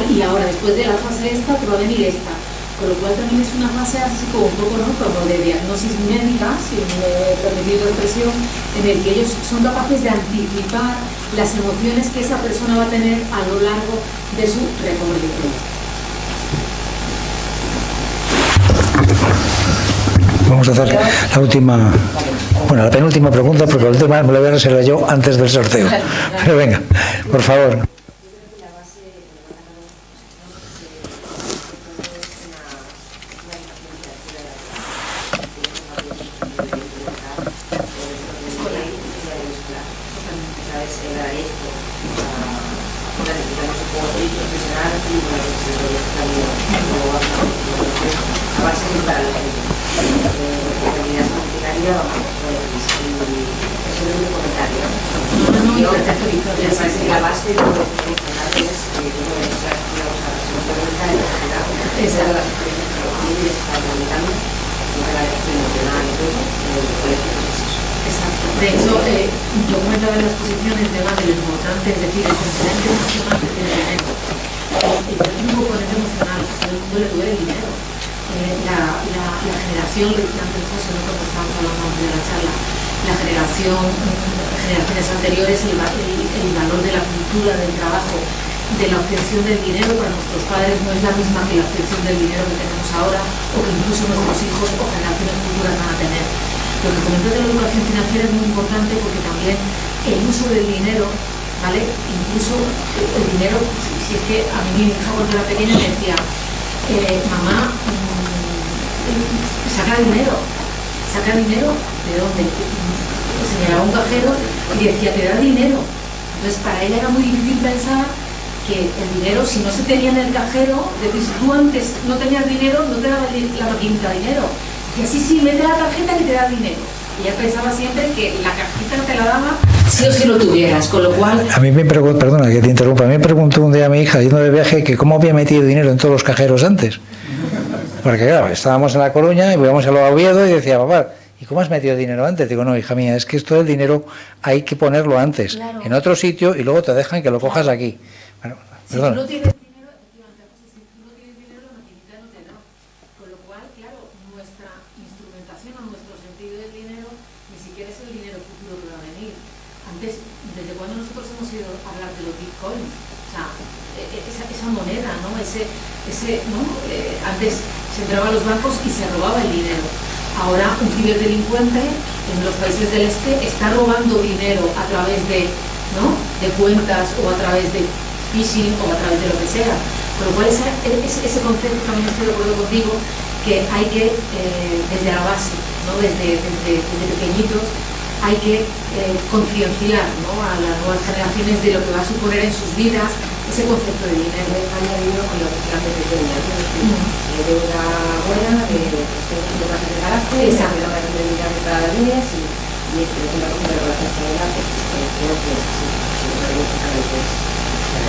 y ahora después de la fase esta te va a venir esta. Con lo cual también es una fase así como un poco, ¿no?, como de diagnosis médica, si me permitís la expresión, en el que ellos son capaces de anticipar las emociones que esa persona va a tener a lo largo de su recorrido. Vamos a hacer la última, bueno, la penúltima pregunta, porque la última me la voy a reservar yo antes del sorteo. Pero venga, por favor. De hecho, yo comentaba en las posiciones de lo importante, es decir, el componente emocional que tiene el dinero. El componente emocional, todo el mundo le duele el dinero. La generación, lo decía antes José, ¿no?, cuando estábamos hablando antes de la charla, generaciones anteriores, el valor de la cultura, del trabajo, de la obtención del dinero para nuestros padres no es la misma que la obtención del dinero que tenemos ahora, o que incluso nuestros hijos o generaciones futuras van a tener. Lo que comenté de la educación financiera es muy importante porque también el uso del dinero, ¿vale? Incluso el dinero, si es que a mí mi hija cuando era pequeña me decía, mamá, saca dinero, ¿de dónde? Señalaba un cajero y decía, te da dinero. Entonces para ella era muy difícil pensar que el dinero, si no se tenía en el cajero, decir, si tú antes no tenías dinero, no te daba la maquinita dinero. Y así sí, mete la tarjeta que te da dinero. Y ella pensaba siempre que la cajita te la daba sí o sí lo tuvieras, con lo cual... A mí me preguntó, perdona que te interrumpa, a mí me preguntó un día mi hija, yendo de viaje, que cómo había metido dinero en todos los cajeros antes. Porque claro, estábamos en La Coruña y íbamos a Oviedo y decía, papá, ¿y cómo has metido dinero antes? Digo, no, hija mía, es que esto del dinero hay que ponerlo antes, claro, en otro sitio, y luego te dejan que lo cojas aquí. Bueno, perdón. Si tú no tienes dinero, efectivamente, si tú no tienes dinero, la maquinita no te da. Con lo cual, claro, nuestra instrumentación o nuestro sentido del dinero ni siquiera es el dinero futuro que va a venir. Antes, ¿desde cuándo nosotros hemos ido a hablar de los bitcoins? O sea, esa moneda, ¿no? ¿no? Antes se entraba a los bancos y se robaba el dinero. Ahora un ciberdelincuente en los países del este está robando dinero a través de, ¿no?, de cuentas o a través de phishing o a través de lo que sea. Por lo cual ese concepto también estoy de acuerdo contigo, que hay que, desde la base, ¿no?, desde pequeñitos, hay que concienciar, ¿no?, a las nuevas generaciones de lo que va a suponer en sus vidas ese concepto de dinero. Añadido con lo que antes decía, de deuda buena, de lo que regalaste, de la rentabilidad de cada día, y es una cosa de relación familiar, creo que es así.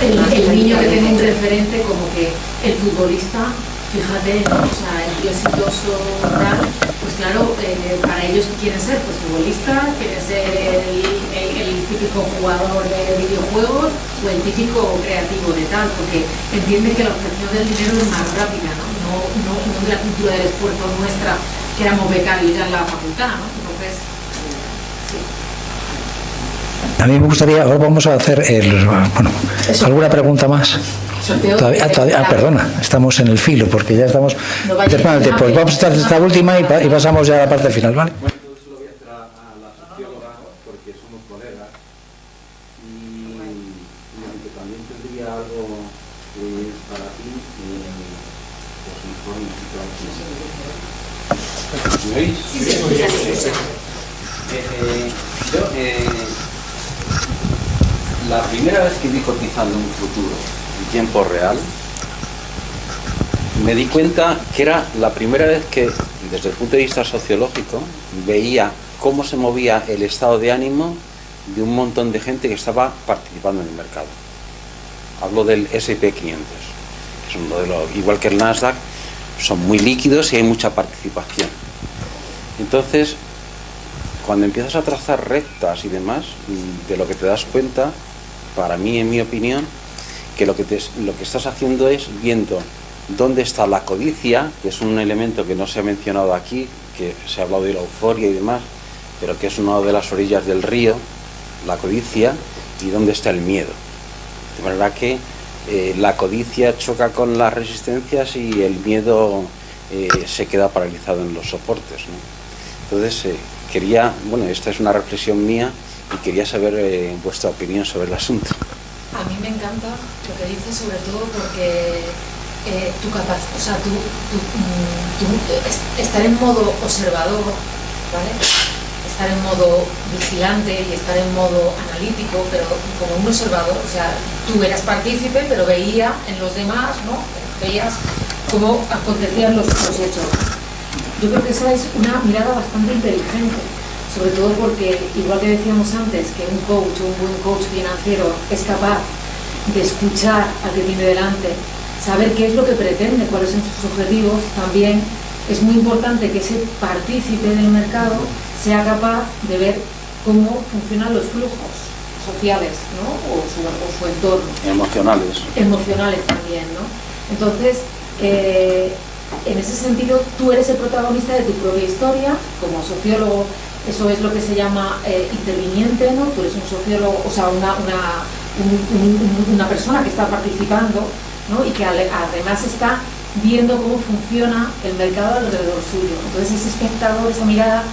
El niño que tiene un referente como que el futbolista, fíjate, ¿no?, o sea, el tío exitoso, tal, pues claro, para ellos ¿qué quieren ser? Pues futbolista, quieren ser el típico jugador de videojuegos o el típico creativo de tal, porque entienden que la obtención del dinero es más rápida, ¿no? No de la cultura del esfuerzo nuestra, que éramos becarios ya en la facultad, ¿no? Entonces, sí. A mí me gustaría, ahora vamos a hacer alguna pregunta más. Perdona, estamos en el filo porque ya estamos. Pues vamos a estar esta última y pasamos ya a la parte final, ¿vale? Bueno, yo se lo voy a hacer a la socióloga porque somos colegas y aunque también tendría algo para ti, pues mejor necesito. ¿Me oís? Sí. La primera vez que vi cotizando un futuro en tiempo real, me di cuenta que era la primera vez que, desde el punto de vista sociológico, veía cómo se movía el estado de ánimo de un montón de gente que estaba participando en el mercado. Hablo del S&P 500, que es un modelo, igual que el Nasdaq, son muy líquidos y hay mucha participación. Entonces, cuando empiezas a trazar rectas y demás, de lo que te das cuenta, para mí, en mi opinión, que lo que estás haciendo es viendo dónde está la codicia, que es un elemento que no se ha mencionado aquí, que se ha hablado de la euforia y demás, pero que es una de las orillas del río, la codicia, y dónde está el miedo. De manera que la codicia choca con las resistencias y el miedo se queda paralizado en los soportes, ¿no? Entonces, esta es una reflexión mía y quería saber vuestra opinión sobre el asunto. A mí me encanta lo que dices, sobre todo porque estar en modo observador, ¿vale? Estar en modo vigilante y estar en modo analítico, pero como un observador, o sea, tú eras partícipe, pero veía en los demás, ¿no? Veías cómo acontecían los hechos. Yo creo que esa es una mirada bastante inteligente, sobre todo porque, igual que decíamos antes, que un buen coach financiero es capaz de escuchar al que tiene delante, saber qué es lo que pretende, cuáles son sus objetivos, también es muy importante que ese partícipe del mercado sea capaz de ver cómo funcionan los flujos sociales, ¿no? o su entorno. Emocionales también, ¿no? Entonces, en ese sentido, tú eres el protagonista de tu propia historia. Como sociólogo, eso es lo que se llama interviniente, ¿no? Tú eres un sociólogo, o sea, una persona que está participando, ¿no? Y que además está viendo cómo funciona el mercado alrededor suyo. Entonces, ese espectador, esa mirada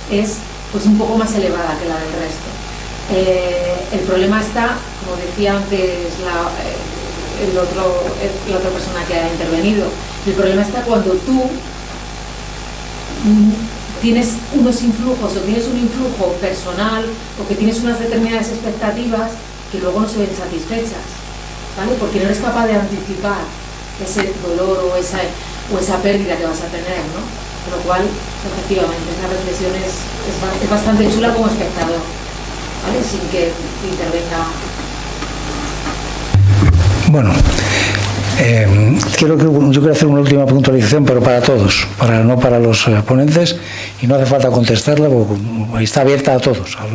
es pues un poco más elevada que la del resto. El problema está, como decía antes la otra persona que ha intervenido, el problema está cuando tú tienes unos influjos o tienes un influjo personal o que tienes unas determinadas expectativas que luego no se ven satisfechas, ¿vale? Porque no eres capaz de anticipar ese dolor o esa pérdida que vas a tener, ¿no? Con lo cual, efectivamente, esa reflexión es bastante chula como espectador, ¿vale? Sin que intervenga. Bueno, yo quiero hacer una última puntualización, pero para todos, no para los ponentes, y no hace falta contestarla, porque está abierta a todos, a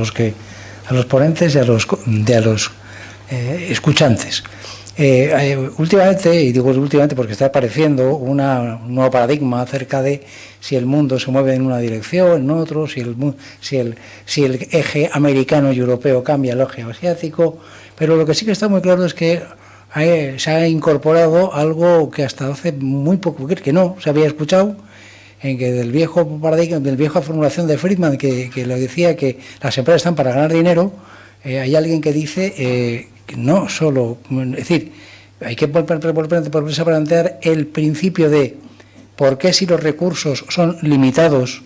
los ponentes y a los escuchantes. Últimamente, y digo últimamente porque está apareciendo un nuevo paradigma acerca de si el mundo se mueve en una dirección, en otro, si el eje americano y europeo cambia el eje asiático, pero lo que sí que está muy claro es que se ha incorporado algo que hasta hace muy poco que no se había escuchado, en que del viejo paradigma, del vieja formulación de Friedman que le decía que las empresas están para ganar dinero, hay alguien que dice que no solo, es decir, hay que volverse a plantear el principio de por qué si los recursos son limitados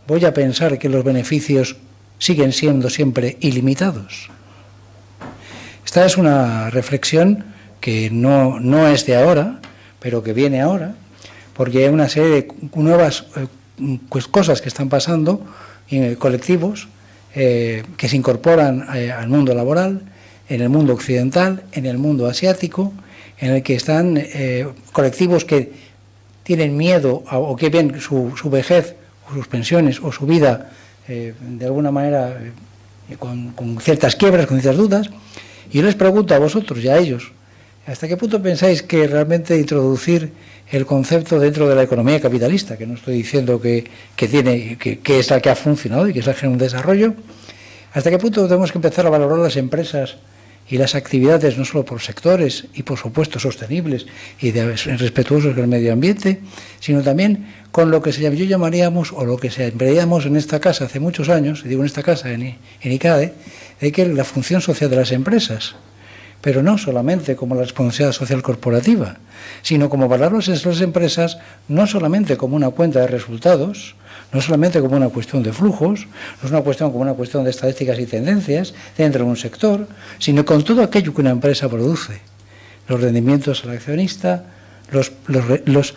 voy a pensar que los beneficios siguen siendo siempre ilimitados. Esta es una reflexión que no es de ahora, pero que viene ahora, porque hay una serie de nuevas cosas que están pasando en colectivos que se incorporan al mundo laboral, en el mundo occidental, en el mundo asiático, en el que están colectivos que tienen miedo o que ven su vejez o sus pensiones o su vida de alguna manera con ciertas quiebras, con ciertas dudas. Y yo les pregunto a vosotros y a ellos, ¿hasta qué punto pensáis que realmente introducir el concepto dentro de la economía capitalista, que no estoy diciendo que es la que ha funcionado y que es la que genera un desarrollo, hasta qué punto tenemos que empezar a valorar las empresas y las actividades no solo por sectores y por supuesto sostenibles y respetuosos con el medio ambiente, sino también con lo que yo llamaríamos, o lo que se empleamos en esta casa hace muchos años, y digo en esta casa, en ICADE, de que la función social de las empresas, pero no solamente como la responsabilidad social corporativa, sino como valorarlas las empresas no solamente como una cuenta de resultados, no solamente como una cuestión de flujos, no es una cuestión como una cuestión de estadísticas y tendencias dentro de un sector, sino con todo aquello que una empresa produce, los rendimientos al accionista, los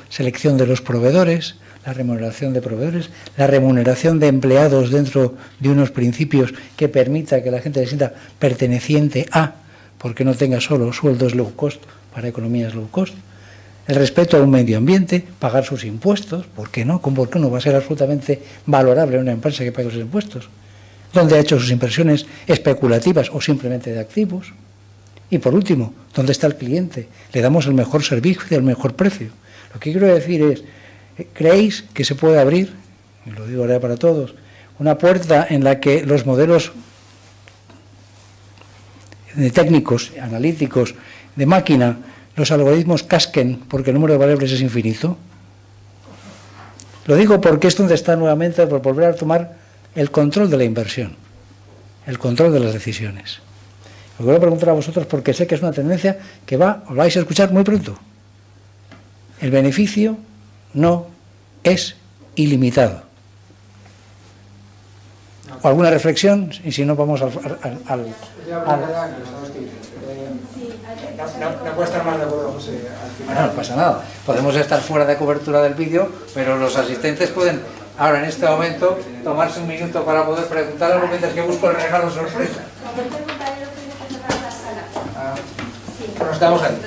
selección de los proveedores, la remuneración de proveedores, la remuneración de empleados dentro de unos principios que permita que la gente se sienta perteneciente a, porque no tenga solo sueldos low cost para economías low cost, el respeto a un medio ambiente, pagar sus impuestos, ¿por qué no? ¿Por qué no va a ser absolutamente valorable una empresa que pague sus impuestos? ¿Dónde ha hecho sus inversiones especulativas o simplemente de activos? Y por último, ¿dónde está el cliente? Le damos el mejor servicio y el mejor precio. Lo que quiero decir es, ¿creéis que se puede abrir, y lo digo ahora para todos, una puerta en la que los modelos de técnicos, analíticos, de máquina, los algoritmos casquen porque el número de variables es infinito? Lo digo porque es donde está nuevamente por volver a tomar el control de la inversión, el control de las decisiones. Lo quiero preguntar a vosotros porque sé que es una tendencia que os vais a escuchar muy pronto. El beneficio no es ilimitado. ¿O alguna reflexión? Y si no, vamos al... No puedo estar más de acuerdo, José. Bueno, no pasa nada. Podemos estar fuera de cobertura del vídeo, pero los asistentes pueden, ahora en este momento, tomarse un minuto para poder preguntar algo mientras que busco el regalo sorpresa. Nos quedamos ahí.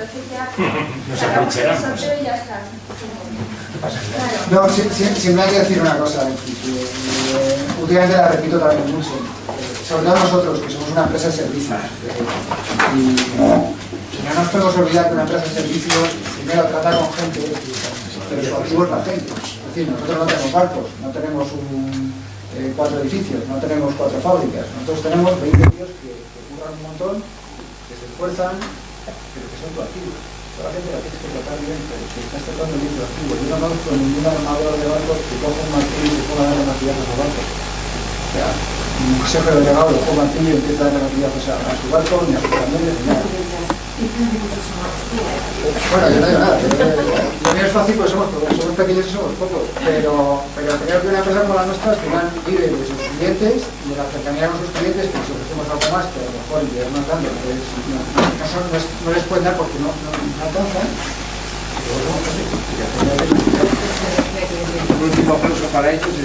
Nos atrincheramos. No, siempre hay que decir una cosa, últimamente la repito también mucho, sobre todo nosotros, que somos una empresa de servicios, y no nos podemos olvidar que una empresa de servicios primero trata con gente, pero su activo es la gente. Es decir, nosotros no tenemos barcos, no tenemos 4 edificios, no tenemos 4 fábricas, nosotros tenemos 20 tíos que curran un montón, que se esfuerzan, pero que son tu activo. Toda la gente la tienes que tratar bien, pero que estás tratando bien tu activo. Yo no conozco ningún armador de barcos que coja un martillo y se ponga a darle martillazos a barco. O sea, un jefe delegado le coja un martillo y empieza a darle martillazos a su barco, ni a sus camiones, ni nada. Bueno, yo no digo nada. Lo mío es fácil porque somos pequeños y somos pocos. Pero creo que una empresa como la nuestra al final vive de sus clientes, de la cercanía con sus clientes, que si ofrecemos algo más, que a lo mejor el dinero más grande, no les pueden dar porque no alcanzan. Un último aplauso para ellos y